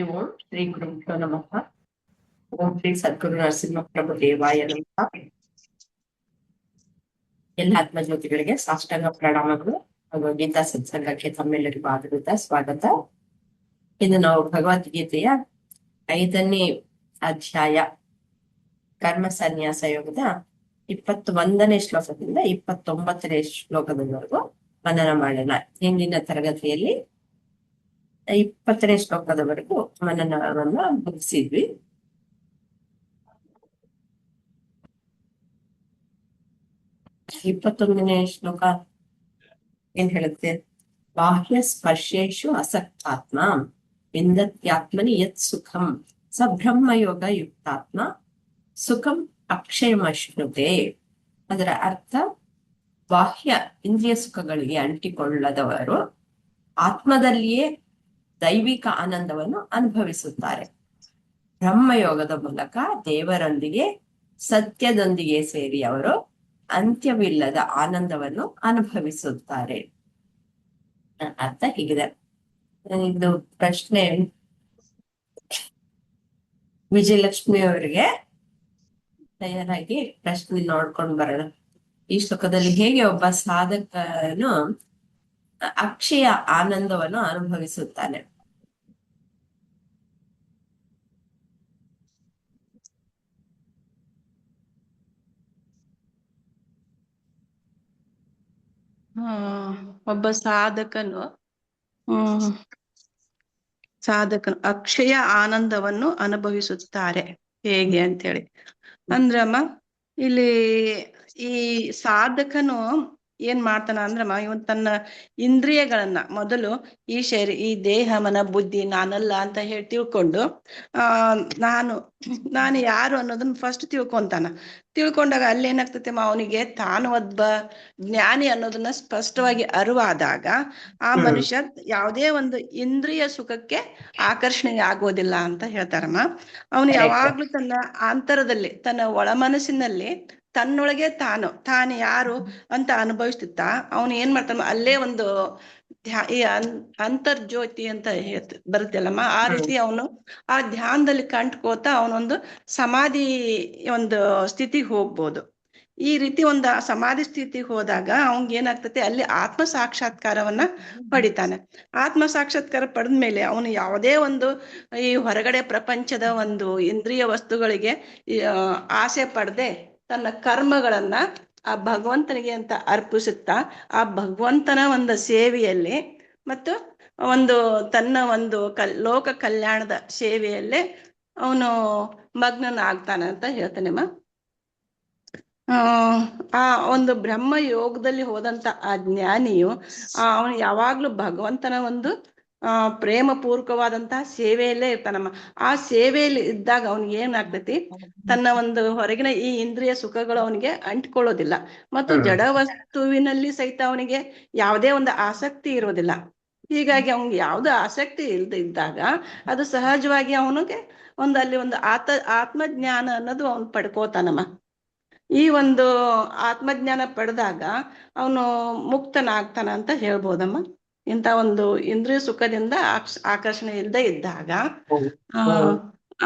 ಓಂ ಶ್ರೀ ಗುರುಭ್ಯೋ ನಮಃ. ಓಂ ಶ್ರೀ ಸದ್ಗುರು ನರಸಿಂಹ ಪ್ರಭು ದೇವಾಯ ನಮಃ. ಎಲ್ಲ ಆತ್ಮಜ್ಯೋತಿಗಳಿಗೆ ಸಾಷ್ಟಾಂಗ ಪ್ರಣಾಮಗಳು. ಭಗವದ್ಗೀತಾ ಸತ್ಸಂಗಕ್ಕೆ ತಮ್ಮೆಲ್ಲರಿಗೂ ಆದರದ ಸ್ವಾಗತ. ಇದು ನಾವು ಭಗವದ್ಗೀತೆಯ 5ನೇ ಅಧ್ಯಾಯ ಕರ್ಮ ಸನ್ಯಾಸ ಯೋಗದ 21ನೇ ಶ್ಲೋಕದಿಂದ 29ನೇ ಶ್ಲೋಕದವರೆಗೂ ಮನನ ಮಾಡೋಣ. ಹಿಂದಿನ ತರಗತಿಯಲ್ಲಿ 20ನೇ ಶ್ಲೋಕದವರೆಗೂ ಮನನವನ್ನ ಮುಗಿಸಿದ್ವಿ. 21ನೇ ಶ್ಲೋಕ ಏನ್ ಹೇಳುತ್ತೆ? ಬಾಹ್ಯ ಸ್ಪರ್ಶೇಶು ಅಸಕ್ತಾತ್ಮ ವಿಂದತ್ಯಾತ್ಮನಿ ಯತ್ ಸುಖಂ ಸ ಬ್ರಹ್ಮಯೋಗ ಯುಕ್ತಾತ್ಮ ಸುಖಂ ಅಕ್ಷಯಮಶ್ನುತೆ. ಅದರ ಅರ್ಥ, ಬಾಹ್ಯ ಇಂದ್ರಿಯ ಸುಖಗಳಿಗೆ ಅಂಟಿಕೊಳ್ಳದವರು ಆತ್ಮದಲ್ಲಿಯೇ ದೈವಿಕ ಆನಂದವನ್ನು ಅನುಭವಿಸುತ್ತಾರೆ. ಬ್ರಹ್ಮಯೋಗದ ಮೂಲಕ ದೇವರೊಂದಿಗೆ ಸತ್ಯದೊಂದಿಗೆ ಸೇರಿ ಅವರು ಅಂತ್ಯವಿಲ್ಲದ ಆನಂದವನ್ನು ಅನುಭವಿಸುತ್ತಾರೆ. ಅರ್ಥ ಹೀಗಿದೆ. ಇದು ಪ್ರಶ್ನೆ ವಿಜಯಲಕ್ಷ್ಮಿ ಅವರಿಗೆ ತಯಾರಾಗಿ ಪ್ರಶ್ನೆ ನೋಡ್ಕೊಂಡು ಬರೋಣ. ಈ ಶ್ಲೋಕದಲ್ಲಿ ಹೇಗೆ ಒಬ್ಬ ಸಾಧಕನು ಅಕ್ಷಯ ಆನಂದವನ್ನು ಅನುಭವಿಸುತ್ತಾನೆ? ಒಬ್ಬ ಸಾಧಕನು ಅಕ್ಷಯ ಆನಂದವನ್ನು ಅನುಭವಿಸುತ್ತಾರೆ ಹೇಗೆ ಅಂತೇಳಿ ಅಂದ್ರಮ್ಮ, ಇಲ್ಲಿ ಈ ಸಾಧಕನು ಏನ್ ಮಾಡ್ತಾನ ಅಂದ್ರಮ್ಮ, ಇವನ್ ತನ್ನ ಇಂದ್ರಿಯಗಳನ್ನ ಮೊದಲು ಈ ದೇಹ ಮನ ಬುದ್ಧಿ ನಾನಲ್ಲ ಅಂತ ಹೇಳಿ ತಿಳ್ಕೊಂಡು ನಾನು ಯಾರು ಅನ್ನೋದನ್ನ ಫಸ್ಟ್ ತಿಳ್ಕೊಂಡಾಗ ಅಲ್ಲೇನಾಗ್ತೈತೆ ಅವನಿಗೆ ತಾನು ಒಬ್ಬ ಜ್ಞಾನಿ ಅನ್ನೋದನ್ನ ಸ್ಪಷ್ಟವಾಗಿ ಅರಿವಾದಾಗ ಆ ಮನುಷ್ಯ ಯಾವುದೇ ಒಂದು ಇಂದ್ರಿಯ ಸುಖಕ್ಕೆ ಆಕರ್ಷಣೆ ಆಗೋದಿಲ್ಲ ಅಂತ ಹೇಳ್ತಾರಮ್ಮ. ಅವನು ಯಾವಾಗ್ಲೂ ತನ್ನ ಆಂತರದಲ್ಲಿ, ತನ್ನ ಒಳ ಮನಸ್ಸಿನಲ್ಲಿ ತನ್ನೊಳಗೆ ತಾನು ಯಾರು ಅಂತ ಅನುಭವಿಸ್ತಿತ್ತ ಅವನು ಏನ್ ಮಾಡ್ತಾನ, ಅಲ್ಲೇ ಒಂದು ಅಂತರ್ಜ್ಯೋತಿ ಅಂತ ಬರುತ್ತಲ್ಲಮ್ಮ, ಆ ರೀತಿ ಅವನು ಆ ಧ್ಯಾನದಲ್ಲಿ ಕಂಡ್ಕೋತಾ ಅವನೊಂದು ಸಮಾಧಿ ಒಂದು ಸ್ಥಿತಿಗೆ ಹೋಗ್ಬೋದು. ಈ ರೀತಿ ಒಂದು ಸಮಾಧಿ ಸ್ಥಿತಿಗೆ ಹೋದಾಗ ಅವನ್ಗೆ ಏನಾಗ್ತದೆ, ಅಲ್ಲಿ ಆತ್ಮ ಸಾಕ್ಷಾತ್ಕಾರವನ್ನ ಪಡಿತಾನೆ. ಆತ್ಮ ಸಾಕ್ಷಾತ್ಕಾರ ಪಡೆದ್ಮೇಲೆ ಅವನು ಯಾವುದೇ ಒಂದು ಈ ಹೊರಗಡೆ ಪ್ರಪಂಚದ ಒಂದು ಇಂದ್ರಿಯ ವಸ್ತುಗಳಿಗೆ ಆಸೆ ಪಡದೆ ತನ್ನ ಕರ್ಮಗಳನ್ನ ಆ ಭಗವಂತನಿಗೆ ಅಂತ ಅರ್ಪಿಸುತ್ತಾ ಆ ಭಗವಂತನ ಒಂದು ಸೇವೆಯಲ್ಲಿ ಮತ್ತು ಒಂದು ತನ್ನ ಒಂದು ಲೋಕ ಕಲ್ಯಾಣದ ಸೇವೆಯಲ್ಲೇ ಅವನು ಮಗ್ನನಾಗ್ತಾನೆ ಅಂತ ಹೇಳ್ತಾನೆಮ್ಮ. ಆ ಒಂದು ಬ್ರಹ್ಮ ಯೋಗದಲ್ಲಿ ಹೋದಂತ ಆ ಜ್ಞಾನಿಯು ಅವನು ಯಾವಾಗ್ಲೂ ಭಗವಂತನ ಒಂದು ಪ್ರೇಮ ಪೂರ್ವಕವಾದಂತಹ ಸೇವೆಯಲ್ಲೇ ಇರ್ತಾನಮ್ಮ. ಆ ಸೇವೆಯಲ್ಲಿ ಇದ್ದಾಗ ಅವನಿಗೆ ಏನಾಗ್ತೈತಿ, ತನ್ನ ಒಂದು ಹೊರಗಿನ ಈ ಇಂದ್ರಿಯ ಸುಖಗಳು ಅವನಿಗೆ ಅಂಟ್ಕೊಳ್ಳೋದಿಲ್ಲ ಮತ್ತು ಜಡ ವಸ್ತುವಿನಲ್ಲಿ ಸಹಿತ ಅವನಿಗೆ ಯಾವುದೇ ಒಂದು ಆಸಕ್ತಿ ಇರೋದಿಲ್ಲ. ಹೀಗಾಗಿ ಅವನಿಗೆ ಯಾವ್ದು ಆಸಕ್ತಿ ಇಲ್ದೇ ಇದ್ದಾಗ ಅದು ಸಹಜವಾಗಿ ಅವನಿಗೆ ಅಲ್ಲಿ ಒಂದು ಆತ್ಮಜ್ಞಾನ ಅನ್ನೋದು ಅವನು ಪಡ್ಕೋತಾನಮ್ಮ. ಈ ಒಂದು ಆತ್ಮಜ್ಞಾನ ಪಡೆದಾಗ ಅವನು ಮುಕ್ತನಾಗ್ತಾನ ಅಂತ ಹೇಳ್ಬೋದಮ್ಮ. ಇಂಥ ಒಂದು ಇಂದ್ರಿಯ ಸುಖದಿಂದ ಆಕರ್ಷಣೆ ಇಲ್ಲದೆ ಇದ್ದಾಗ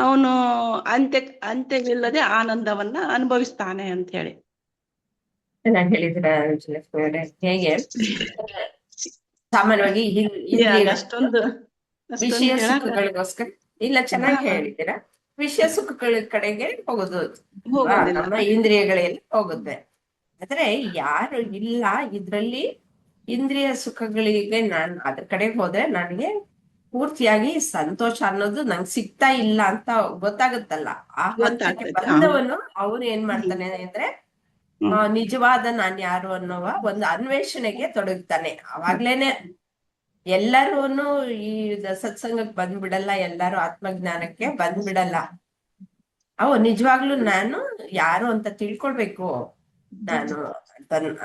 ಅವನು ಅಂತ್ಯವಿಲ್ಲದೆ ಆನಂದವನ್ನ ಅನುಭವಿಸ್ತಾನೆ ಅಂತ ಹೇಳಿ ಚೆನ್ನಾಗಿ ಹೇಳಿದ್ರ ವಿಜಯಲಕ್ಷ್ಮಿ ಅವರೇ. ಹೇಗೆ ಸಾಮಾನ್ಯವಾಗಿ ಅಷ್ಟೊಂದು ವಿಷಯ ಸುಖಗಳಿಗೋಸ್ಕರ ಇಲ್ಲ, ಚೆನ್ನಾಗಿ ಹೇಳಿದ್ದೀರಾ. ವಿಷಯ ಸುಖಗಳ ಕಡೆಗೆ ಹೋಗೋದು ನಮ್ಮ ಇಂದ್ರಿಯಗಳೆಲ್ಲ ಹೋಗುತ್ತೆ. ಆದ್ರೆ ಯಾರು ಇಲ್ಲ ಇದ್ರಲ್ಲಿ ಇಂದ್ರಿಯ ಸುಖಗಳಿಗೆ ನಾನು ಅದ್ರ ಕಡೆಗೆ ಹೋದ್ರೆ ನನಗೆ ಪೂರ್ತಿಯಾಗಿ ಸಂತೋಷ ಅನ್ನೋದು ನಂಗೆ ಸಿಗ್ತಾ ಇಲ್ಲ ಅಂತ ಗೊತ್ತಾಗುತ್ತಲ್ಲ, ಆ ಹಂತಕ್ಕೆ ಬಂದವನು ಅವನು ಏನ್ ಮಾಡ್ತಾನೆ ಅಂದ್ರೆ ನಿಜವಾದ ನಾನ್ ಯಾರು ಅನ್ನುವ ಒಂದು ಅನ್ವೇಷಣೆಗೆ ತೊಡಗ್ತಾನೆ. ಅವಾಗ್ಲೇನೆ ಎಲ್ಲರೂನು ಈ ಸತ್ಸಂಗಕ್ಕೆ ಬಂದ್ಬಿಡಲ್ಲ, ಎಲ್ಲಾರು ಆತ್ಮಜ್ಞಾನಕ್ಕೆ ಬಂದ್ಬಿಡಲ್ಲ. ನಿಜವಾಗ್ಲೂ ನಾನು ಯಾರು ಅಂತ ತಿಳ್ಕೊಳ್ಬೇಕು ನಾನು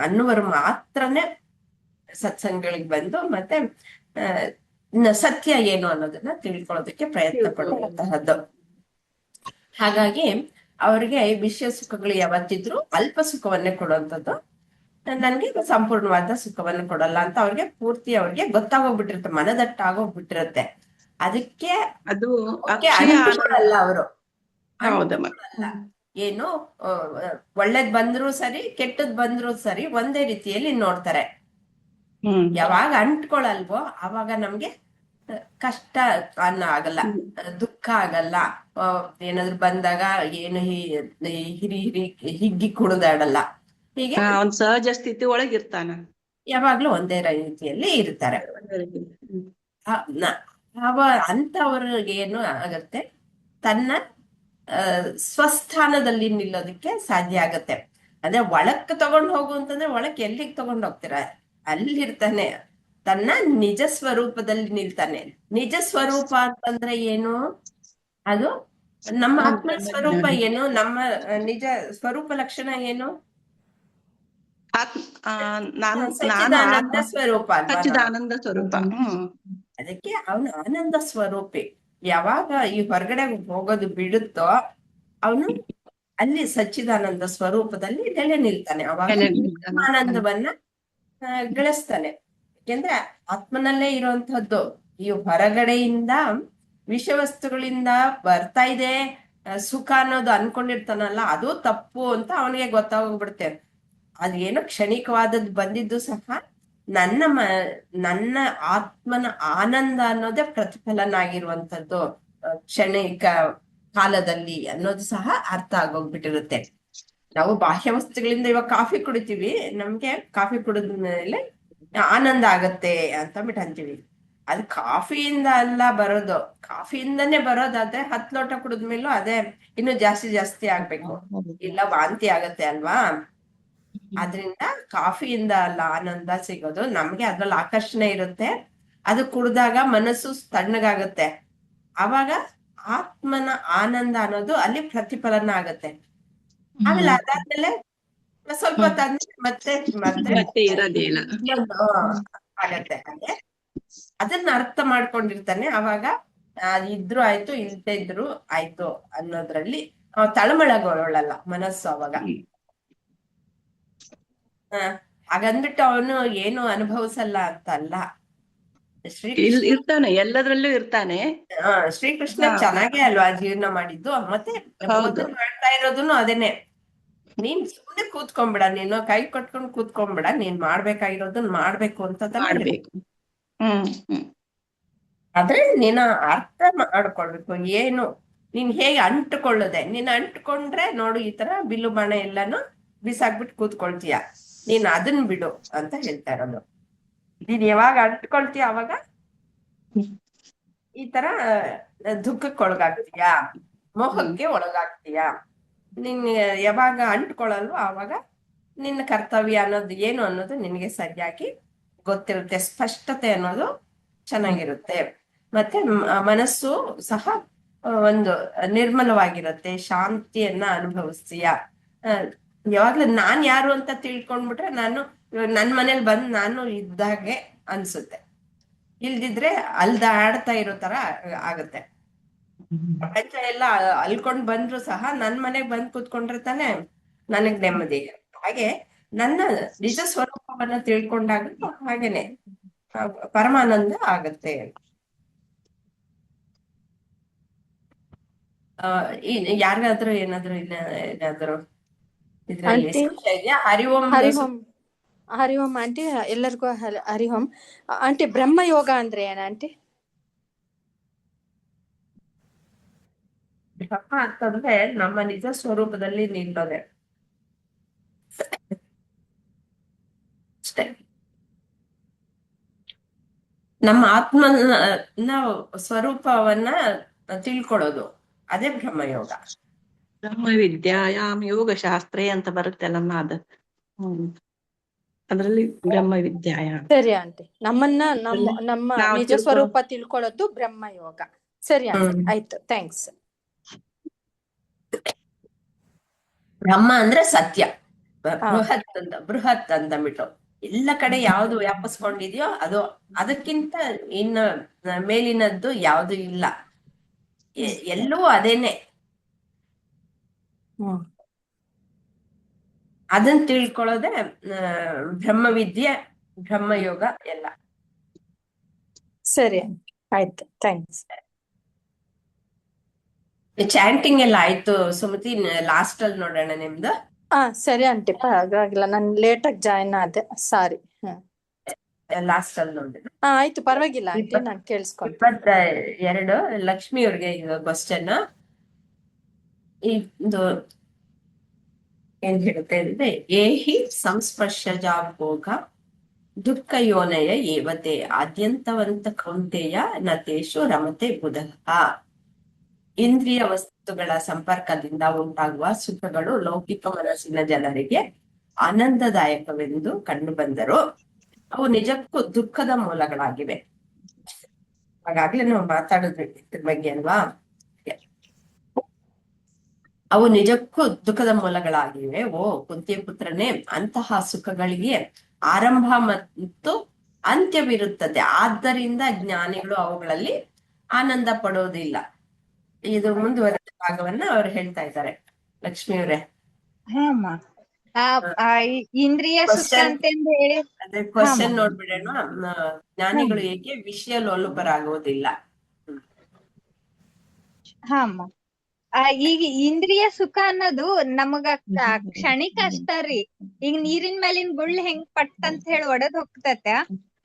ಅನ್ನುವರು ಮಾತ್ರನೇ ಸತ್ಸಂಗಗಳಿಗೆ ಬಂದು ಮತ್ತೆ ಸತ್ಯ ಏನು ಅನ್ನೋದನ್ನ ತಿಳ್ಕೊಳ್ಳೋದಕ್ಕೆ ಪ್ರಯತ್ನ ಪಡುವಂತಹದ್ದು. ಹಾಗಾಗಿ ಅವ್ರಿಗೆ ವಿಷಯ ಸುಖಗಳು ಯಾವತ್ತಿದ್ರು ಅಲ್ಪ ಸುಖವನ್ನೇ ಕೊಡುವಂಥದ್ದು. ನನ್ಗೆ ಸಂಪೂರ್ಣವಾದ ಸುಖವನ್ನು ಕೊಡಲ್ಲ ಅಂತ ಅವ್ರಿಗೆ ಗೊತ್ತಾಗೋಗ್ಬಿಟ್ಟಿರುತ್ತೆ, ಮನದಟ್ಟಾಗೋಗ್ಬಿಟ್ಟಿರುತ್ತೆ. ಅದಕ್ಕೆ ಅದು ಓಕೆ ಅಕ್ಷಯ ಆನಂದ. ಅಂಟ್ಕೊಳಲ್ಲ ಅವರು, ಹೌದಮ್ಮ. ಏನು ಒಳ್ಳೇದ್ ಬಂದ್ರು ಸರಿ ಕೆಟ್ಟದ್ ಬಂದ್ರು ಸರಿ ಒಂದೇ ರೀತಿಯಲ್ಲಿ ನೋಡ್ತಾರೆ. ಯಾವಾಗ ಅಂಟ್ಕೊಳಲ್ವೋ ಅವಾಗ ನಮ್ಗೆ ಕಷ್ಟ ಅನ್ನೋ ಆಗಲ್ಲ, ದುಃಖ ಆಗಲ್ಲ. ಏನಾದ್ರು ಬಂದಾಗ ಏನು ಹಿರಿ ಹಿಗ್ಗಿ ಕುಣಿದಾಡಲ್ಲ. ಹೀಗೆ ಅವ್ನ್ ಸಹಜ ಸ್ಥಿತಿ ಒಳಗಿರ್ತಾನ, ಯಾವಾಗ್ಲೂ ಒಂದೇ ರೀತಿಯಲ್ಲಿ ಇರ್ತಾರೆ. ಅಂತವ್ರಿಗೆ ಏನು ಆಗತ್ತೆ, ತನ್ನ ಸ್ವಸ್ಥಾನದಲ್ಲಿ ನಿಲ್ಲೋದಕ್ಕೆ ಸಾಧ್ಯ ಆಗತ್ತೆ. ಅದೇ ಒಳಕ್ ತಗೊಂಡ್ ಹೋಗು ಅಂತಂದ್ರೆ ಒಳಕ್ ಎಲ್ಲಿಗೆ ತಗೊಂಡ್ ಹೋಗ್ತೀರ, ಅಲ್ಲಿರ್ತಾನೆ, ತನ್ನ ನಿಜ ಸ್ವರೂಪದಲ್ಲಿ ನಿಲ್ತಾನೆ. ನಿಜ ಸ್ವರೂಪ ಅಂತಂದ್ರೆ ಏನು, ಅದು ನಮ್ಮ ಆತ್ಮ ಸ್ವರೂಪ ಏನು, ನಮ್ಮ ನಿಜ ಸ್ವರೂಪ ಲಕ್ಷಣ ಏನು, ಸಚ್ಚಿದಾನಂದ ಸ್ವರೂಪ ಅಲ್ವಾ. ಸಚ್ಚಿದಾನಂದ ಸ್ವರೂಪ. ಅದಕ್ಕೆ ಅವನು ಆನಂದ ಸ್ವರೂಪಿ. ಯಾವಾಗ ಈ ಹೊರಗಡೆ ಹೋಗೋದು ಬಿಡುತ್ತೋ ಅವನು ಅಲ್ಲಿ ಸಚ್ಚಿದಾನಂದ ಸ್ವರೂಪದಲ್ಲಿ ನೆಲೆ ನಿಲ್ತಾನೆ. ಅವಾಗ ಆನಂದವನ್ನ ಗಳಿಸ್ತಾನೆ. ಯಾಕೆಂದ್ರೆ ಆತ್ಮನಲ್ಲೇ ಇರುವಂತಹದ್ದು. ಈ ಹೊರಗಡೆಯಿಂದ ವಿಷವಸ್ತುಗಳಿಂದ ಬರ್ತಾ ಇದೆ ಸುಖ ಅನ್ನೋದು ಅನ್ಕೊಂಡಿರ್ತಾನಲ್ಲ, ಅದು ತಪ್ಪು ಅಂತ ಅವನಿಗೆ ಗೊತ್ತಾಗೋಗ್ಬಿಡುತ್ತೆ. ಅದೇನೋ ಕ್ಷಣಿಕವಾದದ್ದು ಬಂದಿದ್ದು ಸಹ ನನ್ನ ಆತ್ಮನ ಆನಂದ ಅನ್ನೋದೇ ಪ್ರತಿಫಲನ ಆಗಿರುವಂತದ್ದು ಕ್ಷಣಿಕ ಕಾಲದಲ್ಲಿ ಅನ್ನೋದು ಸಹ ಅರ್ಥ ಆಗೋಗ್ಬಿಟ್ಟಿರುತ್ತೆ. ನಾವು ಬಾಹ್ಯ ವಸ್ತುಗಳಿಂದ ಇವಾಗ ಕಾಫಿ ಕುಡಿತೀವಿ, ನಮ್ಗೆ ಕಾಫಿ ಕುಡಿದ ಮೇಲೆ ಆನಂದ ಆಗತ್ತೆ ಅಂತ ಬಿಟ್ಟು ಅಂತೀವಿ. ಅದು ಕಾಫಿಯಿಂದ ಅಲ್ಲ ಬರೋದು, ಕಾಫಿಯಿಂದನೇ ಬರೋದಾದ್ರೆ 10 ಲೋಟ ಕುಡಿದ್ಮೇಲೂ ಅದೇ ಇನ್ನು ಜಾಸ್ತಿ ಜಾಸ್ತಿ ಆಗ್ಬೇಕು, ಇಲ್ಲ ವಾಂತಿ ಆಗತ್ತೆ ಅಲ್ವಾ. ಆದ್ರಿಂದ ಕಾಫಿಯಿಂದ ಅಲ್ಲ ಆನಂದ ಸಿಗೋದು, ನಮ್ಗೆ ಅದ್ರಲ್ಲಿ ಆಕರ್ಷಣೆ ಇರುತ್ತೆ. ಅದು ಕುಡ್ದಾಗ ಮನಸ್ಸು ತಣ್ಣಗಾಗತ್ತೆ, ಅವಾಗ ಆತ್ಮನ ಆನಂದ ಅನ್ನೋದು ಅಲ್ಲಿ ಪ್ರತಿಫಲನ ಆಗತ್ತೆ. ಆಮೇಲೆ ಅದಾದ್ಮೇಲೆ ಸ್ವಲ್ಪ ಹೊತ್ತಾದ್ಮೇಲೆ ಮತ್ತೆ ಮತ್ತೆ ಇರೋದಿಲ್ಲ ಆಗತ್ತೆ. ಅಂದ್ರೆ ಅದನ್ನ ಅರ್ಥ ಮಾಡ್ಕೊಂಡಿರ್ತಾನೆ. ಅವಾಗ ಇದ್ರು ಆಯ್ತು ಇಲ್ದೇ ಇದ್ರು ಆಯ್ತು ಅನ್ನೋದ್ರಲ್ಲಿ ತಳಮಳಗೊಳ್ಳಲ್ಲ ಮನಸ್ಸು ಅವಾಗ. ಹಾಗಂದ್ಬಿಟ್ಟು ಅವನು ಏನು ಅನುಭವಿಸಲ್ಲ ಅಂತ ಅಲ್ಲ. ಇರ್ತಾನೆ, ಎಲ್ಲದ್ರಲ್ಲೂ ಇರ್ತಾನೆ. ಶ್ರೀಕೃಷ್ಣ ಚೆನ್ನಾಗೇ ಅಲ್ವಾ ಜೀವನ ಮಾಡಿದ್ದು. ಮತ್ತೆ ಮಾಡ್ತಾ ಇರೋದನ್ನು ಅದೇನೆ, ನೀನ್ ಸುಮ್ನೆ ಕೂತ್ಕೊಂಡ್ಬಿಡ, ನೀನು ಕೈ ಕಟ್ಕೊಂಡ್ ಕೂತ್ಕೊಂಡ್ಬಿಡ, ನೀನ್ ಮಾಡ್ಬೇಕಾಗಿರೋದನ್ನ ಮಾಡ್ಬೇಕು ಅಂತ ಮಾಡ್ಬೇಕು. ಆದ್ರೆ ನೀನ ಅರ್ಥ ಮಾಡ್ಕೊಳ್ಬೇಕು. ಏನು ನೀನ್ ಹೇಗೆ ಅಂಟುಕೊಳ್ಳದೆ, ನೀನ್ ಅಂಟ್ಕೊಂಡ್ರೆ ನೋಡು ಈ ತರ ಬಿಲ್ಲು ಬಾಣ ಎಲ್ಲಾನು ಬಿಸಾಕ್ಬಿಟ್ಟು ಕೂತ್ಕೊಳ್ತೀಯ, ನೀನ್ ಅದನ್ ಬಿಡು ಅಂತ ಹೇಳ್ತಾ ಇರೋದು. ನೀನ್ ಯಾವಾಗ ಅಂಟ್ಕೊಳ್ತೀಯ ಅವಾಗ ಈ ತರ ದುಃಖಕ್ಕೆ ಒಳಗಾಗ್ತೀಯ, ಮೋಹಕ್ಕೆ ಒಳಗಾಗ್ತೀಯ. ನೀನ್ ಯಾವಾಗ ಅಂಟ್ಕೊಳಲ್ವೋ ಆವಾಗ ನಿನ್ನ ಕರ್ತವ್ಯ ಅನ್ನೋದು ಏನು ಅನ್ನೋದು ನಿನಗೆ ಸರಿಯಾಗಿ ಗೊತ್ತಿರುತ್ತೆ, ಸ್ಪಷ್ಟತೆ ಅನ್ನೋದು ಚೆನ್ನಾಗಿರುತ್ತೆ. ಮತ್ತೆ ಮನಸ್ಸು ಸಹ ಒಂದು ನಿರ್ಮಲವಾಗಿರುತ್ತೆ, ಶಾಂತಿಯನ್ನ ಅನುಭವಿಸ್ತೀಯ. ಯಾವಾಗ್ಲೂ ನಾನ್ ಯಾರು ಅಂತ ತಿಳ್ಕೊಂಡ್ಬಿಟ್ರೆ ನಾನು ನನ್ ಮನೇಲಿ ಬಂದ್ ನಾನು ಇದ್ದಾಗೆ ಅನ್ಸುತ್ತೆ, ಇಲ್ದಿದ್ರೆ ಅಲ್ದಾಡ್ತಾ ಇರೋ ತರ ಆಗತ್ತೆ. ಪ್ರಪಂಚ ಎಲ್ಲ ಅಲ್ಕೊಂಡ್ ಬಂದ್ರು ಸಹ ನನ್ ಮನೆಗ್ ಬಂದ್ ಕೂತ್ಕೊಂಡ್ರೆ ತಾನೆ ನನಗ್ ನೆಮ್ಮದಿ. ಹಾಗೆ ನನ್ನ ನಿಜ ಸ್ವರೂಪವನ್ನ ತಿಳ್ಕೊಂಡಾಗ ಹಾಗೇನೆ ಪರಮಾನಂದ ಆಗತ್ತೆ. ಯಾರಿಗಾದ್ರೂ ಏನಾದ್ರು ಏನಾದ್ರು ಇದ್ರಲ್ಲಿ ಹರಿ ಓಂ. ಹರಿ ಓಂ ಆಂಟಿ, ಎಲ್ಲರಿಗೂ ಹರಿ ಓಂ. ಆಂಟಿ, ಬ್ರಹ್ಮ ಯೋಗ ಅಂದ್ರೆ ಏನ ಆಂಟಿ? ಬ್ರಹ್ಮ ಅಂತಂದ್ರೆ ನಮ್ಮ ನಿಜ ಸ್ವರೂಪದಲ್ಲಿ ನಿಲ್ಲೋದೆ ಅಷ್ಟೇ. ನಮ್ಮ ಆತ್ಮನ ಸ್ವರೂಪವನ್ನ ತಿಳ್ಕೊಳ್ಳೋದು, ಅದೇ ಬ್ರಹ್ಮಯೋಗ. ಬ್ರಹ್ಮ ವಿದ್ಯಾಯಾಮ್ ಯೋಗ ಶಾಸ್ತ್ರೇ ಅಂತ ಬರುತ್ತಲ್ಲಮ್ಮ, ಅದು ಅದ್ರಲ್ಲಿ ಬ್ರಹ್ಮ ವಿದ್ಯಾಯಾಮ್. ಸರಿ ಆಂಟಿ, ನಮ್ಮ ನಿಜ ಸ್ವರೂಪ ತಿಳ್ಕೊಳ್ಳೋದು ಬ್ರಹ್ಮ ಯೋಗ. ಸರಿ ಆಂಟಿ, ಆಯ್ತು, ಥ್ಯಾಂಕ್ಸ್. ಬ್ರಹ್ಮ ಅಂದ್ರೆ ಸತ್ಯ, ಬೃಹತ್ ಅಂತ ಬಿಟ್ಟು ಎಲ್ಲ ಕಡೆ ಯಾವ್ದು ವ್ಯಾಪಿಸ್ಕೊಂಡಿದ್ಯೋ ಅದು, ಅದಕ್ಕಿಂತ ಇನ್ನು ಮೇಲಿನದ್ದು ಯಾವ್ದು ಇಲ್ಲ, ಎಲ್ಲವೂ ಅದೇನೆ. ಅದನ್ನ ತಿಳ್ಕೊಳ್ಳೋದೆ ಬ್ರಹ್ಮವಿದ್ಯೆ, ಬ್ರಹ್ಮಯೋಗ ಎಲ್ಲ. ಸರಿ ಆಯ್ತು ಥ್ಯಾಂಕ್ಸ್. ಚಾಂಟಿಂಗ್ ಎಲ್ಲ ಆಯ್ತು ಸುಮತಿ, ಲಾಸ್ಟ್ ಅಲ್ಲಿ ನೋಡೋಣ ನಿಮ್ದು. ಸರಿ ಆಂಟಿ, ಪರವಾಗಿಲ್ಲ, ನಾನು ಲೇಟಾಗಿ ಜಾಯಿನ್ ಆದೆ, ಸಾರಿ. ಲಾಸ್ಟ್ ಅಲ್ಲಿ ನೋಡಿ. ಆಯ್ತು ಪರವಾಗಿಲ್ಲ ಆಂಟಿ, ನಾನು ಕೇಳಿಸ್ಕೊಂತೀನಿ. 22 ಲಕ್ಷ್ಮಿ ಅವ್ರಿಗೆ ಈಗ ಕ್ವಶನ್. ಇದು ಏನ್ ಹೇಳುತ್ತೆ ಅಂದ್ರೆ, ಏಹಿ ಸಂಸ್ಪರ್ಶಜಾ ಭೋಗ ದುಃಖ ಯೋನಯ ಏವತೆ ಆದ್ಯಂತವಂತ ಕೌಂತೆಯ ನತೇಶು ರಮತೆ ಬುಧಃ. ಇಂದ್ರಿಯ ವಸ್ತುಗಳ ಸಂಪರ್ಕದಿಂದ ಉಂಟಾಗುವ ಸುಖಗಳು ಲೌಕಿಕ ಮನಸ್ಸಿನ ಜನರಿಗೆ ಆನಂದದಾಯಕವೆಂದು ಕಂಡು ಬಂದರು, ಅವು ನಿಜಕ್ಕೂ ದುಃಖದ ಮೂಲಗಳಾಗಿವೆ. ಹಾಗಾಗ್ಲೇ ನಾವು ಮಾತಾಡಿದ್ವಿ ಇದ್ರ ಬಗ್ಗೆ ಅಲ್ವಾ. ಅವು ನಿಜಕ್ಕೂ ದುಃಖದ ಮೂಲಗಳಾಗಿವೆ. ಓ ಕುಂತಿಯ ಪುತ್ರನೇ, ಅಂತಹ ಸುಖಗಳಿಗೆ ಆರಂಭ ಮತ್ತು ಅಂತ್ಯವಿರುತ್ತದೆ, ಆದ್ದರಿಂದ ಜ್ಞಾನಿಗಳು ಅವುಗಳಲ್ಲಿ ಆನಂದ ಪಡೋದಿಲ್ಲ. ಇದು ಮುಂದುವರೆದ ಭಾಗವನ್ನ ಅವ್ರು ಹೇಳ್ತಾ ಇದ್ದಾರೆ ಲಕ್ಷ್ಮಿಯವರೇ. ಇಂದ್ರಿಯ ಸುಖ ಅಂತಂದು ಹೇಳಿ ಅದೇ ಕ್ವಶನ್ ನೋಡ್ಬಿಡೋಣ. ಜ್ಞಾನಿಗಳು ಏಕೆ ವಿಷಯ ಲೋಲುಪರಾಗುವುದಿಲ್ಲ. ಹಾಮ್ಮ ಈಗ ಇಂದ್ರಿಯ ಸುಖ ಅನ್ನೋದು ನಮಗ ಕ್ಷಣಿಕ ಅಷ್ಟ ರೀ. ಈಗ ನೀರಿನ ಮೇಲಿನ ಗುಳ್ಳ ಹೆಂಗ್ ಪಟ್ ಅಂತ ಹೇಳಿ ಒಡದ್ ಹೋಗ್ತತೆ,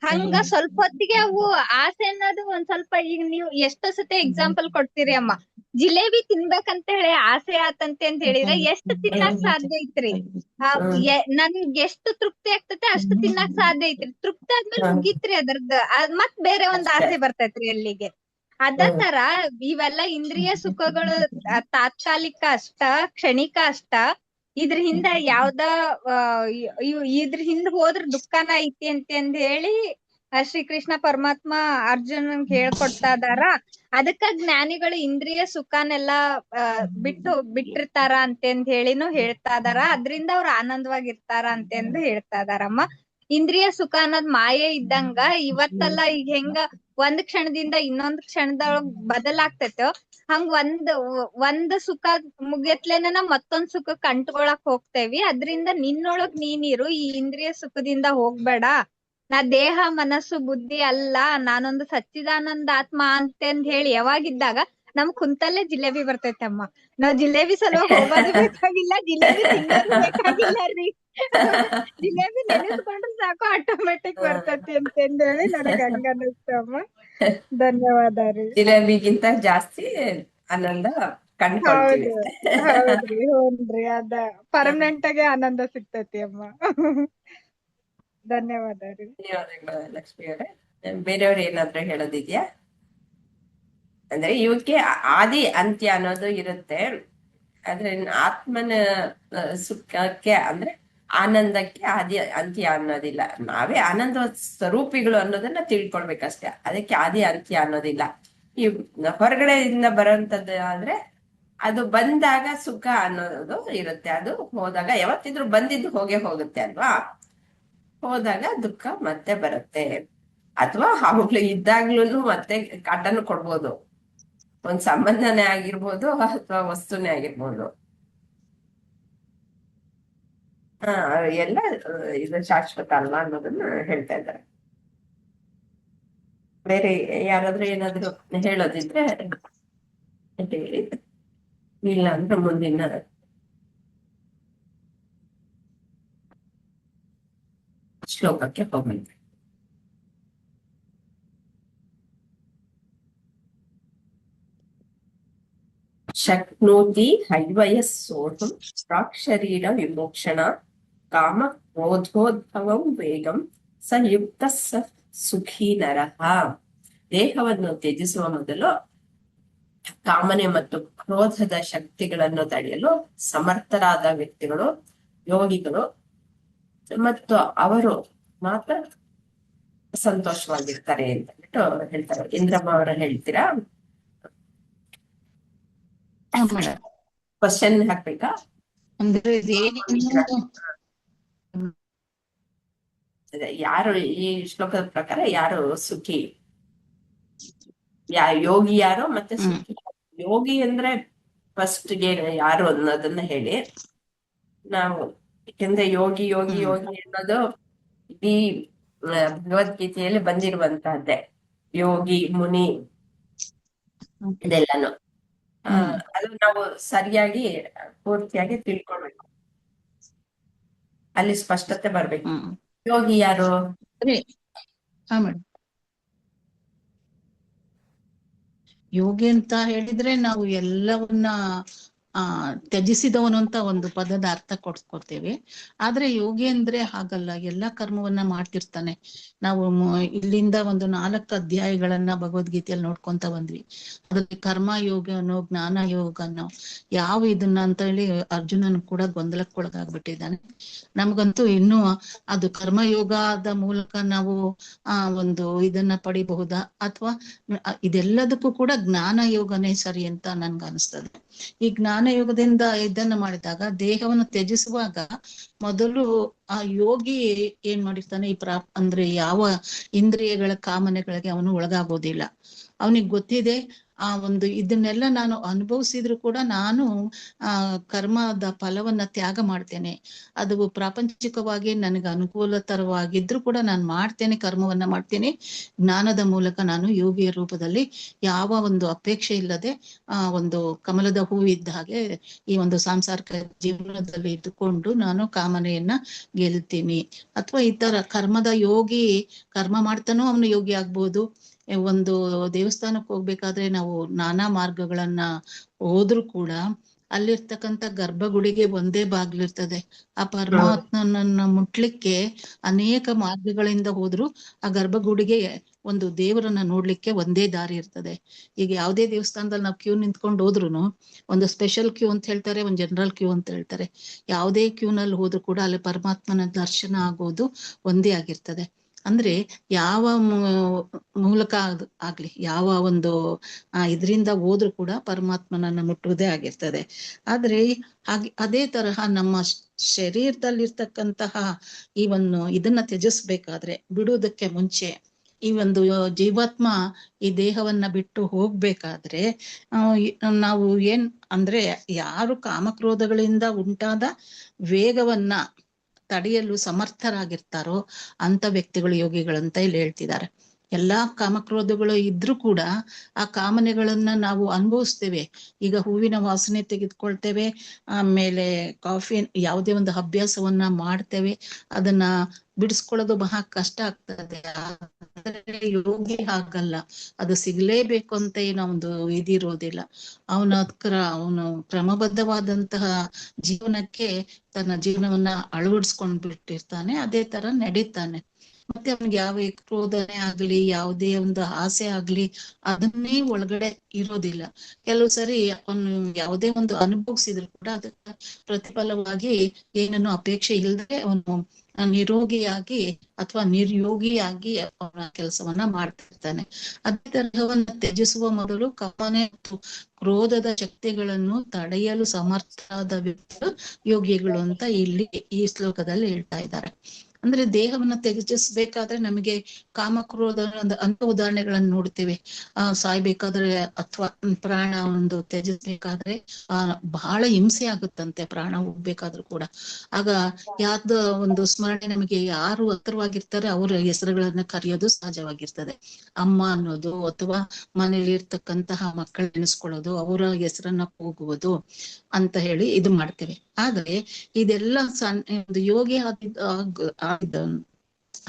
ಹಂಗ ಸ್ವಲ್ಪ ಹೊತ್ತಿಗೆ ಅವು ಆಸೆ ಅನ್ನೋದು ಒಂದ್ ಸ್ವಲ್ಪ, ಈಗ ನೀವು ಎಷ್ಟೋ ಸತಿ ಎಕ್ಸಾಂಪಲ್ ಕೊಡ್ತೀರಿ ಅಮ್ಮ, ಜಿಲೇಬಿ ತಿನ್ಬೇಕಂತ ಹೇಳಿ ಆಸೆ ಆತಂತೆ ಅಂತ ಹೇಳಿದ್ರೆ ಎಷ್ಟು ತಿನ್ನಾಕ್ ಸಾಧ್ಯ ಐತ್ರಿ. ನನ್ಗೆ ಎಷ್ಟು ತೃಪ್ತಿ ಆಗ್ತತೆ ಅಷ್ಟು ತಿನ್ನಾಕ್ ಸಾಧ್ಯ ಐತ್ರಿ. ತೃಪ್ತಿ ಆದ್ಮೇಲೆ ಮುಗೀತ್ರಿ ಅದ್ರದ್ದು, ಮತ್ ಬೇರೆ ಒಂದ್ ಆಸೆ ಬರ್ತೈತ್ರಿ ಅಲ್ಲಿಗೆ. ಅದ ತರ ಇವೆಲ್ಲ ಇಂದ್ರಿಯ ಸುಖಗಳು ತಾತ್ಕಾಲಿಕ ಅಷ್ಟ, ಕ್ಷಣಿಕ ಅಷ್ಟ. ಇದ್ರ ಹಿಂದ ಯಾವ್ದ ಇದ್ರ ಹಿಂದ ಹೋದ್ರ ದುಃಖನ ಐತಿ ಅಂತ ಹೇಳಿ ಶ್ರೀಕೃಷ್ಣ ಪರಮಾತ್ಮ ಅರ್ಜುನನ್ಗೆ ಹೇಳ್ಕೊಡ್ತಾ ಇದಾರ. ಅದಕ್ಕ ಜ್ಞಾನಿಗಳು ಇಂದ್ರಿಯ ಸುಖನೆಲ್ಲಾ ಬಿಟ್ಟಿರ್ತಾರ ಅಂತಂದ್ ಹೇಳಿನೂ ಹೇಳ್ತಾ ಇದಾರ. ಅದ್ರಿಂದ ಅವ್ರ ಆನಂದವಾಗಿರ್ತಾರ ಅಂತಂದು ಹೇಳ್ತಾ ಇದಾರಮ್ಮ. ಇಂದ್ರಿಯ ಸುಖ ಅನ್ನೋದ್ ಮಾಯೆ ಇದ್ದಂಗ, ಇವತ್ತಲ್ಲ ಈಗ ಹೆಂಗ ಒಂದ್ ಕ್ಷಣದಿಂದ ಇನ್ನೊಂದ್ ಕ್ಷಣದೊಳಗ್ ಬದಲಾಗ್ತೈತೋ ಹಂಗ ಒಂದ್ ಸುಖ ಮುಗಿಯತ್ಲೇನ ಮತ್ತೊಂದ್ ಸುಖಕ್ ಅಂಟ್ಕೊಳಕ್ ಹೋಗ್ತೇವಿ. ಅದ್ರಿಂದ ನಿನ್ನೊಳಗ್ ನೀನಿರು, ಈ ಇಂದ್ರಿಯ ಸುಖದಿಂದ ಹೋಗ್ಬೇಡ. ನಾ ದೇಹ ಮನಸ್ಸು ಬುದ್ಧಿ ಅಲ್ಲ, ನಾನೊಂದು ಸಚ್ಚಿದಾನಂದ ಆತ್ಮ ಅಂತಂದ್ ಹೇಳಿ ಯಾವಾಗಿದ್ದಾಗ ನಮ್ ಕುಂತಲ್ಲೇ ಜಿಲೇಬಿ ಬರ್ತೈತೆ ಅಮ್ಮ. ನಾವ್ ಜಿಲೇಬಿ ಸಲುವಾಗಿ ಹೋಗೋದು ಬೇಕಾಗಿಲ್ಲ, ಜಿಲೇಬಿ ತಿನ್ನೋದು ಬೇಕಾಗಿಲ್ಲ ರೀ. ಜಿಲೇಬಿ ನೆನೆಸ್ಕೊಂಡ್ರೆ ಸಾಕು, ಆಟೋಮೆಟಿಕ್ ಬರ್ತೈತಿ ಅಂತಂದ್ ಹೇಳಿ ನನಗ್ ಹಂಗ ಅನಿಸ್ತಮ್ಮ. ಧನ್ಯವಾದ ರೀ. ಜಿಲೇಬಿಗಿಂತ ಜಾಸ್ತಿ ಆನಂದ ಕಂಡ್ಕೊಳ್ತೀವಿ. ಹೌದ್ರಿ, ಹೂನ್ರಿ, ಅದ ಪರ್ಮನೆಂಟ್ ಆಗಿ ಆನಂದ ಸಿಗ್ತೈತಿ ಅಮ್ಮ. ಧನ್ಯವಾದ ರೀ. ಧನ್ಯವಾದಗಳು ಲಕ್ಷ್ಮಿಯವರೇ. ಬೇರೆಯವ್ರು ಏನಾದ್ರು ಹೇಳೋದಿದ್ಯಾ? ಅಂದ್ರೆ ಇವಕ್ಕೆ ಆದಿ ಅಂತ್ಯ ಅನ್ನೋದು ಇರುತ್ತೆ. ಆದ್ರೆ ಆತ್ಮನ ಸುಖಕ್ಕೆ ಅಂದ್ರೆ ಆನಂದಕ್ಕೆ ಆದಿ ಅಂತ್ಯ ಅನ್ನೋದಿಲ್ಲ. ನಾವೇ ಆನಂದ ಸ್ವರೂಪಿಗಳು ಅನ್ನೋದನ್ನ ತಿಳ್ಕೊಳ್ಬೇಕಷ್ಟೇ. ಅದಕ್ಕೆ ಆದಿ ಅಂತ್ಯ ಅನ್ನೋದಿಲ್ಲ. ಈ ಹೊರಗಡೆಯಿಂದ ಬರೋಂಥದ್ದು ಆದ್ರೆ ಅದು ಬಂದಾಗ ಸುಖ ಅನ್ನೋದು ಇರುತ್ತೆ, ಅದು ಹೋದಾಗ ಯಾವತ್ತಿದ್ರು ಬಂದಿದ್ದು ಹೋಗೇ ಹೋಗುತ್ತೆ ಅಲ್ವಾ. ಹೋದಾಗ ದುಃಖ ಮತ್ತೆ ಬರುತ್ತೆ, ಅಥವಾ ಅವುಗಳು ಇದ್ದಾಗ್ಲೂ ಮತ್ತೆ ಕಾಟನು ಕೊಡ್ಬೋದು. ಒಂದ್ ಸಂಬಂಧನೇ ಆಗಿರ್ಬೋದು ಅಥವಾ ವಸ್ತುನೇ ಆಗಿರ್ಬೋದು. ಎಲ್ಲ ಇದು ಶಾಶ್ವತ ಅಲ್ವಾ ಅನ್ನೋದನ್ನ ಹೇಳ್ತಾ ಇದ್ದಾರೆ. ಬೇರೆ ಯಾರಾದ್ರೂ ಏನಾದ್ರು ಹೇಳೋದಿದ್ರೆ ಹೇಳಿ, ಇಲ್ಲ ಅಂದ್ರೆ ಮುಂದಿನ ಶ್ಲೋಕಕ್ಕೆ ಹೋಗೋಣ. ಶಕ್ನೋತಿ ಹೈವಯಃ ಸೋಢುಂ ಪ್ರಾಕ್ ಶರೀರ ವಿಮೋಕ್ಷಣ ಕಾಮ ಕ್ರೋಧೋದ್ಭವಂ ವೇಗಂ ಸ ಯುಕ್ತ ಸ ಸುಖೀ ನರಃ. ದೇಹವನ್ನು ತ್ಯಜಿಸುವ ಮೊದಲು ಕಾಮನೆ ಮತ್ತು ಕ್ರೋಧದ ಶಕ್ತಿಗಳನ್ನು ತಡೆಯಲು ಸಮರ್ಥರಾದ ವ್ಯಕ್ತಿಗಳು, ಯೋಗಿಗಳು ಮತ್ತು ಅವರು ಮಾತ್ರ ಸಂತೋಷವಾಗಿರ್ತಾರೆ ಅಂತ ಹೇಳ್ತಾರೆ. ಇಂದ್ರಮ್ಮ ಅವರ ಹೇಳ್ತೀರಾ? ಕ್ವಶನ್ ಹಾಕ್ಬೇಕಾ? ಯಾರು ಈ ಶ್ಲೋಕದ ಪ್ರಕಾರ ಯಾರು ಸುಖಿ, ಯೋಗಿ ಯಾರು ಮತ್ತೆ ಸುಖಿ? ಯೋಗಿ ಅಂದ್ರೆ ಫಸ್ಟ್ ಗೆ ಯಾರು ಅನ್ನೋದನ್ನ ಹೇಳಿ. ನಾವು ಯಾಕಂದ್ರೆ ಯೋಗಿ ಯೋಗಿ ಯೋಗಿ ಅನ್ನೋದು ಇಡೀ ಭಗವದ್ಗೀತೆಯಲ್ಲಿ ಬಂದಿರುವಂತಹದ್ದೇ. ಯೋಗಿ, ಮುನಿ ಇದೆಲ್ಲಾನು ಅದು ನಾವು ಸರಿಯಾಗಿ ಪೂರ್ತಿಯಾಗಿ ತಿಳ್ಕೊಳ್ಬೇಕು. ಅಲ್ಲಿ ಸ್ಪಷ್ಟತೆ ಬರ್ಬೇಕು. ಯೋಗಿ ಯಾರು? ಹಾ ಮೇಡಮ್, ಯೋಗಿ ಅಂತ ಹೇಳಿದ್ರೆ ನಾವು ಎಲ್ಲವನ್ನ ತ್ಯಜಿಸಿದವನು ಅಂತ ಒಂದು ಪದದ ಅರ್ಥ ಕೊಡ್ಸ್ಕೊಡ್ತೇವೆ. ಆದ್ರೆ ಯೋಗಿ ಅಂದ್ರೆ ಹಾಗಲ್ಲ, ಎಲ್ಲಾ ಕರ್ಮವನ್ನ ಮಾಡ್ತಿರ್ತಾನೆ. ನಾವು ಇಲ್ಲಿಂದ ಒಂದು 4 ಅಧ್ಯಾಯಗಳನ್ನ ಭಗವದ್ಗೀತೆಯಲ್ಲಿ ನೋಡ್ಕೊಂತ ಬಂದ್ವಿ. ಅದ್ರಲ್ಲಿ ಕರ್ಮ ಯೋಗನೋ ಜ್ಞಾನ ಯೋಗನೋ ಯಾವ ಇದನ್ನ ಅಂತ ಹೇಳಿ ಅರ್ಜುನನ್ ಕೂಡ ಗೊಂದಲಕ್ಕೊಳಗಾಗ್ಬಿಟ್ಟಿದ್ದಾನೆ. ನಮ್ಗಂತೂ ಇನ್ನು ಅದು ಕರ್ಮಯೋಗದ ಮೂಲಕ ನಾವು ಒಂದು ಇದನ್ನ ಪಡಿಬಹುದಾ, ಅಥವಾ ಇದೆಲ್ಲದಕ್ಕೂ ಕೂಡ ಜ್ಞಾನ ಯೋಗನೇ ಸರಿ ಅಂತ ನನ್ಗೆ ಅನಿಸ್ತದೆ. ಈ ಜ್ಞಾನ ಯೋಗದಿಂದ ಇದನ್ನ ಮಾಡಿದಾಗ ದೇಹವನ್ನು ತ್ಯಜಿಸುವಾಗ ಮೊದಲು ಆ ಯೋಗಿ ಏನ್ ಮಾಡಿರ್ತಾನೆ, ಅಂದ್ರೆ ಯಾವ ಇಂದ್ರಿಯಗಳ ಕಾಮನೆಗಳಿಗೆ ಅವನು ಒಳಗಾಗೋದಿಲ್ಲ. ಅವನಿಗೆ ಗೊತ್ತಿದೆ ಒಂದು ಇದನ್ನೆಲ್ಲ ನಾನು ಅನುಭವಿಸಿದ್ರು ಕೂಡ ನಾನು ಕರ್ಮದ ಫಲವನ್ನ ತ್ಯಾಗ ಮಾಡ್ತೇನೆ. ಅದು ಪ್ರಾಪಂಚಿಕವಾಗಿ ನನಗೆ ಅನುಕೂಲತರವಾಗಿದ್ರು ಕೂಡ ನಾನು ಮಾಡ್ತೇನೆ, ಕರ್ಮವನ್ನ ಮಾಡ್ತೇನೆ. ಜ್ಞಾನದ ಮೂಲಕ ನಾನು ಯೋಗಿಯ ರೂಪದಲ್ಲಿ ಯಾವ ಒಂದು ಅಪೇಕ್ಷೆ ಇಲ್ಲದೆ ಒಂದು ಕಮಲದ ಹೂ ಇದ್ದ ಹಾಗೆ ಈ ಒಂದು ಸಾಂಸಾರಿಕ ಜೀವನದಲ್ಲಿ ಇದ್ದುಕೊಂಡು ನಾನು ಕಾಮನೆಯನ್ನ ಗೆಲ್ತೀನಿ. ಅಥವಾ ಈ ತರ ಕರ್ಮದ ಯೋಗಿ ಕರ್ಮ ಮಾಡ್ತಾನೋ ಅವನು ಯೋಗಿ ಆಗ್ಬೋದು. ಒಂದು ದೇವಸ್ಥಾನಕ್ಕೆ ಹೋಗ್ಬೇಕಾದ್ರೆ ನಾವು ನಾನಾ ಮಾರ್ಗಗಳನ್ನ ಹೋದ್ರು ಕೂಡ ಅಲ್ಲಿರ್ತಕ್ಕಂಥ ಗರ್ಭಗುಡಿಗೆ ಒಂದೇ ಬಾಗ್ಲಿರ್ತದೆ. ಆ ಪರಮಾತ್ಮನನ್ನ ಮುಟ್ಲಿಕ್ಕೆ ಅನೇಕ ಮಾರ್ಗಗಳಿಂದ ಹೋದ್ರು ಆ ಗರ್ಭಗುಡಿಗೆ ಒಂದು ದೇವರನ್ನ ನೋಡ್ಲಿಕ್ಕೆ ಒಂದೇ ದಾರಿ ಇರ್ತದೆ. ಈಗ ಯಾವುದೇ ದೇವಸ್ಥಾನದಲ್ಲಿ ನಾವು ಕ್ಯೂ ನಿಂತ್ಕೊಂಡು ಹೋದ್ರುನು ಒಂದು ಸ್ಪೆಷಲ್ ಕ್ಯೂ ಅಂತ ಹೇಳ್ತಾರೆ, ಒಂದು ಜನರಲ್ ಕ್ಯೂ ಅಂತ ಹೇಳ್ತಾರೆ. ಯಾವುದೇ ಕ್ಯೂನಲ್ಲಿ ಹೋದ್ರು ಕೂಡ ಅಲ್ಲಿ ಪರಮಾತ್ಮನ ದರ್ಶನ ಆಗೋದು ಒಂದೇ ಆಗಿರ್ತದೆ. ಅಂದ್ರೆ ಯಾವ ಮೂಲಕ ಆಗ್ಲಿ, ಯಾವ ಒಂದು ಇದರಿಂದ ಹೋದ್ರು ಕೂಡ ಪರಮಾತ್ಮನನ್ನ ಮುಟ್ಟುವುದೇ ಆಗಿರ್ತದೆ. ಆದ್ರೆ ಅದೇ ತರಹ ನಮ್ಮ ಶರೀರದಲ್ಲಿರ್ತಕ್ಕಂತಹ ಈ ಒಂದು ಇದನ್ನ ತ್ಯಜಿಸ್ಬೇಕಾದ್ರೆ, ಬಿಡುವುದಕ್ಕೆ ಮುಂಚೆ ಈ ಒಂದು ಜೀವಾತ್ಮ ಈ ದೇಹವನ್ನ ಬಿಟ್ಟು ಹೋಗ್ಬೇಕಾದ್ರೆ ನಾವು ಏನ್ ಅಂದ್ರೆ, ಯಾರು ಕಾಮಕ್ರೋಧಗಳಿಂದ ಉಂಟಾದ ವೇಗವನ್ನ ತಡೆಯಲು ಸಮರ್ಥರಾಗಿರ್ತಾರೋ ಅಂತ ವ್ಯಕ್ತಿಗಳು ಯೋಗಿಗಳಂತ ಇಲ್ಲಿ ಹೇಳ್ತಿದ್ದಾರೆ. ಎಲ್ಲಾ ಕಾಮಕ್ರೋಧಗಳು ಇದ್ರೂ ಕೂಡ ಆ ಕಾಮನೆಗಳನ್ನ ನಾವು ಅನುಭವಿಸ್ತೇವೆ. ಈಗ ಹೂವಿನ ವಾಸನೆ ತೆಗೆದುಕೊಳ್ತೇವೆ, ಆಮೇಲೆ ಕಾಫಿ ಯಾವುದೇ ಒಂದು ಅಭ್ಯಾಸವನ್ನ ಮಾಡ್ತೇವೆ, ಅದನ್ನ ಬಿಡಿಸ್ಕೊಳ್ಳೋದು ಬಹಳ ಕಷ್ಟ ಆಗ್ತದೆ. ಆದ್ರೆ ಯೋಗಿ ಹಾಗಲ್ಲ, ಅದು ಸಿಗ್ಲೇಬೇಕು ಅಂತ ಏನೋ ಒಂದು ಇದಿರೋದಿಲ್ಲ. ಅವನು ಕ್ರಮಬದ್ಧವಾದಂತಹ ಜೀವನಕ್ಕೆ ತನ್ನ ಜೀವನವನ್ನ ಅಳವಡಿಸ್ಕೊಂಡ್ ಬಿಟ್ಟಿರ್ತಾನೆ, ಅದೇ ತರ ನಡೀತಾನೆ. ಮತ್ತೆ ಅವ್ನಿಗೆ ಯಾವ ಕ್ರೋಧನೆ ಆಗ್ಲಿ, ಯಾವುದೇ ಒಂದು ಆಸೆ ಆಗ್ಲಿ ಅದನ್ನೇ ಒಳಗಡೆ ಇರೋದಿಲ್ಲ. ಕೆಲವು ಸರಿ ಅವನು ಯಾವುದೇ ಒಂದು ಅನುಭವಿಸಿದ್ರು ಕೂಡ ಅದಕ್ಕೆ ಪ್ರತಿಫಲವಾಗಿ ಏನನ್ನು ಅಪೇಕ್ಷೆ ಇಲ್ಲದೆ ಅವನು ನಿರೋಗಿಯಾಗಿ ಅಥವಾ ನಿರ್ಯೋಗಿಯಾಗಿ ಅವನ ಕೆಲಸವನ್ನ ಮಾಡ್ತಿರ್ತಾನೆ. ಅದೇ ತರಹವನ್ನ ತ್ಯಜಿಸುವ ಮೊದಲು ಕಾಮನೆ ಮತ್ತು ಕ್ರೋಧದ ಶಕ್ತಿಗಳನ್ನು ತಡೆಯಲು ಸಮರ್ಥರಾದ ವ್ಯಕ್ತಿಗಳು ಯೋಗಿಗಳು ಅಂತ ಇಲ್ಲಿ ಈ ಶ್ಲೋಕದಲ್ಲಿ ಹೇಳ್ತಾ ಇದ್ದಾರೆ. ಅಂದ್ರೆ ದೇಹವನ್ನ ತ್ಯಜಿಸಬೇಕಾದ್ರೆ ನಮಗೆ ಕಾಮಕ್ರೋಧ ಅಂತ ಉದಾಹರಣೆಗಳನ್ನ ನೋಡ್ತೇವೆ. ಸಾಯ್ಬೇಕಾದ್ರೆ ಅಥವಾ ಪ್ರಾಣ ಒಂದು ತ್ಯಜಿಸ್ಬೇಕಾದ್ರೆ ಬಹಳ ಹಿಂಸೆ ಆಗುತ್ತಂತೆ, ಪ್ರಾಣ ಹೋಗ್ಬೇಕಾದ್ರೂ ಕೂಡ. ಆಗ ಯಾವ್ದು ಒಂದು ಸ್ಮರಣೆ, ನಮಗೆ ಯಾರು ಹತ್ತಿರವಾಗಿರ್ತಾರೆ ಅವರ ಹೆಸರುಗಳನ್ನ ಕರೆಯೋದು ಸಹಜವಾಗಿರ್ತದೆ. ಅಮ್ಮ ಅನ್ನೋದು, ಅಥವಾ ಮನೇಲಿ ಇರ್ತಕ್ಕಂತಹ ಮಕ್ಕಳ ನೆನೆಸ್ಕೊಳ್ಳೋದು, ಅವರ ಹೆಸರನ್ನ ಹೋಗುವುದು ಅಂತ ಹೇಳಿ ಇದು ಮಾಡ್ತೇವೆ. ಆದ್ರೆ ಇದೆಲ್ಲ ಒಂದು ಯೋಗಿ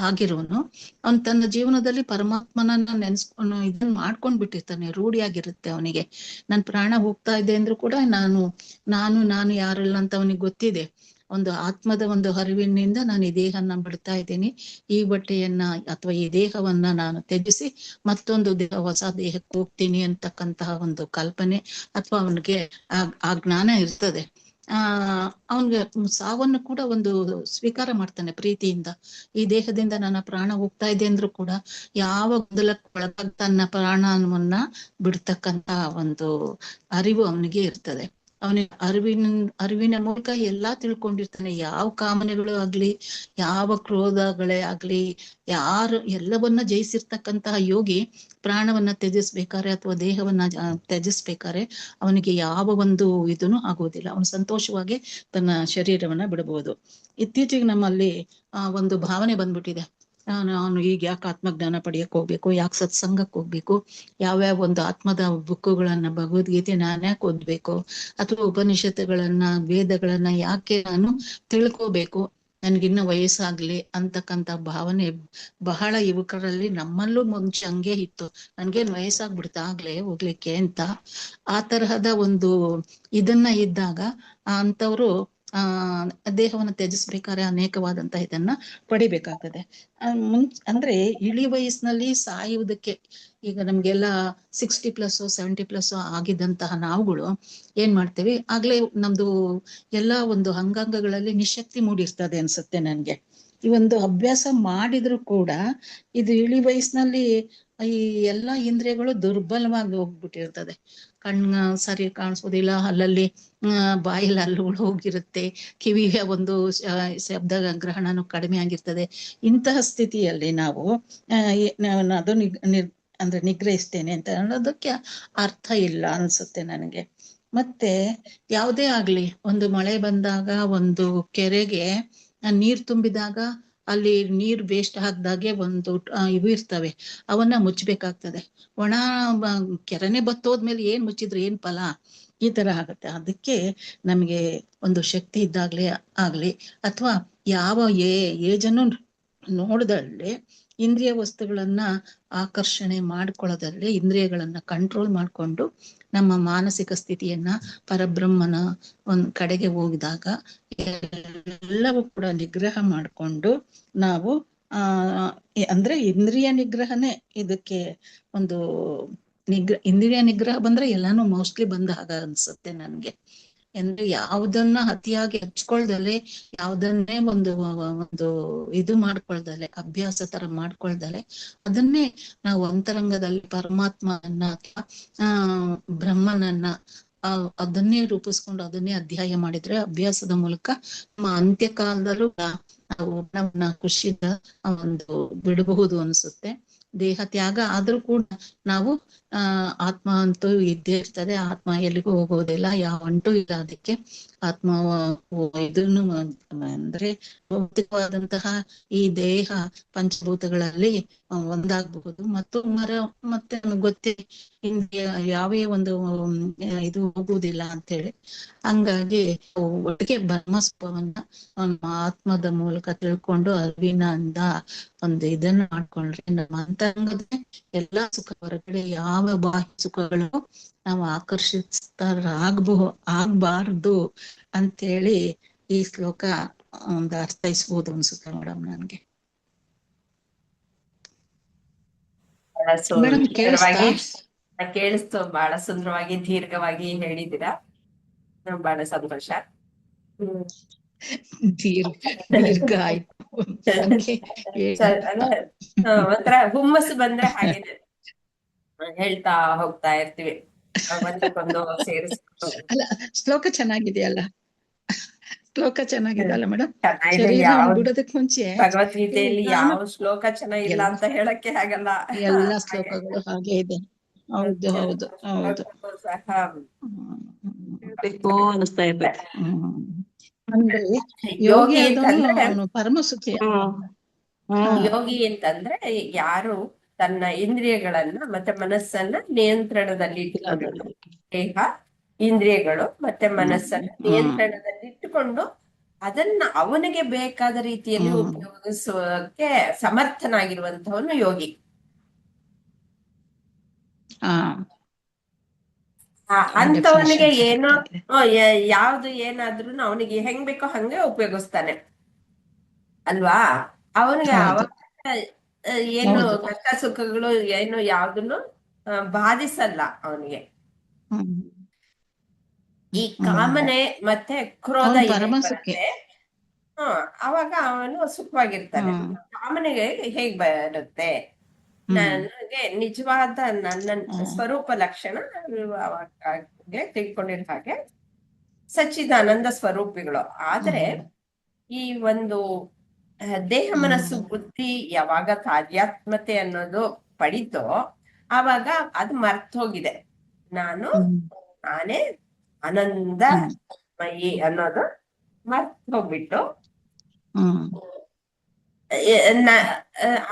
ಆಗಿರೋನು ಅವನ್ ತನ್ನ ಜೀವನದಲ್ಲಿ ಪರಮಾತ್ಮನನ್ನ ನೆನ್ಸ್ಕೊಂಡು ಇದನ್ನ ಮಾಡ್ಕೊಂಡ್ ಬಿಟ್ಟಿರ್ತಾನೆ, ರೂಢಿಯಾಗಿರುತ್ತೆ ಅವನಿಗೆ. ನನ್ ಪ್ರಾಣ ಹೋಗ್ತಾ ಇದೆ ಅಂದ್ರೂ ಕೂಡ ನಾನು ಯಾರಲ್ಲ ಅಂತ ಅವನಿಗೆ ಗೊತ್ತಿದೆ. ಒಂದು ಆತ್ಮದ ಒಂದು ಅರಿವಿನಿಂದ ನಾನು ಈ ದೇಹನ ಬಿಡ್ತಾ ಇದ್ದೀನಿ, ಈ ಬಟ್ಟೆಯನ್ನ ಅಥವಾ ಈ ದೇಹವನ್ನ ನಾನು ತ್ಯಜಿಸಿ ಮತ್ತೊಂದು ಹೊಸ ದೇಹಕ್ಕೆ ಹೋಗ್ತೀನಿ ಅಂತಕ್ಕಂತಹ ಒಂದು ಕಲ್ಪನೆ ಅಥವಾ ಅವನಿಗೆ ಆ ಜ್ಞಾನ ಇರ್ತದೆ. ಅವನ್ಗೆ ಸಾವನ್ನು ಕೂಡ ಒಂದು ಸ್ವೀಕಾರ ಮಾಡ್ತಾನೆ ಪ್ರೀತಿಯಿಂದ. ಈ ದೇಹದಿಂದ ನನ್ನ ಪ್ರಾಣ ಹೋಗ್ತಾ ಇದೆ ಅಂದ್ರೂ ಕೂಡ ಯಾವ ಗೊಂದಲಕ್ಕೆ ಒಳಗಾಗಿ ತನ್ನ ಪ್ರಾಣವನ್ನ ಬಿಡ್ತಕ್ಕಂತ ಒಂದು ಅರಿವು ಅವನಿಗೆ ಇರ್ತದೆ. ಅವನಿಗೆ ಅರಿವಿನ ಮೂಲಕ ಎಲ್ಲಾ ತಿಳ್ಕೊಂಡಿರ್ತಾನೆ. ಯಾವ ಕಾಮನೆಗಳು ಆಗ್ಲಿ, ಯಾವ ಕ್ರೋಧಗಳೇ ಆಗ್ಲಿ, ಎಲ್ಲವನ್ನ ಜಯಿಸಿರ್ತಕ್ಕಂತಹ ಯೋಗಿ ಪ್ರಾಣವನ್ನ ತ್ಯಜಿಸ್ಬೇಕಾರೆ ಅಥವಾ ದೇಹವನ್ನ ತ್ಯಜಿಸ್ಬೇಕಾರೆ ಅವನಿಗೆ ಯಾವ ಒಂದು ಇದನ್ನು ಆಗೋದಿಲ್ಲ. ಅವನು ಸಂತೋಷವಾಗಿ ತನ್ನ ಶರೀರವನ್ನ ಬಿಡಬಹುದು. ಇತ್ತೀಚೆಗೆ ನಮ್ಮಲ್ಲಿ ಒಂದು ಭಾವನೆ ಬಂದ್ಬಿಟ್ಟಿದೆ, ನಾನು ಈಗ ಯಾಕೆ ಆತ್ಮಜ್ಞಾನ ಪಡೆಯಕ್ ಹೋಗ್ಬೇಕು, ಯಾಕೆ ಸತ್ಸಂಗಕ್ಕೆ ಹೋಗ್ಬೇಕು, ಯಾವ್ಯಾವ ಒಂದು ಆತ್ಮದ ಬುಕ್ಕುಗಳನ್ನ ಭಗವದ್ಗೀತೆ ನಾನು ಯಾಕೆ ಓದ್ಬೇಕು, ಅಥವಾ ಉಪನಿಷತ್ತುಗಳನ್ನ ವೇದಗಳನ್ನ ಯಾಕೆ ನಾನು ತಿಳ್ಕೋಬೇಕು, ನನ್ಗಿನ್ನ ವಯಸ್ಸಾಗ್ಲಿ ಅಂತಕ್ಕಂಥ ಭಾವನೆ ಬಹಳ ಯುವಕರಲ್ಲಿ, ನಮ್ಮಲ್ಲೂ ಮುಂಚೆ ಹಂಗೆ ಇತ್ತು, ನನ್ಗೇನ್ ವಯಸ್ಸಾಗ್ಬಿಡ್ತಾ ಆಗ್ಲೇ ಹೋಗ್ಲಿಕ್ಕೆ ಅಂತ. ಆ ತರಹದ ಒಂದು ಇದನ್ನ ಇದ್ದಾಗ ಅಂತವ್ರು ದೇಹವನ್ನು ತ್ಯಜಿಸ್ಬೇಕಾದ್ರೆ ಅನೇಕವಾದಂತಹ ಇದನ್ನ ಪಡಿಬೇಕಾಗ್ತದೆ. ಅಂದ್ರೆ ಇಳಿ ವಯಸ್ಸಿನಲ್ಲಿ ಸಾಯುವುದಕ್ಕೆ, ಈಗ ನಮ್ಗೆಲ್ಲ 60+ 70+ ಆಗಿದ್ದಂತಹ ನಾವುಗಳು ಏನ್ ಮಾಡ್ತೇವೆ, ಆಗ್ಲೇ ನಮ್ದು ಎಲ್ಲಾ ಒಂದು ಅಂಗಾಂಗಗಳಲ್ಲಿ ನಿಶಕ್ತಿ ಮೂಡಿರ್ತದೆ ಅನ್ಸುತ್ತೆ ನನ್ಗೆ. ಈ ಒಂದು ಅಭ್ಯಾಸ ಮಾಡಿದ್ರು ಕೂಡ ಇದು ಇಳಿ ವಯಸ್ಸಿನಲ್ಲಿ ಈ ಎಲ್ಲಾ ಇಂದ್ರಿಯಗಳು ದುರ್ಬಲವಾಗಿ ಹೋಗ್ಬಿಟ್ಟಿರ್ತದೆ. ಕಣ್ಣ ಸರಿ ಕಾಣಿಸೋದಿಲ್ಲ, ಅಲ್ಲಲ್ಲಿ ಬಾಯಲ್ಲಿ ಹಲ್ಲುಗಳು ಹೋಗಿರುತ್ತೆ, ಕಿವಿಯ ಒಂದು ಶಬ್ದ ಗ್ರಹಣನು ಕಡಿಮೆ ಆಗಿರ್ತದೆ. ಇಂತಹ ಸ್ಥಿತಿಯಲ್ಲಿ ನಾವು ಅದು ಅಂದ್ರೆ ನಿಗ್ರಹಿಸ್ತೇನೆ ಅಂತ ಅನ್ನೋದಕ್ಕೆ ಅರ್ಥ ಇಲ್ಲ ಅನ್ಸುತ್ತೆ ನನಗೆ. ಮತ್ತೆ ಯಾವುದೇ ಆಗ್ಲಿ, ಒಂದು ಮಳೆ ಬಂದಾಗ, ಒಂದು ಕೆರೆಗೆ ನೀರ್ ತುಂಬಿದಾಗ ಅಲ್ಲಿ ನೀರ್ ವೇಸ್ಟ್ ಹಾಕ್ದಾಗೆ ಒಂದು ಇವು ಇರ್ತವೆ, ಅವನ್ನ ಮುಚ್ಚಬೇಕಾಗ್ತದೆ. ಒಣ ಕೆರೆನೆ ಬತ್ತೋದ್ಮೇಲೆ ಏನ್ ಮುಚ್ಚಿದ್ರೆ ಏನ್ ಫಲ, ಈ ತರ ಆಗತ್ತೆ. ಅದಕ್ಕೆ ನಮ್ಗೆ ಒಂದು ಶಕ್ತಿ ಇದ್ದಾಗ್ಲೇ ಆಗ್ಲಿ, ಅಥವಾ ಯಾವ ಏಜನ್ನು ನೋಡ್ದಲ್ಲೇ ಇಂದ್ರಿಯ ವಸ್ತುಗಳನ್ನ ಆಕರ್ಷಣೆ ಮಾಡ್ಕೊಳ್ಳೋದಲ್ಲೇ ಇಂದ್ರಿಯಗಳನ್ನ ಕಂಟ್ರೋಲ್ ಮಾಡ್ಕೊಂಡು ನಮ್ಮ ಮಾನಸಿಕ ಸ್ಥಿತಿಯನ್ನ ಪರಬ್ರಹ್ಮನ ಒಂದ್ ಕಡೆಗೆ ಹೋಗಿದಾಗ ಎಲ್ಲವೂ ಕೂಡ ನಿಗ್ರಹ ಮಾಡ್ಕೊಂಡು ನಾವು ಅಂದ್ರೆ ಇಂದ್ರಿಯ ನಿಗ್ರಹನೇ ಇದಕ್ಕೆ ಒಂದು ಇಂದ್ರಿಯ ನಿಗ್ರಹ ಬಂದ್ರೆ ಎಲ್ಲಾನು ಮೋಸ್ಟ್ಲಿ ಬಂದ ಹಾಗ ಅನ್ಸುತ್ತೆ ನನ್ಗೆ. ಅಂದ್ರೆ ಯಾವುದನ್ನ ಅತಿಯಾಗಿ ಹಚ್ಕೊಳ್ದಲೆ, ಯಾವುದನ್ನೇ ಒಂದು ಇದು ಮಾಡ್ಕೊಳ್ದಲೆ, ಅಭ್ಯಾಸ ತರ ಮಾಡ್ಕೊಳ್ದಲೆ, ಅದನ್ನೇ ನಾವು ಅಂತರಂಗದಲ್ಲಿ ಪರಮಾತ್ಮನನ್ನ ಬ್ರಹ್ಮನನ್ನ ಅದನ್ನೇ ರೂಪಿಸ್ಕೊಂಡು ಅದನ್ನೇ ಅಧ್ಯಾಯ ಮಾಡಿದ್ರೆ ಅಭ್ಯಾಸದ ಮೂಲಕ ನಮ್ಮ ಅಂತ್ಯಕಾಲದಲ್ಲೂ ನಾವು ನಮ್ಮನ್ನ ಖುಷಿಯಿಂದ ಒಂದು ಬಿಡಬಹುದು ಅನ್ಸುತ್ತೆ. ದೇಹ ತ್ಯಾಗ ಆದ್ರೂ ಕೂಡ ನಾವು ಆತ್ಮ ಅಂತೂ ಇದ್ದೇ ಇರ್ತದೆ, ಆತ್ಮ ಎಲ್ಲಿಗೂ ಹೋಗೋದಿಲ್ಲ, ಯಾವ ಅಂಟು ಇಲ್ಲ ಅದಕ್ಕೆ. ಆತ್ಮ ಇದನ್ನು ಅಂದ್ರೆ ಭೌತಿಕವಾದಂತಹ ಈ ದೇಹ ಪಂಚಭೂತಗಳಲ್ಲಿ ಒಂದಾಗಬಹುದು, ಮತ್ತು ಮತ್ತೆ ಗೊತ್ತೇ ಇಂದ್ರಿಯ ಯಾವೇ ಒಂದು ಇದು ಹೋಗುವುದಿಲ್ಲ ಅಂತ ಹೇಳಿ. ಹಂಗಾಗಿ ಒಟ್ಟಿಗೆ ಬ್ರಹ್ಮಸ್ವವನ್ನ ಆತ್ಮದ ಮೂಲಕ ತಿಳ್ಕೊಂಡು ಅರಿವಿನಿಂದ ಒಂದು ಇದನ್ನ ಮಾಡ್ಕೊಂಡ್ರೆ ನಮ್ಮ ಅಂತರಂಗದ ಎಲ್ಲಾ ಸುಖ, ಹೊರಗಡೆ ಯಾವ ಬಾಹ್ಯ ಸುಖಗಳು ನಾವು ಆಗ್ಬಾರ್ದು ಅಂತೇಳಿ ಈ ಶ್ಲೋಕ ಒಂದು ಅರ್ಥೈಸ್ಬೋದು ಅನ್ಸುತ್ತೆ ಮೇಡಮ್ ನನ್ಗೆ. ಮೇಡಮ್ ಕೇಳಿಸ್ತು, ಬಹಳ ಸುಂದರವಾಗಿ ದೀರ್ಘವಾಗಿ ಹೇಳಿದ್ದೀರಾ, ಬಹಳ ಸಂತೋಷ. ದೀರ್ಘ ಆಯ್ತು. ಒಂಥರ ಹುಮ್ಮಸ್ಸು ಬಂದ್ರೆ ಹಾಗೇನೆ ಹೇಳ್ತಾ ಹೋಗ್ತಾ ಇರ್ತೀವಿ, ಒಂದಕ್ಕೊಂದು ಸೇರಿಸ್ಕೊಂಡು. ಅಲ್ಲ, ಶ್ಲೋಕ ಚೆನ್ನಾಗಿದೆಯಲ್ಲ, ಶ್ಲೋಕ ಚೆನ್ನಾಗಿದೆಯಲ್ಲ ಮೇಡಮ್. ಬಿಡೋದಕ್ ಮುಂಚೆ ಭಗವದ್ಗೀತೆಯಲ್ಲಿ ಯಾವ ಶ್ಲೋಕ ಚೆನ್ನಾಗಿಲ್ಲ ಅಂತ ಹೇಳಕ್ಕೆ ಆಗಲ್ಲ, ಎಲ್ಲಾ ಶ್ಲೋಕಗಳು ಹಾಗೆ ಇದೆ. ಹೌದು ಹೌದು ಹೌದು ಸಹ ಅನಿಸ್ತಾ ಇದೆ. ಅಂದ್ರೆ ಯೋಗಿ ಅಂತಂದ್ರೆ ಅವನು ಪರಮ ಸುಖಿ. ಯೋಗಿ ಅಂತಂದ್ರೆ ಯಾರು ತನ್ನ ಇಂದ್ರಿಯಗಳನ್ನ ಮತ್ತೆ ಮನಸ್ಸನ್ನ ನಿಯಂತ್ರಣದಲ್ಲಿ ದೇಹ, ಇಂದ್ರಿಯಗಳು ಮತ್ತೆ ಮನಸ್ಸನ್ನ ನಿಯಂತ್ರಣದಲ್ಲಿ ಇಟ್ಟುಕೊಂಡು ಅದನ್ನ ಅವನಿಗೆ ಬೇಕಾದ ರೀತಿಯಲ್ಲಿ ಉಪಯೋಗಿಸೋಕೆ ಸಮರ್ಥನಾಗಿರುವಂತವನು ಯೋಗಿ. ಅಂತವನಿಗೆ ಏನೋ ಯಾವ್ದು ಏನಾದ್ರೂ ಅವನಿಗೆ ಹೆಂಗ್ ಬೇಕೋ ಹಂಗೆ ಉಪಯೋಗಿಸ್ತಾನೆ ಅಲ್ವಾ. ಅವನಿಗೆ ಏನು ಕಷ್ಟ ಸುಖಗಳು ಏನು ಯಾವ್ದನ್ನು ಬಾಧಿಸಲ್ಲ ಅವನಿಗೆ. ಈ ಕಾಮನೆ ಮತ್ತೆ ಕ್ರೋಧ ಬರುತ್ತೆ, ಅವಾಗ ಅವನು ಸುಖವಾಗಿರ್ತಾನೆ. ಕಾಮನೆಗೆ ಹೇಗ್ ಬರುತ್ತೆ, ನನಗೆ ನಿಜವಾದ ನನ್ನ ಸ್ವರೂಪ ಲಕ್ಷಣ ತಿಳ್ಕೊಂಡಿರೋ ಹಾಗೆ ಸಚ್ಚಿದಾನಂದ ಸ್ವರೂಪಿಗಳು. ಆದ್ರೆ ಈ ಒಂದು ದೇಹ ಮನಸ್ಸು ಬುದ್ಧಿ ಯಾವಾಗ ತಾಧ್ಯಾತ್ಮತೆ ಅನ್ನೋದು ಪಡಿತೋ ಆವಾಗ ಅದು ಮರ್ತ್ ಹೋಗಿದೆ. ನಾನೇ ಆನಂದಮಯಿ ಅನ್ನೋದು ಮರ್ತ್ ಹೋಗ್ಬಿಟ್ಟು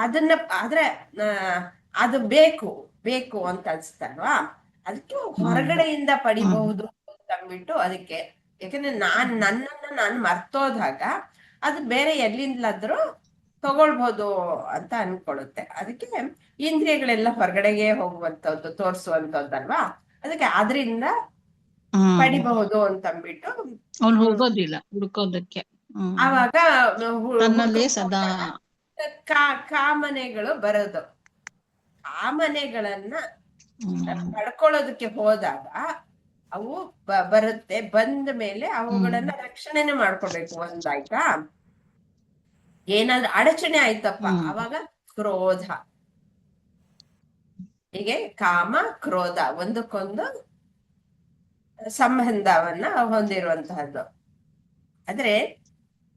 ಅದನ್ನ ಆದ್ರೆ ಆ, ಅದು ಬೇಕು ಬೇಕು ಅಂತ ಅನ್ಸುತ್ತಲ್ವಾ, ಅದಕ್ಕೆ ಹೊರಗಡೆಯಿಂದ ಪಡಿಬಹುದು ಅಂತ ಅಂದ್ಬಿಟ್ಟು ಅದಕ್ಕೆ. ಯಾಕಂದ್ರೆ ನನ್ನನ್ನ ನಾನು ಮರ್ತೋದಾಗ ಅದು ಬೇರೆ ಎಲ್ಲಿಂದಲಾದ್ರೂ ತಗೊಳ್ಬಹುದು ಅಂತ ಅನ್ಕೊಳ್ಳುತ್ತೆ. ಅದಕ್ಕೆ ಇಂದ್ರಿಯಗಳೆಲ್ಲ ಹೊರಗಡೆಗೆ ಹೋಗುವಂತದ್ದು ತೋರಿಸುವಂತದ್ದಲ್ವಾ, ಅದಕ್ಕೆ ಅದರಿಂದ ಪಡಿಬಹುದು ಅಂತ ಅಂದ್ಬಿಟ್ಟು ಅವ್ನು ಹೋಗೋದಿಲ್ಲ ಹುಡ್ಕೋದಕ್ಕೆ. ಆವಾಗ ತನ್ನಲ್ಲೇ ಸದಾ ಕಾಮನೆಗಳು ಬರೋದು. ಕಾಮನೆಗಳನ್ನ ಪಡ್ಕೊಳ್ಳೋದಕ್ಕೆ ಹೋದಾಗ ಅವು ಬರುತ್ತೆ. ಬಂದ ಮೇಲೆ ಅವುಗಳನ್ನ ರಕ್ಷಣೆನೆ ಮಾಡ್ಕೊಳ್ಬೇಕು. ಒಂದಾಯ್ತಾ, ಏನಾದ್ರೂ ಅಡಚಣೆ ಆಯ್ತಪ್ಪ ಅವಾಗ ಕ್ರೋಧ. ಹೀಗೆ ಕಾಮ ಕ್ರೋಧ ಒಂದಕ್ಕೊಂದು ಸಂಬಂಧವನ್ನ ಹೊಂದಿರುವಂತಹದ್ದು. ಆದ್ರೆ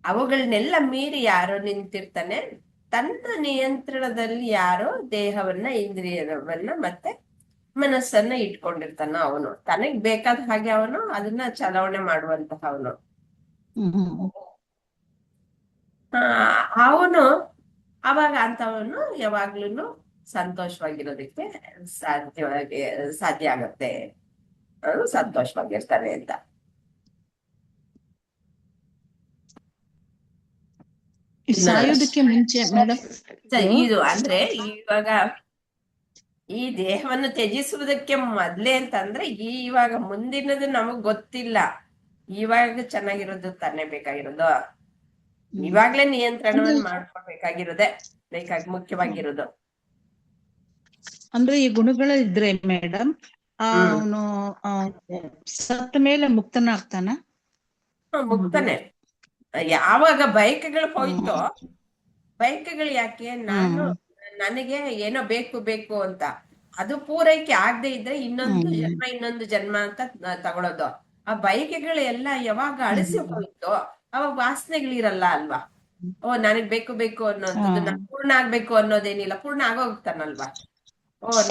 ಅವುಗಳನ್ನೆಲ್ಲ ಮೀರಿ ಯಾರು ನಿಂತಿರ್ತಾನೆ, ತನ್ನ ನಿಯಂತ್ರಣದಲ್ಲಿ ಯಾರು ದೇಹವನ್ನ ಇಂದ್ರಿಯವನ್ನ ಮತ್ತೆ ಮನಸ್ಸನ್ನ ಇಟ್ಕೊಂಡಿರ್ತಾನ, ಅವನು ತನಗ್ ಬೇಕಾದ ಹಾಗೆ ಅವನು ಅದನ್ನ ಚಲಾವಣೆ ಮಾಡುವಂತಹ ಅವನು. ಅವನು ಅವಾಗ ಅಂತವನು ಯಾವಾಗ್ಲೂ ಸಂತೋಷವಾಗಿರೋದಕ್ಕೆ ಸಾಧ್ಯ ಆಗತ್ತೆ, ಅವನು ಸಂತೋಷವಾಗಿರ್ತಾನೆ ಅಂತ. ಸಾಯೋದಕ್ಕೆ ಮುಂಚೆ ಮೇಡಮ್ ಇದು ಅಂದ್ರೆ ಇವಾಗ ಈ ದೇಹವನ್ನು ತ್ಯಜಿಸುವುದಕ್ಕೆ ಮೊದ್ಲೇ ಅಂತಂದ್ರೆ ಇವಾಗ ಮುಂದಿನದು ನಮಗ್ ಗೊತ್ತಿಲ್ಲ. ಇವಾಗ ಚೆನ್ನಾಗಿರೋದು ತಾನೇ ಬೇಕಾಗಿರೋದು, ಇವಾಗ್ಲೇ ನಿಯಂತ್ರಣವನ್ನು ಮಾಡ್ಕೊಳ್ಬೇಕಾಗಿರೋದೆ ಮುಖ್ಯವಾಗಿರೋದು. ಅಂದ್ರೆ ಈ ಗುಣಗಳು ಇದ್ರೆ ಮೇಡಮ್ ಅವನು ಸತ್ತ ಮೇಲೆ ಮುಕ್ತನಾಗ್ತಾನ? ಮುಕ್ತನೇ. ಯಾವಾಗ ಬೈಕ್ಗಳು ಹೋಯ್ತೋ, ಬೈಕ್ಗಳು ಯಾಕೆ ನನಗೆ ಏನೋ ಬೇಕು ಬೇಕು ಅಂತ ಅದು ಪೂರೈಕೆ ಆಗದೆ ಇದ್ರೆ ಇನ್ನೊಂದು ಜನ್ಮ ಅಂತ ತಗೊಳೋದು. ಆ ಬೈಕ್ಗಳು ಎಲ್ಲ ಯಾವಾಗ ಅಳಿಸಿ ಹೋಯ್ತೋ ಅವಾಗ ವಾಸನೆಗಳಿರಲ್ಲ ಅಲ್ವಾ. ನನಗ್ ಬೇಕು ಬೇಕು ಅನ್ನೋದು, ನಾನು ಪೂರ್ಣ ಆಗ್ಬೇಕು ಅನ್ನೋದೇನಿಲ್ಲ, ಪೂರ್ಣ ಆಗೋಗ್ತಾನಲ್ವಾ.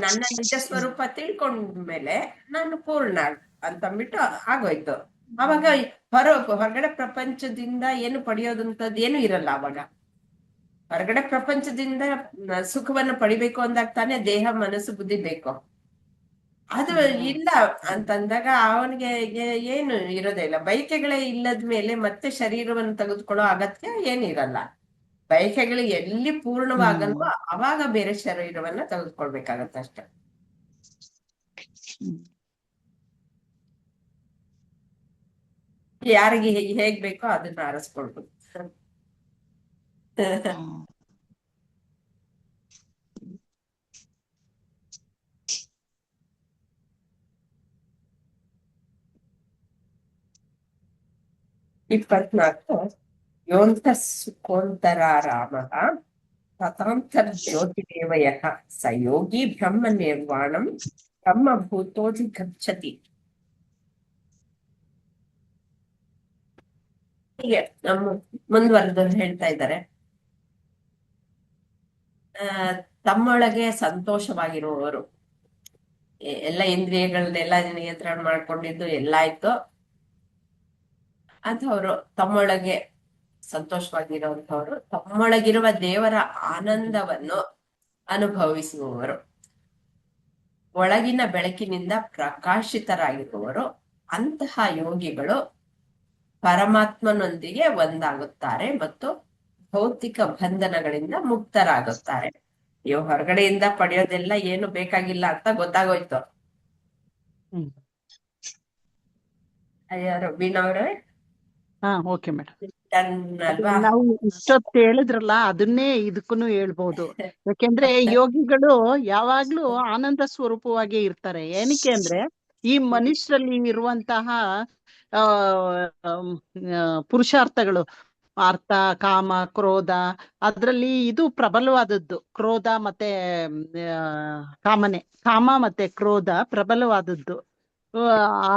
ನನ್ನ ನಿಜ ಸ್ವರೂಪ ತಿಳ್ಕೊಂಡ್ಮೇಲೆ ನಾನು ಪೂರ್ಣ ಅಂತಂದ್ಬಿಟ್ಟು ಆಗೋಯ್ತು. ಅವಾಗ ಹೊರಗಡೆ ಪ್ರಪಂಚದಿಂದ ಏನು ಪಡೆಯೋದಂತದ್ದು ಏನು ಇರಲ್ಲ. ಅವಾಗ ಹೊರಗಡೆ ಪ್ರಪಂಚದಿಂದ ಸುಖವನ್ನು ಪಡಿಬೇಕು ಅಂದಾಗ ತಾನೇ ದೇಹ ಮನಸ್ಸು ಬುದ್ಧಿ ಬೇಕು. ಅದು ಇಲ್ಲ ಅಂತಂದಾಗ ಅವನಿಗೆ ಏನು ಇರೋದೇ ಇಲ್ಲ. ಬಯಕೆಗಳೇ ಇಲ್ಲದ ಮೇಲೆ ಮತ್ತೆ ಶರೀರವನ್ನು ತೆಗೆದುಕೊಳ್ಳೋ ಅಗತ್ಯ ಏನಿರಲ್ಲ. ಬಯಕೆಗಳು ಎಲ್ಲಿ ಪೂರ್ಣವಾಗಲ್ವೋ ಅವಾಗ ಬೇರೆ ಶರೀರವನ್ನ ತೆಗೆದುಕೊಳ್ಬೇಕಾಗತ್ತೆ ಅಷ್ಟೆ. ಯಾರಿಗೆ ಹೇಗ್ ಬೇಕೋ ಅದನ್ನ ಆರಿಸ್ಕೊಳ್ಬೋದು. ಇಪ್ಪತ್ನಾಲ್ಕು ಯೋಂತ ಸುಖೋಂತರಾರಾಮಃ ತಥಾಂತರ್ಜ್ಯೋತಿದೇವಯಃ ಸ ಯೋಗಿ ಬ್ರಹ್ಮ ನಿರ್ವಾಣಂ ಬ್ರಹ್ಮಭೂತೋಧಿಗಚ್ಚತಿ. ಹೀಗೆ ನಮ್ಮ ಮುಂದುವರೆದು ಹೇಳ್ತಾ ಇದ್ದಾರೆ, ತಮ್ಮೊಳಗೆ ಸಂತೋಷವಾಗಿರುವವರು, ಎಲ್ಲ ಇಂದ್ರಿಯಗಳನ್ನೆಲ್ಲ ನಿಯಂತ್ರಣ ಮಾಡ್ಕೊಂಡಿದ್ದು ಎಲ್ಲ ಆಯ್ತು, ಅಂಥವ್ರು ತಮ್ಮೊಳಗೆ ಸಂತೋಷವಾಗಿರುವಂಥವ್ರು, ತಮ್ಮೊಳಗಿರುವ ದೇವರ ಆನಂದವನ್ನು ಅನುಭವಿಸುವವರು, ಒಳಗಿನ ಬೆಳಕಿನಿಂದ ಪ್ರಕಾಶಿತರಾಗಿರುವವರು, ಅಂತಹ ಯೋಗಿಗಳು ಪರಮಾತ್ಮನೊಂದಿಗೆ ಒಂದಾಗುತ್ತಾರೆ ಮತ್ತು ಭೌತಿಕ ಬಂಧನಗಳಿಂದ ಮುಕ್ತರಾಗುತ್ತಾರೆ. ಇವು ಹೊರಗಡೆಯಿಂದ ಪಡೆಯೋದೆಲ್ಲ ಏನು ಬೇಕಾಗಿಲ್ಲ ಅಂತ ಗೊತ್ತಾಗೋಯ್ತು. ರವೀಣ್ ಅವ್ರೆ, ಓಕೆ ಮೇಡಮ್. ಅಲ್ವಾ? ನಾವು ಇಷ್ಟೊತ್ತು ಹೇಳಿದ್ರಲ್ಲ, ಅದನ್ನೇ ಇದಕ್ಕೂ ಹೇಳ್ಬೋದು. ಯಾಕೆಂದ್ರೆ ಯೋಗಿಗಳು ಯಾವಾಗ್ಲೂ ಆನಂದ ಸ್ವರೂಪವಾಗಿ ಇರ್ತಾರೆ. ಏನಕ್ಕೆ ಅಂದ್ರೆ ಈ ಮನುಷ್ಯರಲ್ಲಿ ಇರುವಂತಹ ಪುರುಷಾರ್ಥಗಳು, ಅರ್ಥ, ಕಾಮ, ಕ್ರೋಧ, ಅದ್ರಲ್ಲಿ ಇದು ಪ್ರಬಲವಾದದ್ದು. ಕ್ರೋಧ ಮತ್ತೆ ಕಾಮ ಮತ್ತೆ ಕ್ರೋಧ ಪ್ರಬಲವಾದದ್ದು. ಆ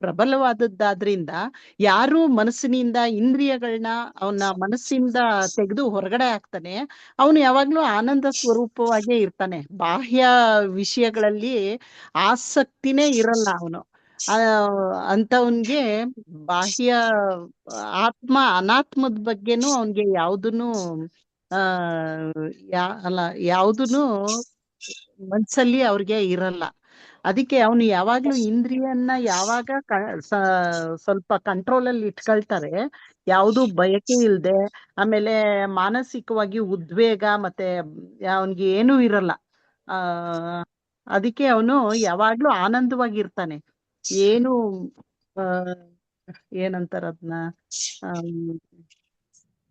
ಪ್ರಬಲವಾದದ್ದಾದ್ರಿಂದ ಯಾರು ಮನಸ್ಸಿನಿಂದ ಇಂದ್ರಿಯಗಳನ್ನ ಅವನ ಮನಸ್ಸಿಂದ ತೆಗೆದು ಹೊರಗಡೆ ಹಾಕ್ತಾನೆ, ಅವನು ಯಾವಾಗ್ಲೂ ಆನಂದ ಸ್ವರೂಪವಾಗೇ ಇರ್ತಾನೆ. ಬಾಹ್ಯ ವಿಷಯಗಳಲ್ಲಿ ಆಸಕ್ತಿನೇ ಇರಲ್ಲ ಅವನು. ಅಂತವನ್ಗೆ ಬಾಹ್ಯ ಅನಾತ್ಮದ ಬಗ್ಗೆನೂ ಅವನ್ಗೆ ಯಾವುದನ್ನು ಆ ಅಲ್ಲ ಯಾವುದೂನು ಮನ್ಸಲ್ಲಿ ಅವ್ರಿಗೆ ಇರಲ್ಲ. ಅದಕ್ಕೆ ಅವನು ಯಾವಾಗ್ಲೂ ಇಂದ್ರಿಯನ್ನ ಯಾವಾಗ ಸ್ವಲ್ಪ ಕಂಟ್ರೋಲ್ ಅಲ್ಲಿ ಇಟ್ಕೊಳ್ತಾರೆ, ಯಾವುದು ಬಯಕೆ ಇಲ್ದೆ, ಆಮೇಲೆ ಮಾನಸಿಕವಾಗಿ ಉದ್ವೇಗ ಮತ್ತೆ ಅವನ್ಗೆ ಏನೂ ಇರಲ್ಲ. ಆ ಅದಕ್ಕೆ ಅವನು ಯಾವಾಗ್ಲೂ ಆನಂದವಾಗಿರ್ತಾನೆ. ಏನು ಆ ಏನಂತಾರ ಅದನ್ನ,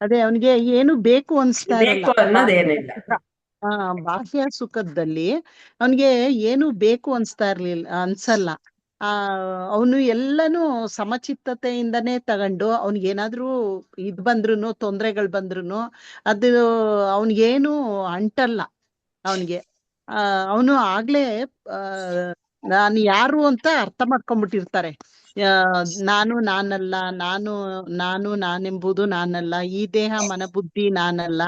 ಅದೇ ಅವನಿಗೆ ಏನು ಬೇಕು ಅನ್ಸ್ತಾ ಇರಲ್ಲ. ಬೇಕು ಅನ್ನೋದೇನಿಲ್ಲ. ಆ ಬಾಹ್ಯ ಸುಖದಲ್ಲಿ ಅವನಿಗೆ ಏನು ಬೇಕು ಅನ್ಸಲ್ಲ. ಅವನು ಎಲ್ಲಾನು ಸಮಚಿತ್ತತೆಯಿಂದನೇ ತಗೊಂಡು ಅವನಿಗೇನಾದ್ರೂ ಇದ್ ಬಂದ್ರುನು, ತೊಂದರೆಗಳು ಬಂದ್ರುನು ಅದು ಅವನಿಗೇನು ಅಂಟಲ್ಲ ಅವನಿಗೆ. ಅವನು ಆಗ್ಲೇ ನಾನು ಯಾರು ಅಂತ ಅರ್ಥ ಮಾಡ್ಕೊಂಡ್ಬಿಟ್ಟಿರ್ತಾರೆ. ನಾನಲ್ಲ, ನಾನೆಂಬುದು ನಾನಲ್ಲ, ಈ ದೇಹ ಮನಬುದ್ಧಿ ನಾನಲ್ಲ,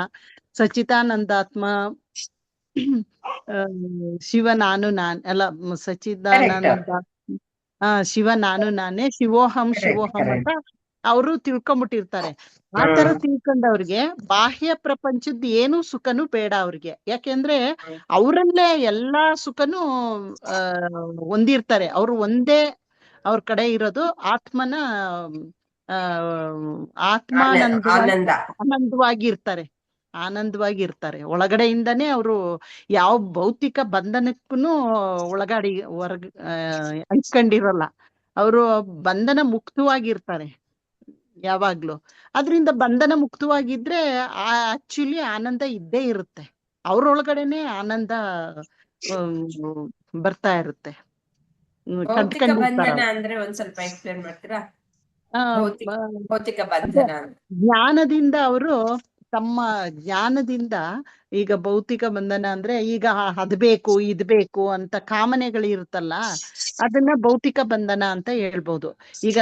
ಸಚಿದಾನಂದಾತ್ಮ ಶಿವ ಅಲ್ಲ ಸಚಿದಾನಂದ ಶಿವ ನಾನೇ, ಶಿವೋಹಂ ಅಂತ ಅವರು ತಿಳ್ಕೊಂಬಿಟ್ಟಿರ್ತಾರೆ. ಆ ತರ ತಿಳ್ಕೊಂಡವ್ರಿಗೆ ಬಾಹ್ಯ ಪ್ರಪಂಚದ ಏನು ಸುಖನೂ ಬೇಡ ಅವ್ರಿಗೆ. ಯಾಕೆಂದ್ರೆ ಅವರಲ್ಲೇ ಎಲ್ಲಾ ಸುಖನೂ ಹೊಂದಿರ್ತಾರೆ. ಅವ್ರು ಒಂದೇ ಅವ್ರ ಕಡೆ ಇರೋದು ಆತ್ಮನ ಆನಂದವಾಗಿರ್ತಾರೆ. ಒಳಗಡೆಯಿಂದಾನೇ ಅವರು ಯಾವ ಭೌತಿಕ ಬಂಧನಕ್ಕೂ ಅಂಟ್ಕೊಂಡಿರಲ್ಲ. ಅವರು ಬಂಧನ ಮುಕ್ತವಾಗಿರ್ತಾರೆ ಯಾವಾಗ್ಲೂ. ಅದ್ರಿಂದ ಬಂಧನ ಮುಕ್ತವಾಗಿದ್ರೆ ಆಕ್ಚುಲಿ ಆನಂದ ಇದ್ದೇ ಇರುತ್ತೆ. ಅವ್ರೊಳಗಡೆನೆ ಆನಂದ ಬರ್ತಾ ಇರುತ್ತೆ. ಭೌತಿಕ ಬಂಧನ ಅಂದ್ರೆ ಒಂದ್ ಸ್ವಲ್ಪ ಎಕ್ಸ್ಪ್ಲೇನ್ ಮಾಡ್ತೀರಾ? ಭೌತಿಕ ಬಂಧನ ಜ್ಞಾನದಿಂದ ಅವರು ತಮ್ಮ ಜ್ಞಾನದಿಂದ, ಈಗ ಭೌತಿಕ ಬಂಧನ ಅಂದ್ರೆ ಈಗ ಅದ್ ಬೇಕು ಇದ್ ಬೇಕು ಅಂತ ಕಾಮನೆಗಳಿರುತ್ತಲ್ಲ, ಅದನ್ನ ಭೌತಿಕ ಬಂಧನ ಅಂತ ಹೇಳ್ಬೋದು. ಈಗ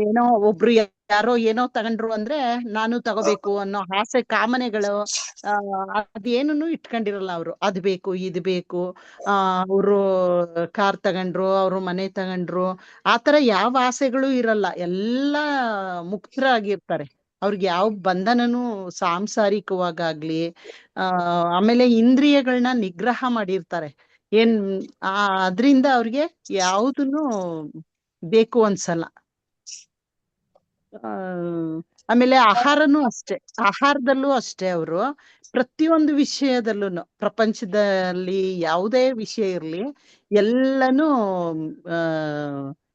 ಏನೋ ಒಬ್ರು ಯಾರೋ ಏನೋ ತಗೊಂಡ್ರು ಅಂದ್ರೆ ನಾನು ತಗೋಬೇಕು ಅನ್ನೋ ಆಸೆ, ಕಾಮನೆಗಳು ಅದೇನು ಇಟ್ಕೊಂಡಿರಲ್ಲ ಅವರು. ಅದ್ ಬೇಕು ಇದ್ ಬೇಕು, ಅವರು ಕಾರ್ ತಗೊಂಡ್ರು, ಅವರು ಮನೆ ತಗೊಂಡ್ರು, ಆತರ ಯಾವ ಆಸೆಗಳು ಇರಲ್ಲ. ಎಲ್ಲಾ ಮುಕ್ತರಾಗಿರ್ತಾರೆ. ಅವ್ರಿಗೆ ಯಾವ ಬಂಧನನೂ ಸಾಂಸಾರಿಕವಾಗ್ಲಿ, ಆಮೇಲೆ ಇಂದ್ರಿಯಗಳನ್ನ ನಿಗ್ರಹ ಮಾಡಿರ್ತಾರೆ. ಅದ್ರಿಂದ ಅವ್ರಿಗೆ ಯಾವುದನ್ನು ಬೇಕು ಅನ್ಸಲ್ಲ. ಆಮೇಲೆ ಆಹಾರದಲ್ಲೂ ಅಷ್ಟೇ ಅವರು ಪ್ರತಿಯೊಂದು ವಿಷಯದಲ್ಲೂ, ಪ್ರಪಂಚದಲ್ಲಿ ಯಾವುದೇ ವಿಷಯ ಇರ್ಲಿ ಎಲ್ಲನೂ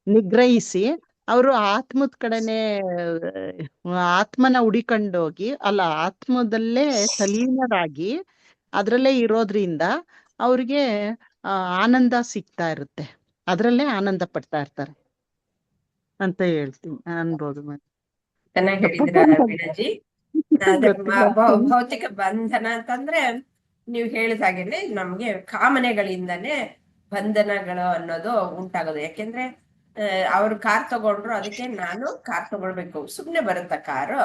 ನಿಗ್ರಹಿಸಿ ಅವರು ಆತ್ಮದ ಕಡೆನೆ ಆತ್ಮನ ಹುಡಿಕೊಂಡೋಗಿ, ಆತ್ಮದಲ್ಲೇ ತಲೀನರಾಗಿ ಅದ್ರಲ್ಲೇ ಇರೋದ್ರಿಂದ ಅವ್ರಿಗೆ ಆನಂದ ಸಿಗ್ತಾ ಇರುತ್ತೆ. ಅದ್ರಲ್ಲೇ ಆನಂದ ಪಡ್ತಾ ಇರ್ತಾರೆ ಅಂತ ಹೇಳ್ತೀನಿ ಅನ್ಬೋದು. ಚೆನ್ನಾಗಿ ಹೇಳಿದ್ರ ವೀಣಾಜಿ. ಭೌತಿಕ ಬಂಧನ ಅಂತಂದ್ರೆ ನೀವು ಹೇಳಿದ ಹಾಗೇನೆ ನಮ್ಗೆ ಕಾಮನೆಗಳಿಂದಾನೇ ಬಂಧನಗಳು ಅನ್ನೋದು ಉಂಟಾಗೋದು. ಯಾಕೆಂದ್ರೆ ಅವ್ರು ಕಾರ್ ತಗೊಂಡ್ರು, ಅದಕ್ಕೆ ನಾನು ಕಾರ್ ತಗೊಳ್ಬೇಕು. ಸುಮ್ನೆ ಬರುತ್ತ ಕಾರು?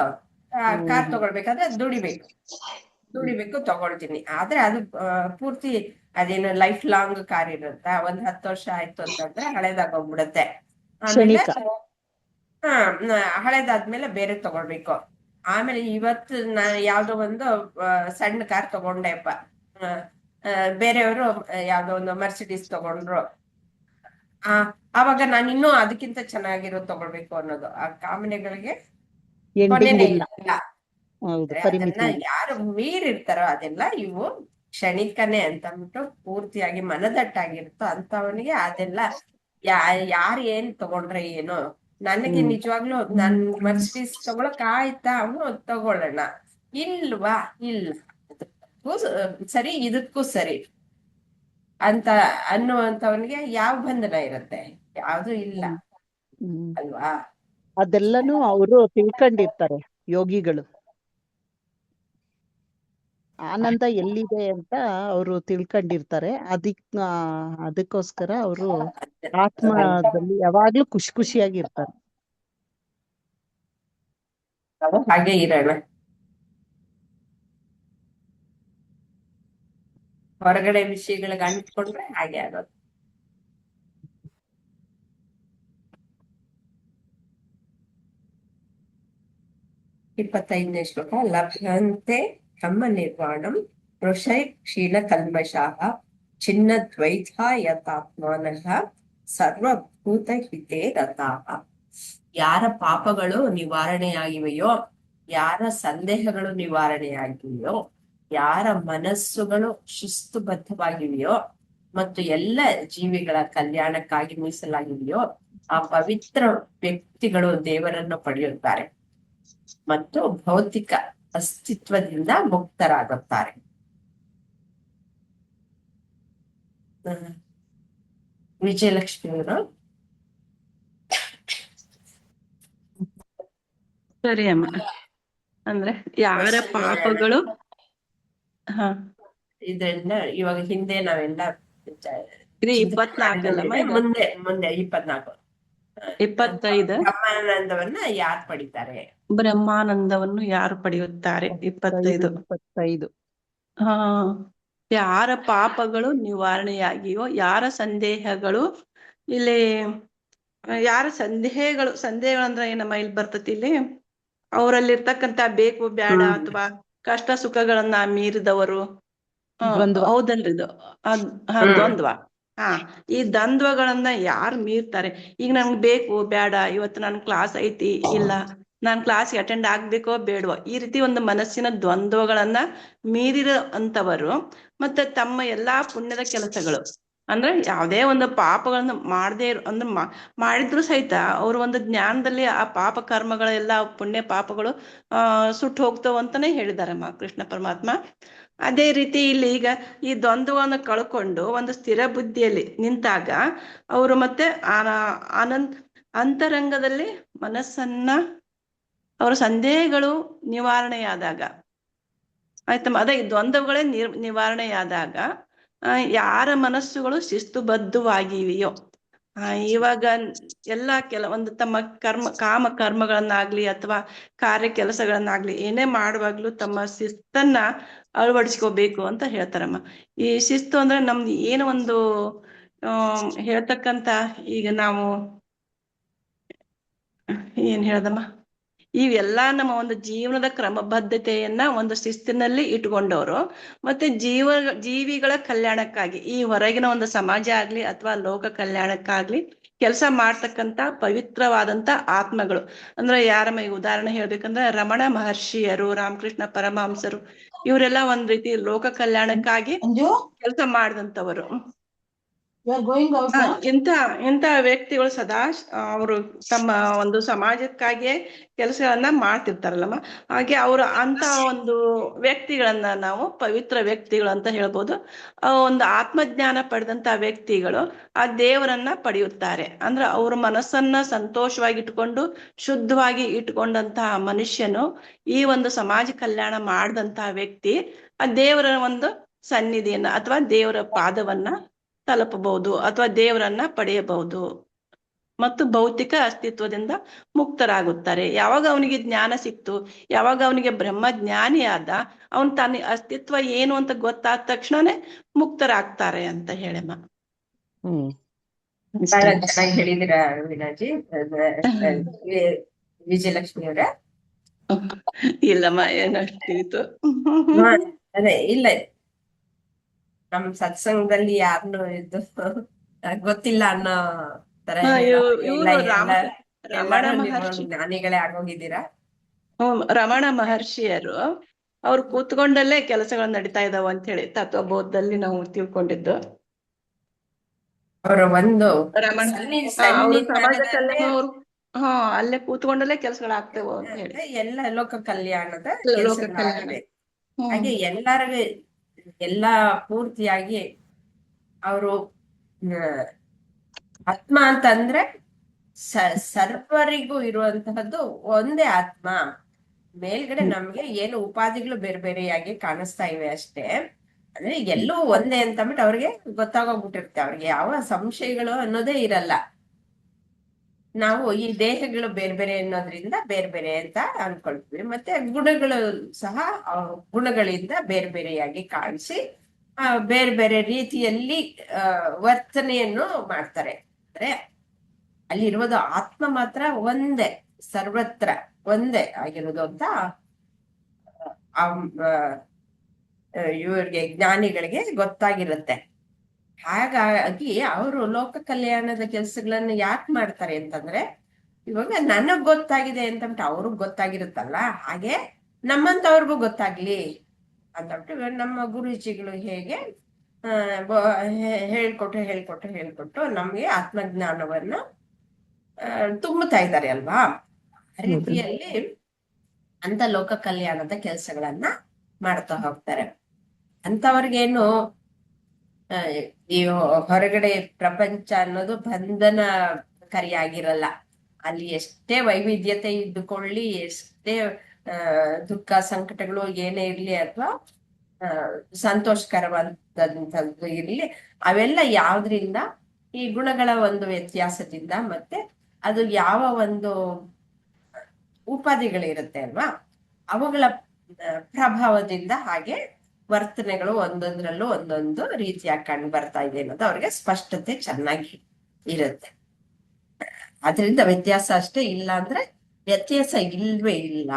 ಕಾರ್ ತಗೊಳ್ಬೇಕಾದ್ರೆ ದುಡಿಬೇಕು ತಗೊಳ್ತೀನಿ. ಆದ್ರೆ ಅದು ಪೂರ್ತಿ ಅದೇನು ಲೈಫ್ ಲಾಂಗ್ ಕಾರ್ ಇರುತ್ತ? 10 ವರ್ಷ ಆಯ್ತು ಅಂತಂದ್ರೆ ಹಳೇದಾಗೋಗ್ಬಿಡುತ್ತೆ. ಆಮೇಲೆ ಹಳೇದಾದ್ಮೇಲೆ ಬೇರೆ ತಗೊಳ್ಬೇಕು. ಆಮೇಲೆ ಇವತ್ತು ಯಾವ್ದೋ ಒಂದು ಸಣ್ಣ ಕಾರ್ ತಗೊಂಡೆಪ್ಪ, ಬೇರೆಯವರು ಯಾವ್ದೋ ಒಂದು ಮರ್ಸಿಡೀಸ್ ತಗೊಂಡ್ರು, ಆವಾಗ ನಾನು ಇನ್ನೂ ಅದಕ್ಕಿಂತ ಚೆನ್ನಾಗಿರೋ ತಗೊಳ್ಬೇಕು ಅನ್ನೋದು ಆ ಕಾಮನೆಗಳಿಗೆ ಕೊನೆನೇ ಇಲ್ಲ. ಅದನ್ನ ಯಾರು ಮೀರಿರ್ತಾರೋ ಅದೆಲ್ಲ ಇವು ಕ್ಷಣಿಕನೇ ಅಂತ ಅಂದ್ಬಿಟ್ಟು ಪೂರ್ತಿಯಾಗಿ ಮನದಟ್ಟಾಗಿರುತ್ತೋ ಅಂತವನಿಗೆ ಅದೆಲ್ಲ ಯಾರು ಏನ್ ತಗೊಂಡ್ರೆ ಏನು. ನನಗೆ ನಿಜವಾಗ್ಲೂ ನನ್ ಮರ್ಸಿಡೀಸ್ ತಗೊಳಕ್ ಆಯ್ತಾ? ಅವನು ತಗೊಳ್ಳೋಣ. ಇಲ್ವಾ? ಇಲ್ಲ, ಸರಿ, ಇದಕ್ಕೂ ಸರಿ ಅಂತ ಅನ್ನುವಂಥವನಿಗೆ ಯಾವ ಬಂಧನ ಇರುತ್ತೆ? ಯಾವ್ದು ಇಲ್ಲ ಅಲ್ವಾ? ಅದೆಲ್ಲನೂ ಅವರು ತಿಳ್ಕೊಂಡಿರ್ತಾರೆ ಯೋಗಿಗಳು. ಆನಂದ ಎಲ್ಲಿದೆ ಅಂತ ಅವರು ತಿಳ್ಕೊಂಡಿರ್ತಾರೆ. ಅದಕ್ಕೋಸ್ಕರ ಅವರು ಆತ್ಮದಲ್ಲಿ ಯಾವಾಗ್ಲೂ ಖುಷಿಯಾಗಿರ್ತಾರೆ. ಹಾಗೆ ಇರೋಣ. ಹೊರಗಡೆ ವಿಷಯಗಳಿಗೆ ಅಂಟ್ಕೊಂಡ್ರೆ ಹಾಗೆ ಆಗೋದು. 25ನೇ ಶ್ಲೋಕ. ಲಭ್ಯಂತೆ ಬ್ರಹ್ಮ ನಿರ್ವಾಣಂ ಋಷೈ ಕ್ಷೀಣ ಕಲ್ಮಷಾಃ ಚಿನ್ನದ್ವೈತಾ ಯತಾತ್ಮಾನಃ ಸರ್ವಭೂತ ಹಿತೇ ರತಾಃ. ಯಾರ ಪಾಪಗಳು ನಿವಾರಣೆಯಾಗಿವೆಯೋ, ಯಾರ ಸಂದೇಹಗಳು ನಿವಾರಣೆಯಾಗಿವೆಯೋ, ಯಾರ ಮನಸ್ಸುಗಳು ಶಿಸ್ತುಬದ್ಧವಾಗಿವೆಯೋ ಮತ್ತು ಎಲ್ಲ ಜೀವಿಗಳ ಕಲ್ಯಾಣಕ್ಕಾಗಿ ಮೀಸಲಾಗಿವೆಯೋ ಆ ಪವಿತ್ರ ವ್ಯಕ್ತಿಗಳು ದೇವರನ್ನು ಪಡೆಯುತ್ತಾರೆ ಮತ್ತು ಭೌತಿಕ ಅಸ್ತಿತ್ವದಿಂದ ಮುಕ್ತರಾಗುತ್ತಾರೆ. ವಿಜಯಲಕ್ಷ್ಮಿ ಅವರು. ಸರಿ ಅಮ್ಮ. ಅಂದ್ರೆ ಯಾರ ಪಾಪಗಳು ಇದರಿಂದ ಇವಾಗ ಹಿಂದೆ ನಾವೆಲ್ಲ ಇದು 24 ಅಲ್ಲಮ್ಮ ಇದು? ಮುಂದೆ 24. 25 ಬ್ರಹ್ಮಾನಂದವನ್ನ ಯಾರು ಪಡಿತಾರೆ? ಬ್ರಹ್ಮಾನಂದವನ್ನು ಯಾರು ಪಡೆಯುತ್ತಾರೆ? 25. ಯಾರ ಪಾಪಗಳು ನಿವಾರಣೆಯಾಗಿಯೋ, ಯಾರ ಸಂದೇಹಗಳು ಇಲ್ಲಿ ಯಾರ ಸಂದೇಹಗಳು ಅಂದ್ರೆ ಏನಮ್ಮ ಇಲ್ಲಿ ಬರ್ತತಿ ಇಲ್ಲಿ, ಅವರಲ್ಲಿರ್ತಕ್ಕಂತ ಬೇಕು ಬೇಡ ಅಥವಾ ಕಷ್ಟ ಸುಖಗಳನ್ನ ಮೀರಿದವರು. ಹೌದಲ್ರಿ ಇದು ದ್ವಂದ್ವ. ಈ ದ್ವಂದ್ವಗಳನ್ನ ಯಾರು ಮೀರ್ತಾರೆ, ಈಗ ನನ್ಗೆ ಬೇಕು ಬೇಡ, ಇವತ್ತು ನನ್ ಕ್ಲಾಸ್ ಐತಿ ಇಲ್ಲ, ನಾನ್ ಕ್ಲಾಸ್ಗೆ ಅಟೆಂಡ್ ಆಗ್ಬೇಕೋ ಬೇಡವೋ, ಈ ರೀತಿ ಒಂದು ಮನಸ್ಸಿನ ದ್ವಂದ್ವಗಳನ್ನ ಮೀರಿರೋ ಅಂತವರು ಮತ್ತೆ ತಮ್ಮ ಎಲ್ಲಾ ಪುಣ್ಯದ ಕೆಲಸಗಳು ಅಂದ್ರೆ ಯಾವುದೇ ಒಂದು ಪಾಪಗಳನ್ನ ಮಾಡದೇ ಅಂದ್ರೆ ಮಾಡಿದ್ರು ಸಹಿತ ಅವ್ರ ಒಂದು ಜ್ಞಾನದಲ್ಲಿ ಆ ಪಾಪ ಕರ್ಮಗಳೆಲ್ಲ ಪುಣ್ಯ ಪಾಪಗಳು ಸುಟ್ಟು ಹೋಗ್ತಾವ ಅಂತಾನೆ ಹೇಳಿದಾರಮ್ಮ ಕೃಷ್ಣ ಪರಮಾತ್ಮ. ಅದೇ ರೀತಿ ಇಲ್ಲಿ ಈಗ ಈ ದ್ವಂದ್ವವನ್ನು ಕಳ್ಕೊಂಡು ಒಂದು ಸ್ಥಿರ ಬುದ್ಧಿಯಲ್ಲಿ ನಿಂತಾಗ ಅವರು ಮತ್ತೆ ಅಂತರಂಗದಲ್ಲಿ ಮನಸ್ಸನ್ನ ಅವರ ಸಂದೇಹಗಳು ನಿವಾರಣೆಯಾದಾಗ ಆಯ್ತಮ್ಮ, ಅದೇ ದ್ವಂದ್ವಗಳೇ ನಿವಾರಣೆಯಾದಾಗ ಯಾರ ಮನಸ್ಸುಗಳು ಶಿಸ್ತುಬದ್ಧವಾಗಿವೆಯೋ, ಇವಾಗ ಎಲ್ಲಾ ಕೆಲವೊಂದು ತಮ್ಮ ಕಾಮ ಕರ್ಮಗಳನ್ನಾಗ್ಲಿ ಅಥವಾ ಕಾರ್ಯ ಕೆಲಸಗಳನ್ನಾಗ್ಲಿ ಏನೇ ಮಾಡುವಾಗ್ಲೂ ತಮ್ಮ ಶಿಸ್ತನ್ನ ಅಳವಡಿಸ್ಕೋಬೇಕು ಅಂತ ಹೇಳ್ತಾರಮ್ಮ. ಈ ಶಿಸ್ತು ಅಂದ್ರೆ ನಮ್ದು ಏನು ಒಂದು ಹೇಳ್ತಕ್ಕಂತ, ಈಗ ನಾವು ಏನ್ ಹೇಳ್ದಮ್ಮ, ಇವೆಲ್ಲಾ ನಮ್ಮ ಒಂದು ಜೀವನದ ಕ್ರಮಬದ್ಧತೆಯನ್ನ ಒಂದು ಶಿಸ್ತಿನಲ್ಲಿ ಇಟ್ಕೊಂಡವರು ಮತ್ತೆ ಜೀವಿಗಳ ಕಲ್ಯಾಣಕ್ಕಾಗಿ ಈ ಹೊರಗಿನ ಒಂದು ಸಮಾಜ ಆಗ್ಲಿ ಅಥವಾ ಲೋಕ ಕಲ್ಯಾಣಕ್ಕಾಗ್ಲಿ ಕೆಲಸ ಮಾಡ್ತಕ್ಕಂತ ಪವಿತ್ರವಾದಂತ ಆತ್ಮಗಳು. ಅಂದ್ರೆ ಯಾರಮ್ಮ ಈಗ ಉದಾಹರಣೆ ಹೇಳ್ಬೇಕಂದ್ರೆ ರಮಣ ಮಹರ್ಷಿಯರು, ರಾಮಕೃಷ್ಣ ಪರಮಹಂಸರು, ಇವರೆಲ್ಲ ಒಂದ್ ರೀತಿ ಲೋಕ ಕಲ್ಯಾಣಕ್ಕಾಗಿ ಕೆಲಸ ಮಾಡಿದಂತವರು. ಇಂಥ ವ್ಯಕ್ತಿಗಳು ಸದಾ ಅವರು ತಮ್ಮ ಒಂದು ಸಮಾಜಕ್ಕಾಗಿಯೇ ಕೆಲಸಗಳನ್ನ ಮಾಡ್ತಿರ್ತಾರಲ್ಲಮ್ಮ. ಹಾಗೆ ಅವರು ಅಂತ ಒಂದು ವ್ಯಕ್ತಿಗಳನ್ನ ನಾವು ಪವಿತ್ರ ವ್ಯಕ್ತಿಗಳು ಅಂತ ಹೇಳ್ಬೋದು. ಒಂದು ಆತ್ಮಜ್ಞಾನ ಪಡೆದಂತ ವ್ಯಕ್ತಿಗಳು ಆ ದೇವರನ್ನ ಪಡೆಯುತ್ತಾರೆ. ಅಂದ್ರೆ ಅವ್ರ ಮನಸ್ಸನ್ನ ಸಂತೋಷವಾಗಿ ಇಟ್ಕೊಂಡು ಶುದ್ಧವಾಗಿ ಇಟ್ಕೊಂಡಂತಹ ಮನುಷ್ಯನು ಈ ಒಂದು ಸಮಾಜ ಕಲ್ಯಾಣ ಮಾಡಿದಂತಹ ವ್ಯಕ್ತಿ ಆ ದೇವರ ಒಂದು ಸನ್ನಿಧಿಯನ್ನ ಅಥವಾ ದೇವರ ಪಾದವನ್ನ ತಲುಪಬಹುದು ಅಥವಾ ದೇವರನ್ನ ಪಡೆಯಬಹುದು ಮತ್ತು ಭೌತಿಕ ಅಸ್ತಿತ್ವದಿಂದ ಮುಕ್ತರಾಗುತ್ತಾರೆ. ಯಾವಾಗ ಅವನಿಗೆ ಜ್ಞಾನ ಸಿಕ್ತು, ಯಾವಾಗ ಅವನಿಗೆ ಬ್ರಹ್ಮ ಜ್ಞಾನಿ ಆದ, ಅವನ್ ತನ್ನ ಅಸ್ತಿತ್ವ ಏನು ಅಂತ ಗೊತ್ತಾದ ತಕ್ಷಣನೇ ಮುಕ್ತರಾಗ್ತಾರೆ ಅಂತ ಹೇಳಮ್ಮ. ಬಹಳ ಚೆನ್ನಾಗಿ ಹೇಳಿದಿರ ವೀಣಾಜಿ. ವಿಜಯಲಕ್ಷ್ಮಿ ಅವರ. ಇಲ್ಲಮ್ಮ ಏನಷ್ಟಿತ್ತು ಅದೇ ಇಲ್ಲ, ನಮ್ ಸತ್ಸಂಗದಲ್ಲಿ ಯಾರನ್ನು ಇದು ಗೊತ್ತಿಲ್ಲ ಅನ್ನೋ ತರ ಜ್ಞಾನಿಗಳೇ ಆಗೋಗಿದ್ದೀರಾ. ರಮಣ ಮಹರ್ಷಿಯರು ಅವ್ರು ಕೂತ್ಕೊಂಡಲ್ಲೇ ಕೆಲಸಗಳು ನಡೀತಾ ಇದಾವ ಅಂತ ಹೇಳಿ ತತ್ವಬೋಧದಲ್ಲಿ ನಾವು ತಿಳ್ಕೊಂಡಿದ್ದು. ಅವರ ಒಂದು ಸಮಾಜ ಕಲ್ಯಾಣ ಅಲ್ಲೇ ಕೂತ್ಕೊಂಡಲ್ಲೇ ಕೆಲಸಗಳಾಗ್ತೇವ ಅಂತ ಹೇಳಿ ಎಲ್ಲ ಲೋಕ ಕಲ್ಯಾಣದ ಹಾಗೆ ಎಲ್ಲರಿಗೂ ಎಲ್ಲಾ ಪೂರ್ತಿಯಾಗಿ ಅವರು ಆತ್ಮ ಅಂತಂದ್ರೆ ಸರ್ವರಿಗೂ ಇರುವಂತಹದ್ದು ಒಂದೇ ಆತ್ಮ. ಮೇಲ್ಗಡೆ ನಮ್ಗೆ ಏನು ಉಪಾಧಿಗಳು ಬೇರೆ ಬೇರೆಯಾಗಿ ಕಾಣಿಸ್ತಾ ಇವೆ ಅಷ್ಟೇ. ಅಂದ್ರೆ ಎಲ್ಲೂ ಒಂದೇ ಅಂತ ಅಂದ್ಬಿಟ್ಟು ಅವ್ರಿಗೆ ಗೊತ್ತಾಗೋಗ್ಬಿಟ್ಟಿರುತ್ತೆ. ಅವ್ರಿಗೆ ಯಾವ ಸಂಶಯಗಳು ಅನ್ನೋದೇ ಇರಲ್ಲ. ನಾವು ಈ ದೇಹಗಳು ಬೇರೆ ಬೇರೆ ಅನ್ನೋದ್ರಿಂದ ಬೇರೆ ಬೇರೆ ಅಂತ ಅನ್ಕೊಳ್ತೀವಿ. ಮತ್ತೆ ಗುಣಗಳು ಸಹ ಗುಣಗಳಿಂದ ಬೇರೆ ಬೇರೆಯಾಗಿ ಕಾಣಿಸಿ ಬೇರೆ ಬೇರೆ ರೀತಿಯಲ್ಲಿ ವರ್ತನೆಯನ್ನು ಮಾಡ್ತಾರೆ. ಅಂದ್ರೆ ಅಲ್ಲಿರುವುದು ಆತ್ಮ ಮಾತ್ರ ಒಂದೇ, ಸರ್ವತ್ರ ಒಂದೇ ಆಗಿರೋದು ಅಂತ ಇವ್ರಿಗೆ ಜ್ಞಾನಿಗಳಿಗೆ ಗೊತ್ತಾಗಿರುತ್ತೆ. ಹಾಗಾಗಿ ಅವರು ಲೋಕ ಕಲ್ಯಾಣದ ಕೆಲಸಗಳನ್ನ ಯಾಕೆ ಮಾಡ್ತಾರೆ ಅಂತಂದ್ರೆ, ಇವಾಗ ನನಗ್ ಗೊತ್ತಾಗಿದೆ ಅಂತಂದ್ಬಿಟ್ಟು ಅವ್ರಿಗ್ ಗೊತ್ತಾಗಿರುತ್ತಲ್ಲ, ಹಾಗೆ ನಮ್ಮಂತವ್ರಿಗೂ ಗೊತ್ತಾಗ್ಲಿ ಅಂತಂದ್ಬಿಟ್ಟು ಇವಾಗ ನಮ್ಮ ಗುರೂಜಿಗಳು ಹೇಗೆ ಹೇಳ್ಕೊಟ್ಟು ನಮ್ಗೆ ಆತ್ಮಜ್ಞಾನವನ್ನ ತುಂಬುತ್ತಾ ಇದ್ದಾರೆ ಅಲ್ವಾ. ಆ ರೀತಿಯಲ್ಲಿ ಅಂತ ಲೋಕ ಕಲ್ಯಾಣದ ಕೆಲಸಗಳನ್ನ ಮಾಡ್ತಾ ಹೋಗ್ತಾರೆ. ಅಂತವ್ರಿಗೇನು ಈ ಹೊರಗಡೆ ಪ್ರಪಂಚ ಅನ್ನೋದು ಬಂಧನಕಾರಿಯಾಗಿರಲ್ಲ. ಅಲ್ಲಿ ಎಷ್ಟೇ ವೈವಿಧ್ಯತೆ ಇದ್ದುಕೊಳ್ಳಿ, ಎಷ್ಟೇ ದುಃಖ ಸಂಕಟಗಳು ಏನೇ ಇರ್ಲಿ ಅಥವಾ ಸಂತೋಷಕರವಾದಂಥದ್ದು ಇರ್ಲಿ, ಅವೆಲ್ಲ ಯಾವ್ದ್ರಿಂದ ಈ ಗುಣಗಳ ಒಂದು ವ್ಯತ್ಯಾಸದಿಂದ ಮತ್ತೆ ಅದು ಯಾವ ಒಂದು ಉಪಾಧಿಗಳಿರುತ್ತೆ ಅಲ್ವಾ, ಅವುಗಳ ಪ್ರಭಾವದಿಂದ ಹಾಗೆ ವರ್ತನೆಗಳು ಒಂದೊಂದ್ರಲ್ಲೂ ಒಂದೊಂದು ರೀತಿಯಾಗಿ ಕಂಡು ಬರ್ತಾ ಇದೆ ಅನ್ನೋದು ಅವ್ರಿಗೆ ಸ್ಪಷ್ಟತೆ ಚೆನ್ನಾಗಿ ಇರುತ್ತೆ. ಅದರಿಂದ ವ್ಯತ್ಯಾಸ ಅಷ್ಟೇ, ಇಲ್ಲ ಅಂದ್ರೆ ವ್ಯತ್ಯಾಸ ಇಲ್ವೇ ಇಲ್ಲ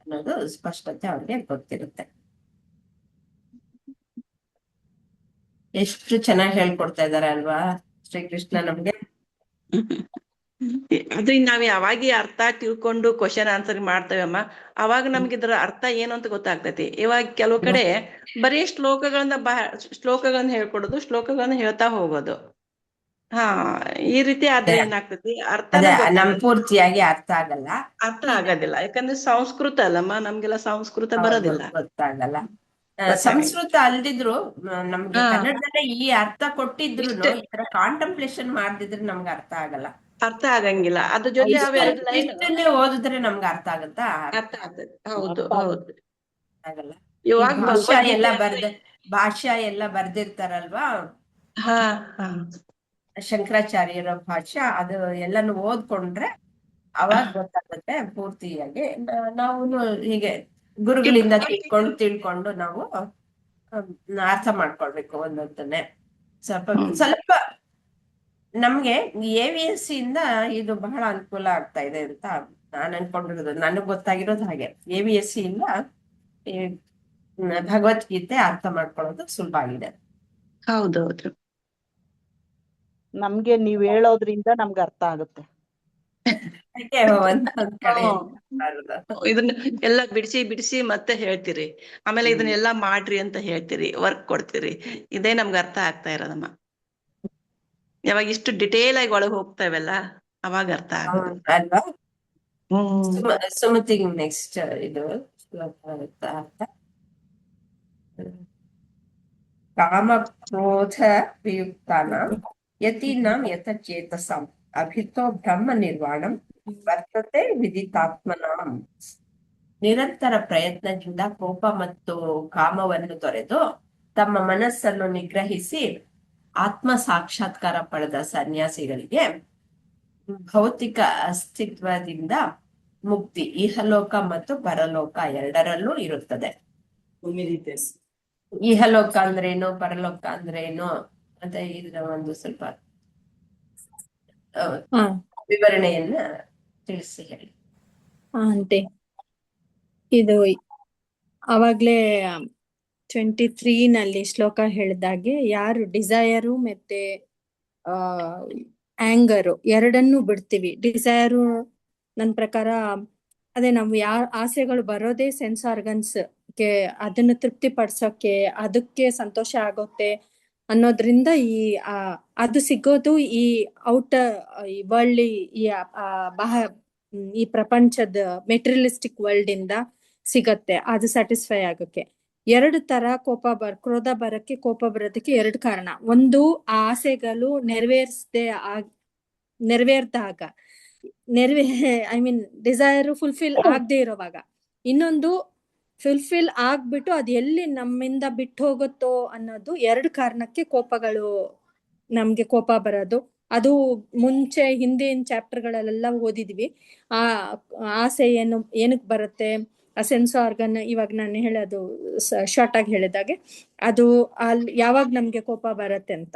ಅನ್ನೋದು ಸ್ಪಷ್ಟತೆ ಅವ್ರಿಗೆ ಗೊತ್ತಿರುತ್ತೆ. ಎಷ್ಟು ಚೆನ್ನಾಗಿ ಹೇಳ್ಕೊಡ್ತಾ ಇದಾರೆ ಅಲ್ವಾ ಶ್ರೀಕೃಷ್ಣ ನಮ್ಗೆ. ಅದು ನಾವ್ ಯಾವಾಗ ಅರ್ಥ ತಿಳ್ಕೊಂಡು ಕ್ವಶನ್ ಆನ್ಸರ್ ಮಾಡ್ತೇವಮ್ಮ, ಅವಾಗ ನಮ್ಗೆ ಇದ್ರ ಅರ್ಥ ಏನು ಅಂತ ಗೊತ್ತಾಗ್ತೈತಿ. ಇವಾಗ ಕೆಲವು ಕಡೆ ಬರೀ ಶ್ಲೋಕಗಳನ್ನ ಹೇಳ್ಕೊಡೋದು, ಶ್ಲೋಕಗಳನ್ನ ಹೇಳ್ತಾ ಹೋಗೋದು. ಈ ರೀತಿ ಆದ್ರೆ ಏನಾಗ್ತೈತಿ, ನಮ್ ಪೂರ್ತಿಯಾಗಿ ಅರ್ಥ ಆಗೋದಿಲ್ಲ. ಯಾಕಂದ್ರೆ ಸಂಸ್ಕೃತ ಅಲ್ಲಮ್ಮ, ನಮ್ಗೆಲ್ಲ ಸಂಸ್ಕೃತ ಬರೋದಿಲ್ಲ, ಗೊತ್ತಾಗಲ್ಲ. ಸಂಸ್ಕೃತ ಅಲ್ದಿದ್ರು ನಮ್ಗೆ ಕನ್ನಡದಲ್ಲೇ ಈ ಅರ್ಥ ಕೊಟ್ಟಿದ್ರು ಈ ತರ ಕಾಂಟಂಪ್ಲೇಷನ್ ಮಾಡ್ದಿದ್ರೆ ನಮ್ಗೆ ಅರ್ಥ ಆಗಲ್ಲ, ಅರ್ಥ ಆಗಂಗಿಲ್ಲ. ಅದ್ರ ಜೊತೆ ಇಷ್ಟನ್ನೇ ಓದಿದ್ರೆ ನಮ್ಗೆ ಅರ್ಥ ಆಗುತ್ತಾ? ಅರ್ಥ ಆಗ್ತದೆ. ಹೌದು ಹೌದು, ಆಗಲ್ಲ. ಇವಾಗ ಭಾಷಾ ಎಲ್ಲ ಬರ್ದಿರ್ತಾರಲ್ವಾ, ಶಂಕರಾಚಾರ್ಯರ ಭಾಷಾ, ಅದು ಎಲ್ಲಾನು ಓದ್ಕೊಂಡ್ರೆ ಅವಾಗ ಗೊತ್ತಾಗುತ್ತೆ ಪೂರ್ತಿಯಾಗಿ. ನಾವು ಹೀಗೆ ಗುರುಗಳಿಂದ ತಿಳ್ಕೊಂಡು ನಾವು ಅರ್ಥ ಮಾಡ್ಕೊಳ್ಬೇಕು ಒಂದೊಂದನ್ನೇ. ಸ್ವಲ್ಪ ನಮ್ಗೆ AVS ಇಂದ ಇದು ಬಹಳ ಅನುಕೂಲ ಆಗ್ತಾ ಇದೆ ಅಂತ ನಾನು ಅನ್ಕೊಂಡಿರೋದು. ನನಗ್ ಗೊತ್ತಾಗಿರೋದು ಹಾಗೆ, AVS ಇಂದ ಭಗವದ್ಗೀತೆ ಅರ್ಥ ಮಾಡ್ಕೊಳ್ಳೋದು ಸುಲಭ ಆಗಿದೆ. ಹೌದೌದು, ನಮ್ಗೆ ನೀವ್ ಹೇಳೋದ್ರಿಂದ ನಮ್ಗೆ ಅರ್ಥ ಆಗುತ್ತೆ. ಇದನ್ನ ಎಲ್ಲ ಬಿಡಿಸಿ ಮತ್ತೆ ಹೇಳ್ತೀರಿ, ಆಮೇಲೆ ಇದನ್ನೆಲ್ಲಾ ಮಾಡ್ರಿ ಅಂತ ಹೇಳ್ತೀರಿ, ವರ್ಕ್ ಕೊಡ್ತೀರಿ. ಇದೇ ನಮ್ಗೆ ಅರ್ಥ ಆಗ್ತಾ ಇರೋದಮ್ಮ. ಯಾವಾಗ ಇಷ್ಟು ಡಿಟೇಲ್ ಆಗಿ ಒಳಗೆ ಹೋಗ್ತಾವೆಲ್ಲ ಅವಾಗ ಅರ್ಥ ಆಗೋದು ಅಲ್ವಾ. ಸುಮತಿಗೆ ನೆಕ್ಸ್ಟ್ ಇದು ಅರ್ಥ, ಕಾಮ ಕ್ರೋಧ ವಿಯುಕ್ತಾನಾಂ ಯತೀನಾಂ ಯತಚೇತಸಾಂ ಅಭಿತೋ ಬ್ರಹ್ಮ ನಿರ್ವಾಣಂ ವರ್ತತೆ ವಿದಿತಾತ್ಮನಾಂ. ನಿರಂತರ ಪ್ರಯತ್ನದಿಂದ ಕೋಪ ಮತ್ತು ಕಾಮವನ್ನು ತೊರೆದು ತಮ್ಮ ಮನಸ್ಸನ್ನು ನಿಗ್ರಹಿಸಿ ಆತ್ಮ ಸಾಕ್ಷಾತ್ಕಾರ ಪಡೆದ ಸನ್ಯಾಸಿಗಳಿಗೆ ಭೌತಿಕ ಅಸ್ತಿತ್ವದಿಂದ ಮುಕ್ತಿ ಇಹಲೋಕ ಮತ್ತು ಪರಲೋಕ ಎರಡರಲ್ಲೂ ಇರುತ್ತದೆ. ಇಹಲೋಕ ಅಂದ್ರೇನು, ಪರಲೋಕ ಅಂದ್ರೇನು ಅಂತ ಇದರ ಒಂದು ಸ್ವಲ್ಪ ವಿವರಣೆಯನ್ನ ತಿಳಿಸಿ ಹೇಳಿ. ಅಂತೆ ಇದು ಅವಾಗ್ಲೇ 23 ನಲ್ಲಿ ಶ್ಲೋಕ ಹೇಳಿದಾಗೆ, ಯಾರು ಡಿಸೈರು ಮತ್ತೆ ಆಂಗರು ಎರಡನ್ನೂ ಬಿಡ್ತೀವಿ. ಡಿಸೈರು ನನ್ನ ಪ್ರಕಾರ ಅದೇ ನಾವು ಆಸೆಗಳು ಬರೋದೇ ಸೆನ್ಸ್ ಆರ್ಗನ್ಸ್ ಗೆ, ಅದನ್ನ ತೃಪ್ತಿ ಪಡ್ಸೋಕೆ, ಅದಕ್ಕೆ ಸಂತೋಷ ಆಗುತ್ತೆ ಅನ್ನೋದ್ರಿಂದ ಅದು ಸಿಗೋದು ಈ ಔಟರ್ ಈ ವರ್ಲ್ಡ್, ಈ ಪ್ರಪಂಚದ ಮೆಟೀರಿಯಲಿಸ್ಟಿಕ್ ವರ್ಲ್ಡ್ ಇಂದ ಸಿಗತ್ತೆ. ಅದು ಸ್ಯಾಟಿಸ್ಫೈ ಆಗೋಕೆ ಎರಡು ತರ ಕ್ರೋಧ ಬರಕ್ಕೆ, ಕೋಪ ಬರೋದಕ್ಕೆ ಎರಡು ಕಾರಣ. ಒಂದು, ಆ ಆಸೆಗಳು ನೆರವೇರ್ದಾಗ ಐ ಮೀನ್ ಡಿಸೈರ್ ಫುಲ್ಫಿಲ್ ಆಗದೆ ಇರೋವಾಗ. ಇನ್ನೊಂದು, ಫುಲ್ಫಿಲ್ ಆಗ್ಬಿಟ್ಟು ಅದು ಎಲ್ಲಿ ನಮ್ಮಿಂದ ಬಿಟ್ಟು ಹೋಗುತ್ತೋ ಅನ್ನೋದು. ಎರಡು ಕಾರಣಕ್ಕೆ ನಮ್ಗೆ ಕೋಪ ಬರೋದು. ಅದು ಮುಂಚೆ ಹಿಂದಿನ ಚಾಪ್ಟರ್ಗಳಲ್ಲೆಲ್ಲ ಓದಿದ್ವಿ. ಆ ಆಸೆ ಏನಕ್ಕೆ ಬರುತ್ತೆ, ಆ ಸೆನ್ಸ್ ಆರ್ಗನ್, ಇವಾಗ ನಾನು ಹೇಳೋದು ಶಾರ್ಟ್ ಆಗಿ ಹೇಳಿದಾಗೆ, ಅದು ಅಲ್ಲಿ ಯಾವಾಗ ನಮ್ಗೆ ಕೋಪ ಬರುತ್ತೆ ಅಂತ.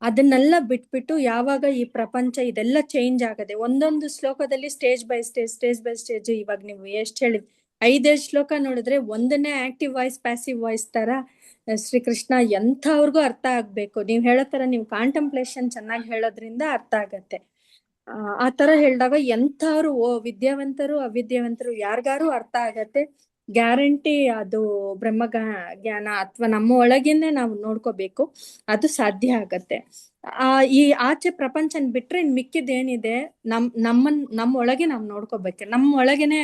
ಅದನ್ನೆಲ್ಲ ಬಿಟ್ಬಿಟ್ಟು ಯಾವಾಗ ಈ ಪ್ರಪಂಚ ಇದೆಲ್ಲ ಚೇಂಜ್ ಆಗದೆ, ಒಂದೊಂದು ಶ್ಲೋಕದಲ್ಲಿ ಸ್ಟೇಜ್ ಬೈ ಸ್ಟೇಜ್, ಇವಾಗ ನೀವು ಎಷ್ಟು ಹೇಳಿದ್ 5 ಶ್ಲೋಕ ನೋಡಿದ್ರೆ ಒಂದನ್ನೇ ಆಕ್ಟಿವ್ ವಾಯ್ಸ್ ಪ್ಯಾಸಿವ್ ವಾಯ್ಸ್ ತರ ಶ್ರೀಕೃಷ್ಣ ಎಂಥವ್ರಿಗೂ ಅರ್ಥ ಆಗ್ಬೇಕು. ನೀವ್ ಹೇಳೋ ತರ ನೀವು ಕಾಂಟೆಂಪ್ಲೇಷನ್ ಚೆನ್ನಾಗಿ ಹೇಳೋದ್ರಿಂದ ಅರ್ಥ ಆಗತ್ತೆ. ಆ ತರ ಹೇಳಿದಾಗ ಎಂಥವ್ರು ವಿದ್ಯಾವಂತರು ಅವಿದ್ಯಾವಂತರು ಯಾರಿಗಾರು ಅರ್ಥ ಆಗತ್ತೆ. ಗ್ಯಾರಂಟಿ ಅದು ಬ್ರಹ್ಮ ಜ್ಞಾನ ಅಥವಾ ನಮ್ಮ ಒಳಗಿಂದ ನಾವು ನೋಡ್ಕೋಬೇಕು, ಅದು ಸಾಧ್ಯ ಆಗತ್ತೆ. ಈ ಆಚೆ ಪ್ರಪಂಚನ್ ಬಿಟ್ರೆ ಇನ್ ಮಿಕ್ಕಿದೇನಿದೆ ನಮ್ಮ ಒಳಗೆ ನಾವ್ ನೋಡ್ಕೋಬೇಕು. ನಮ್ಮ ಒಳಗೇನೆ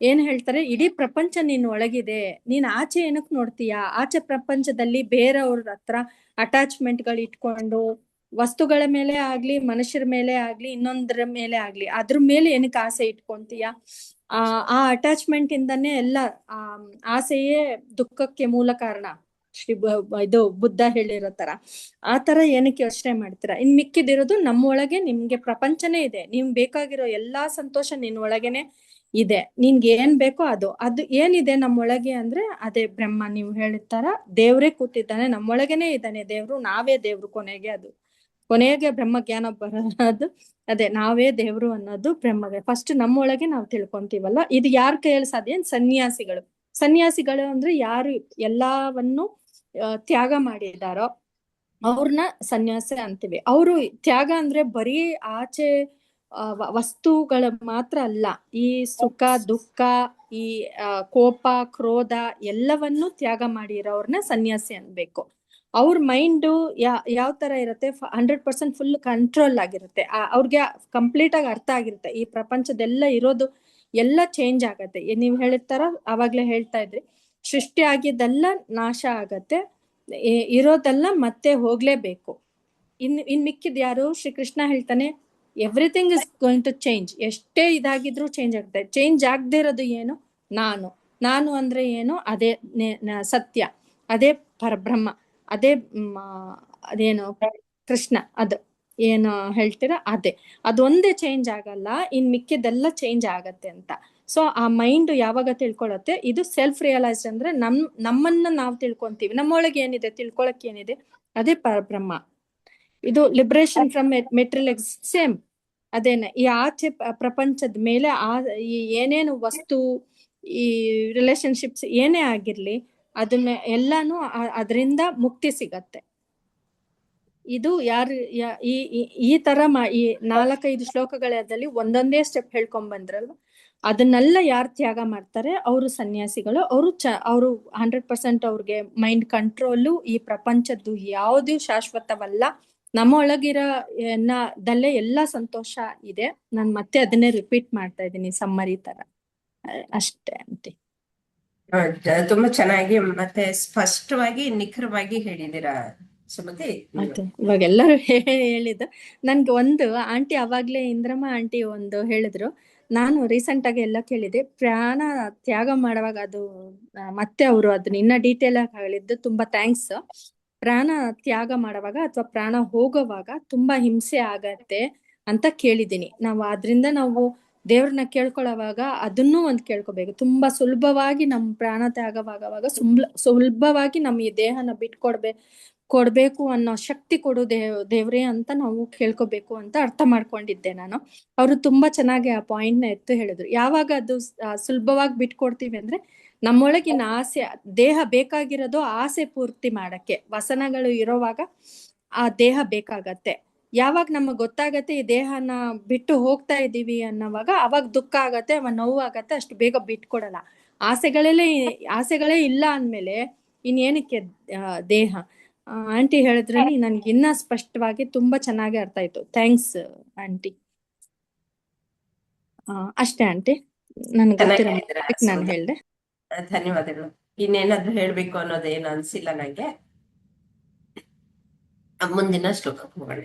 ಏನ್ ಹೇಳ್ತಾರೆ, ಇಡೀ ಪ್ರಪಂಚ ನೀನ್ ಒಳಗಿದೆ, ನೀನ್ ಆಚೆ ಏನಕ್ ನೋಡ್ತೀಯಾ? ಆಚೆ ಪ್ರಪಂಚದಲ್ಲಿ ಬೇರೆಯವ್ರ ಹತ್ರ ಅಟ್ಯಾಚ್ಮೆಂಟ್ ಗಳು ಇಟ್ಕೊಂಡು ವಸ್ತುಗಳ ಮೇಲೆ ಆಗ್ಲಿ ಮನುಷ್ಯರ ಮೇಲೆ ಆಗ್ಲಿ ಇನ್ನೊಂದ್ರ ಮೇಲೆ ಆಗ್ಲಿ ಅದ್ರ ಮೇಲೆ ಏನಕ್ಕೆ ಆಸೆ ಇಟ್ಕೊಂತೀಯ? ಆ ಅಟ್ಯಾಚ್ಮೆಂಟ್ ಇಂದಾನೆ ಎಲ್ಲ ಆಸೆಯೇ ದುಃಖಕ್ಕೆ ಮೂಲ ಕಾರಣ. ಇದು ಬುದ್ಧ ಹೇಳಿರೋ ತರ ಆ ತರ ಏನಕ್ಕೆ ಯೋಚನೆ ಮಾಡ್ತೀರಾ? ಇನ್ ಮಿಕ್ಕಿದಿರೋದು ನಮ್ಮೊಳಗೆ ನಿಮ್ಗೆ ಪ್ರಪಂಚನೇ ಇದೆ. ನಿಮ್ ಬೇಕಾಗಿರೋ ಎಲ್ಲಾ ಸಂತೋಷ ನಿನ್ ಒಳಗೇನೆ ಇದೆ. ನಿನ್ಗೆ ಏನ್ ಬೇಕೋ ಅದು ಏನಿದೆ ನಮ್ಮೊಳಗೆ ಅಂದ್ರೆ ಅದೇ ಬ್ರಹ್ಮ. ನೀವು ಹೇಳಿರ್ತಾರ ದೇವ್ರೇ ಕೂತಿದ್ದಾನೆ, ನಮ್ಮೊಳಗೇನೆ ಇದ್ದಾನೆ ದೇವ್ರು, ನಾವೇ ದೇವ್ರು. ಕೊನೆಗೆ ಬ್ರಹ್ಮ ಜ್ಞಾನ ಬರೋದು ಅದೇ ನಾವೇ ದೇವ್ರು ಅನ್ನೋದು ಬ್ರಹ್ಮಗೆ. ಫಸ್ಟ್ ನಮ್ಮೊಳಗೆ ನಾವು ತಿಳ್ಕೊಂತೀವಲ್ಲ, ಇದು ಯಾರ ಕೈಯಲ್ಲಿ ಸಾಧ್ಯ? ಸನ್ಯಾಸಿಗಳು ಅಂದ್ರೆ ಯಾರು ಎಲ್ಲವನ್ನು ತ್ಯಾಗ ಮಾಡಿದಾರೋ ಅವ್ರನ್ನ ಸನ್ಯಾಸಿ ಅಂತೀವಿ. ಅವರು ತ್ಯಾಗ ಅಂದ್ರೆ ಬರೀ ಆಚೆ ವಸ್ತುಗಳ ಮಾತ್ರ ಅಲ್ಲ, ಈ ಸುಖ ದುಃಖ ಈ ಕೋಪ ಕ್ರೋಧ ಎಲ್ಲವನ್ನೂ ತ್ಯಾಗ ಮಾಡಿರೋರ್ನ ಸನ್ಯಾಸಿ ಅನ್ಬೇಕು. ಅವ್ರ ಮೈಂಡು ಯಾವ ತರ ಇರುತ್ತೆ? 100% ಫುಲ್ ಕಂಟ್ರೋಲ್ ಆಗಿರುತ್ತೆ. ಅವ್ರಿಗೆ ಕಂಪ್ಲೀಟ್ ಆಗಿ ಅರ್ಥ ಆಗಿರುತ್ತೆ ಈ ಪ್ರಪಂಚದೆಲ್ಲ ಇರೋದು ಎಲ್ಲ ಚೇಂಜ್ ಆಗತ್ತೆ. ನೀವ್ ಹೇಳಿರ್ತಾರ ಅವಾಗ್ಲೇ ಹೇಳ್ತಾ ಇದ್ರಿ, ಸೃಷ್ಟಿ ಆಗಿದ್ದೆಲ್ಲ ನಾಶ ಆಗತ್ತೆ, ಇರೋದೆಲ್ಲ ಮತ್ತೆ ಹೋಗ್ಲೇಬೇಕು. ಇನ್ ಮಿಕ್ಕಿದ್ ಯಾರು? ಶ್ರೀಕೃಷ್ಣ ಹೇಳ್ತಾನೆ everything is going to change. ಎಷ್ಟೇ ಇದಾಗಿದ್ರು ಚೇಂಜ್ ಆಗುತ್ತೆ. ಚೇಂಜ್ ಆಗದೆ ಇರೋದು ಏನು? ನಾನು ಅಂದ್ರೆ ಏನು? ಅದೇ ಸತ್ಯ, ಅದೇ ಪರಬ್ರಹ್ಮ, ಅದೇನು ಕೃಷ್ಣ, ಅದು ಏನು ಹೇಳ್ತೀರಾ ಅದೇ. ಅದೊಂದೇ ಚೇಂಜ್ ಆಗಲ್ಲ, ಇನ್ ಮಿಕ್ಕಿದೆಲ್ಲ ಚೇಂಜ್ ಆಗತ್ತೆ ಅಂತ. ಸೊ ಆ ಮೈಂಡ್ ಯಾವಾಗ ತಿಳ್ಕೊಳತ್ತೆ, ಇದು ಸೆಲ್ಫ್ ರಿಯಲೈಸ್ ಅಂದ್ರೆ ನಮ್ಮನ್ನ ನಾವು ತಿಳ್ಕೊಂತೀವಿ. ನಮ್ಮೊಳಗೆ ಏನಿದೆ ತಿಳ್ಕೊಳಕ್ ಏನಿದೆ? ಅದೇ ಪರಬ್ರಹ್ಮ. ಇದು ಲಿಬರೇಷನ್ ಫ್ರಮ್ ಮೆಟೀರಿಯಲ್ ಸೇಮ್ ಅದೇನೆ. ಈ ಆಚೆ ಪ್ರಪಂಚದ ಮೇಲೆ ಈ ಏನೇನು ವಸ್ತು ಈ ರಿಲೇಶನ್ಶಿಪ್ಸ್ ಏನೇ ಆಗಿರ್ಲಿ ಅದನ್ನ ಎಲ್ಲಾನು ಅದರಿಂದ ಮುಕ್ತಿ ಸಿಗತ್ತೆ. ಇದು ಈ ತರ ಈ 4-5 ಶ್ಲೋಕಗಳಲ್ಲಿ ಒಂದೊಂದೇ ಸ್ಟೆಪ್ ಹೇಳ್ಕೊಂಡ್ ಬಂದ್ರಲ್ವ, ಅದನ್ನೆಲ್ಲ ಯಾರು ತ್ಯಾಗ ಮಾಡ್ತಾರೆ ಅವರು ಸನ್ಯಾಸಿಗಳು. ಅವರು 100% ಅವ್ರಿಗೆ ಮೈಂಡ್ ಕಂಟ್ರೋಲು. ಈ ಪ್ರಪಂಚದ್ದು ಯಾವ್ದು ಶಾಶ್ವತವಲ್ಲ, ನಮ್ಮ ಒಳಗಿರೋ ದಲ್ಲೇ ಎಲ್ಲಾ ಸಂತೋಷ ಇದೆ. ನಾನ್ ಮತ್ತೆ ಅದನ್ನೇ ರಿಪೀಟ್ ಮಾಡ್ತಾ ಇದ್ದೀನಿ ಸಮ್ಮರಿ ತರ ಅಷ್ಟೇ ಆಂಟಿ. ತುಂಬಾ ಚೆನ್ನಾಗಿ ಮತ್ತೆ ಸ್ಪಷ್ಟವಾಗಿ ನಿಖರವಾಗಿ ಹೇಳಿದೀರಾ ಸುಮತಿ. ಅದೇ ಇವಾಗ ಎಲ್ಲರೂ ಹೇಳಿದ್ದು ನನ್ಗೆ ಒಂದು ಆಂಟಿ ಅವಾಗ್ಲೇ ಇಂದ್ರಮ್ಮ ಆಂಟಿ ಒಂದು ಹೇಳಿದ್ರು. ನಾನು ರೀಸೆಂಟ್ ಆಗಿ ಎಲ್ಲ ಕೇಳಿದೆ, ಪ್ರಾಣ ತ್ಯಾಗ ಮಾಡುವಾಗ ಅದು ಮತ್ತೆ ಅವರು ಅದನ್ನ ಇನ್ನ ಡೀಟೇಲ್ ಆಗಿ ಹೇಳಿದ್ದು ತುಂಬಾ ಥ್ಯಾಂಕ್ಸ್. ಪ್ರಾಣ ತ್ಯಾಗ ಮಾಡುವಾಗ ಅಥವಾ ಪ್ರಾಣ ಹೋಗೋವಾಗ ತುಂಬಾ ಹಿಂಸೆ ಆಗತ್ತೆ ಅಂತ ಕೇಳಿದೀನಿ. ಆದ್ರಿಂದ ನಾವು ದೇವ್ರನ್ನ ಕೇಳ್ಕೊಳ್ಳೋವಾಗ ಅದನ್ನೂ ಒಂದ್ ಕೇಳ್ಕೊಬೇಕು. ತುಂಬಾ ಸುಲಭವಾಗಿ ನಮ್ ಪ್ರಾಣ ತ್ಯಾಗವಾಗವಾಗ ಸುಲಭವಾಗಿ ನಮ್ ಈ ದೇಹನ ಕೊಡ್ಬೇಕು ಅನ್ನೋ ಶಕ್ತಿ ಕೊಡು ದೇವ್ರೇ ಅಂತ ನಾವು ಕೇಳ್ಕೊಬೇಕು ಅಂತ ಅರ್ಥ ಮಾಡ್ಕೊಂಡಿದ್ದೆ ನಾನು. ಅವರು ತುಂಬಾ ಚೆನ್ನಾಗಿ ಆ ಪಾಯಿಂಟ್ ನ ಎತ್ತು ಹೇಳಿದ್ರು. ಯಾವಾಗ ಅದು ಸುಲಭವಾಗಿ ಬಿಟ್ಕೊಡ್ತೀವಿ ಅಂದ್ರೆ ನಮ್ಮೊಳಗಿನ ಆಸೆ, ದೇಹ ಬೇಕಾಗಿರೋದು ಆಸೆ ಪೂರ್ತಿ ಮಾಡಕ್ಕೆ. ವಸನಗಳು ಇರೋವಾಗ ಆ ದೇಹ ಬೇಕಾಗತ್ತೆ. ಯಾವಾಗ ನಮಗ್ ಗೊತ್ತಾಗತ್ತೆ ಈ ದೇಹನ ಬಿಟ್ಟು ಹೋಗ್ತಾ ಇದೀವಿ ಅನ್ನೋವಾಗ ಅವಾಗ ದುಃಖ ಆಗತ್ತೆ, ನೋವು ಆಗತ್ತೆ, ಅಷ್ಟು ಬೇಗ ಬಿಟ್ಕೊಡಲ್ಲ. ಆಸೆಗಳೇ ಇಲ್ಲ ಅಂದ್ಮೇಲೆ ಇನ್ನೇನಕ್ಕೆ ದೇಹ? ಆಂಟಿ ಹೇಳಿದ್ರೆ ನನ್ಗೆ ಇನ್ನ ಸ್ಪಷ್ಟವಾಗಿ ತುಂಬಾ ಚೆನ್ನಾಗಿ ಅರ್ಥ ಆಯ್ತು. Thanks aunty. ಅಷ್ಟೇ ಆಂಟಿ, ನನ್ಗೆ ಗೊತ್ತಿರೋ ನಾನು ಹೇಳ್ದೆ. ಧನ್ಯವಾದಗಳು. ಇನ್ನೇನಾದ್ರೂ ಹೇಳ್ಬೇಕು ಅನ್ನೋದೇನು ಅನ್ಸಿಲ್ಲ ನಂಗೆ. ಮುಂದಿನ ಶ್ಲೋಕಕ್ಕೆ ಹೋಗೋಣ.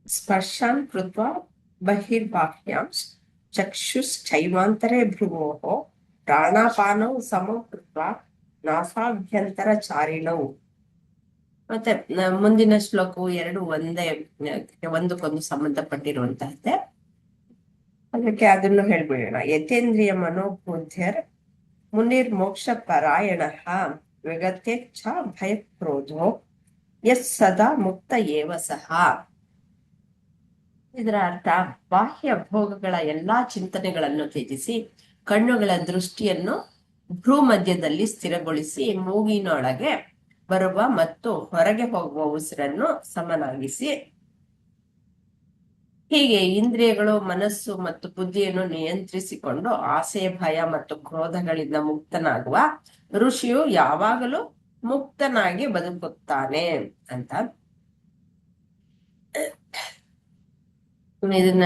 ಸ್ಪರ್ಶಾನ್ ಕೃತ್ವಾ ಬಹಿರ್ಬಾಹ್ಯಾಂಶ್ ಚಕ್ಷುಶ್ಚೈವಾಂತರೆ ಭ್ರುವೋಃ ಪ್ರಾಣಾಪಾನೌ ಸಮೌ ಕೃತ್ವಾ ನಾಸಾಭ್ಯಂತರ ಚಾರಿಣೌ. ಮತ್ತೆ ಮುಂದಿನ ಶ್ಲೋಕವು ಎರಡು ಒಂದಕ್ಕೊಂದು ಸಂಬಂಧಪಟ್ಟಿರುವಂತಹದ್ದೇ. ಅದಕ್ಕೆ ಅದನ್ನು ಹೇಳ್ಬಿಡೋಣ. ಯತೇಂದ್ರಿಯ ಮನೋಬುದ್ಧಿರ್ ಮುನಿರ್ಮೋಕ್ಷ ಪರಾಯಣ ವಿಗತೇಚ್ಛ ಭಯಕ್ರೋಧೋ ಯಸ್ ಸದಾ ಮುಕ್ತ ಏವ ಸಹ. ಇದರ ಅರ್ಥ ಬಾಹ್ಯ ಭೋಗಗಳ ಎಲ್ಲಾ ಚಿಂತನೆಗಳನ್ನು ತ್ಯಜಿಸಿ ಕಣ್ಣುಗಳ ದೃಷ್ಟಿಯನ್ನು ಭ್ರೂಮಧ್ಯದಲ್ಲಿ ಸ್ಥಿರಗೊಳಿಸಿ ಮೂಗಿನೊಳಗೆ ಬರುವ ಮತ್ತು ಹೊರಗೆ ಹೋಗುವ ಉಸಿರನ್ನು ಸಮನಾಗಿಸಿ, ಹೀಗೆ ಇಂದ್ರಿಯಗಳು, ಮನಸ್ಸು ಮತ್ತು ಬುದ್ಧಿಯನ್ನು ನಿಯಂತ್ರಿಸಿಕೊಂಡು ಆಸೆ, ಭಯ ಮತ್ತು ಕ್ರೋಧಗಳಿಂದ ಮುಕ್ತನಾಗುವ ಋಷಿಯು ಯಾವಾಗಲೂ ಮುಕ್ತನಾಗಿ ಬದುಕುತ್ತಾನೆ ಅಂತ. ಇದನ್ನ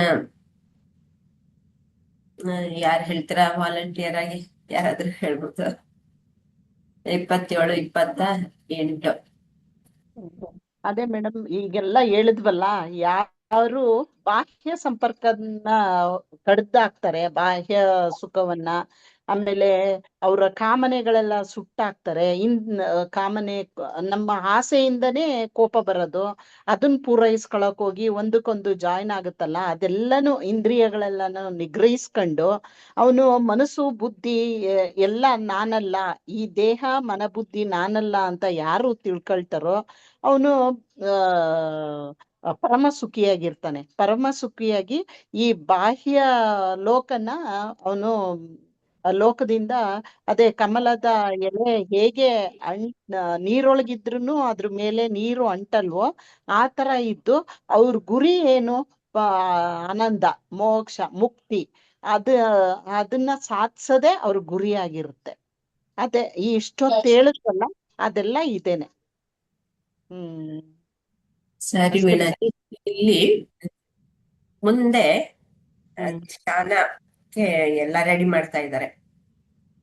ಯಾರು ಹೇಳ್ತೀರಾ ವಾಲಂಟಿಯರ್ ಆಗಿ? ಯಾರಾದ್ರೂ ಹೇಳ್ಬೋದು? 27, 28. ಅದೇ ಮೇಡಮ್, ಈಗೆಲ್ಲ ಹೇಳಿದ್ವಲ್ಲ, ಯಾರು ಬಾಹ್ಯ ಸಂಪರ್ಕನ ಕಡ್ದಾಕ್ತಾರೆ, ಬಾಹ್ಯ ಸುಖವನ್ನ, ಆಮೇಲೆ ಅವರ ಕಾಮನೆಗಳೆಲ್ಲ ಸುಟ್ಟಾಕ್ತಾರೆ. ಕಾಮನೆ, ನಮ್ಮ ಆಸೆಯಿಂದನೇ ಕೋಪ ಬರೋದು, ಅದನ್ನ ಪೂರೈಸ್ಕೊಳಕ್ ಹೋಗಿ ಒಂದಕ್ಕೊಂದು ಜಾಯಿನ್ ಆಗುತ್ತಲ್ಲ, ಅದೆಲ್ಲನೂ ಇಂದ್ರಿಯಗಳೆಲ್ಲನೂ ನಿಗ್ರಹಿಸ್ಕೊಂಡು ಅವನು ಮನಸ್ಸು, ಬುದ್ಧಿ ಎಲ್ಲ ನಾನಲ್ಲ, ಈ ದೇಹ ಮನಬುದ್ಧಿ ನಾನಲ್ಲ ಅಂತ ಯಾರು ತಿಳ್ಕೊಳ್ತಾರೋ ಅವನು ಪರಮ ಸುಖಿಯಾಗಿರ್ತಾನೆ. ಪರಮ ಸುಖಿಯಾಗಿ ಈ ಬಾಹ್ಯ ಲೋಕನ ಅವನು ಲೋಕದಿಂದ, ಅದೇ ಕಮಲದ ಎಲೆ ಹೇಗೆ ನೀರೊಳಗಿದ್ರುನು ಅದ್ರ ಮೇಲೆ ನೀರು ಅಂಟಲ್ವೋ ಆ ತರ ಇದ್ದು ಅವ್ರ ಗುರಿ ಏನು? ಆನಂದ, ಮೋಕ್ಷ, ಮುಕ್ತಿ. ಅದನ್ನ ಸಾಧಿಸೋದೇ ಅವ್ರ ಗುರಿಯಾಗಿರುತ್ತೆ. ಅದೇ ಈ ಇಷ್ಟೊತ್ತು ಹೇಳಿದ್ವಲ್ಲ, ಅದೆಲ್ಲ ಇದೇನೆ. ಸರಿ ಅಷ್ಟೇ. ವಿನತಿ, ಇಲ್ಲಿ ಮುಂದೆ ಧ್ಯಾನಕ್ಕೆ ಎಲ್ಲ ರೆಡಿ ಮಾಡ್ತಾ ಇದ್ದಾರೆ.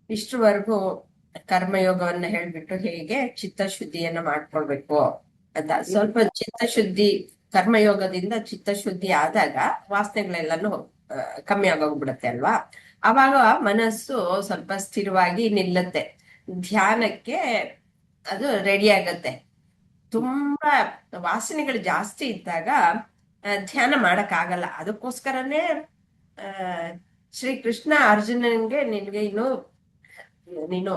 ಇಷ್ಟರವರೆಗೂ ಕರ್ಮಯೋಗವನ್ನ ಹೇಳ್ಬಿಟ್ಟು ಹೇಗೆ ಚಿತ್ತಶುದ್ಧಿಯನ್ನ ಮಾಡ್ಕೊಳ್ಬೇಕು ಅಂತ. ಸ್ವಲ್ಪ ಚಿತ್ತಶುದ್ಧಿ, ಕರ್ಮಯೋಗದಿಂದ ಚಿತ್ತಶುದ್ಧಿ ಆದಾಗ ವಾಸನೆಗಳೆಲ್ಲಾನು ಕಮ್ಮಿ ಆಗೋಗ್ಬಿಡತ್ತೆ ಅಲ್ವಾ? ಅವಾಗ ಮನಸ್ಸು ಸ್ವಲ್ಪ ಸ್ಥಿರವಾಗಿ ನಿಲ್ಲತ್ತೆ, ಧ್ಯಾನಕ್ಕೆ ಅದು ರೆಡಿ ಆಗತ್ತೆ. ತುಂಬಾ ವಾಸನೆಗಳು ಜಾಸ್ತಿ ಇದ್ದಾಗ ಧ್ಯಾನ ಮಾಡಕ್ ಆಗಲ್ಲ. ಅದಕ್ಕೋಸ್ಕರನೇ ಶ್ರೀಕೃಷ್ಣ ಅರ್ಜುನನ್ಗೆ, ನಿನ್ಗೆ ನೀನು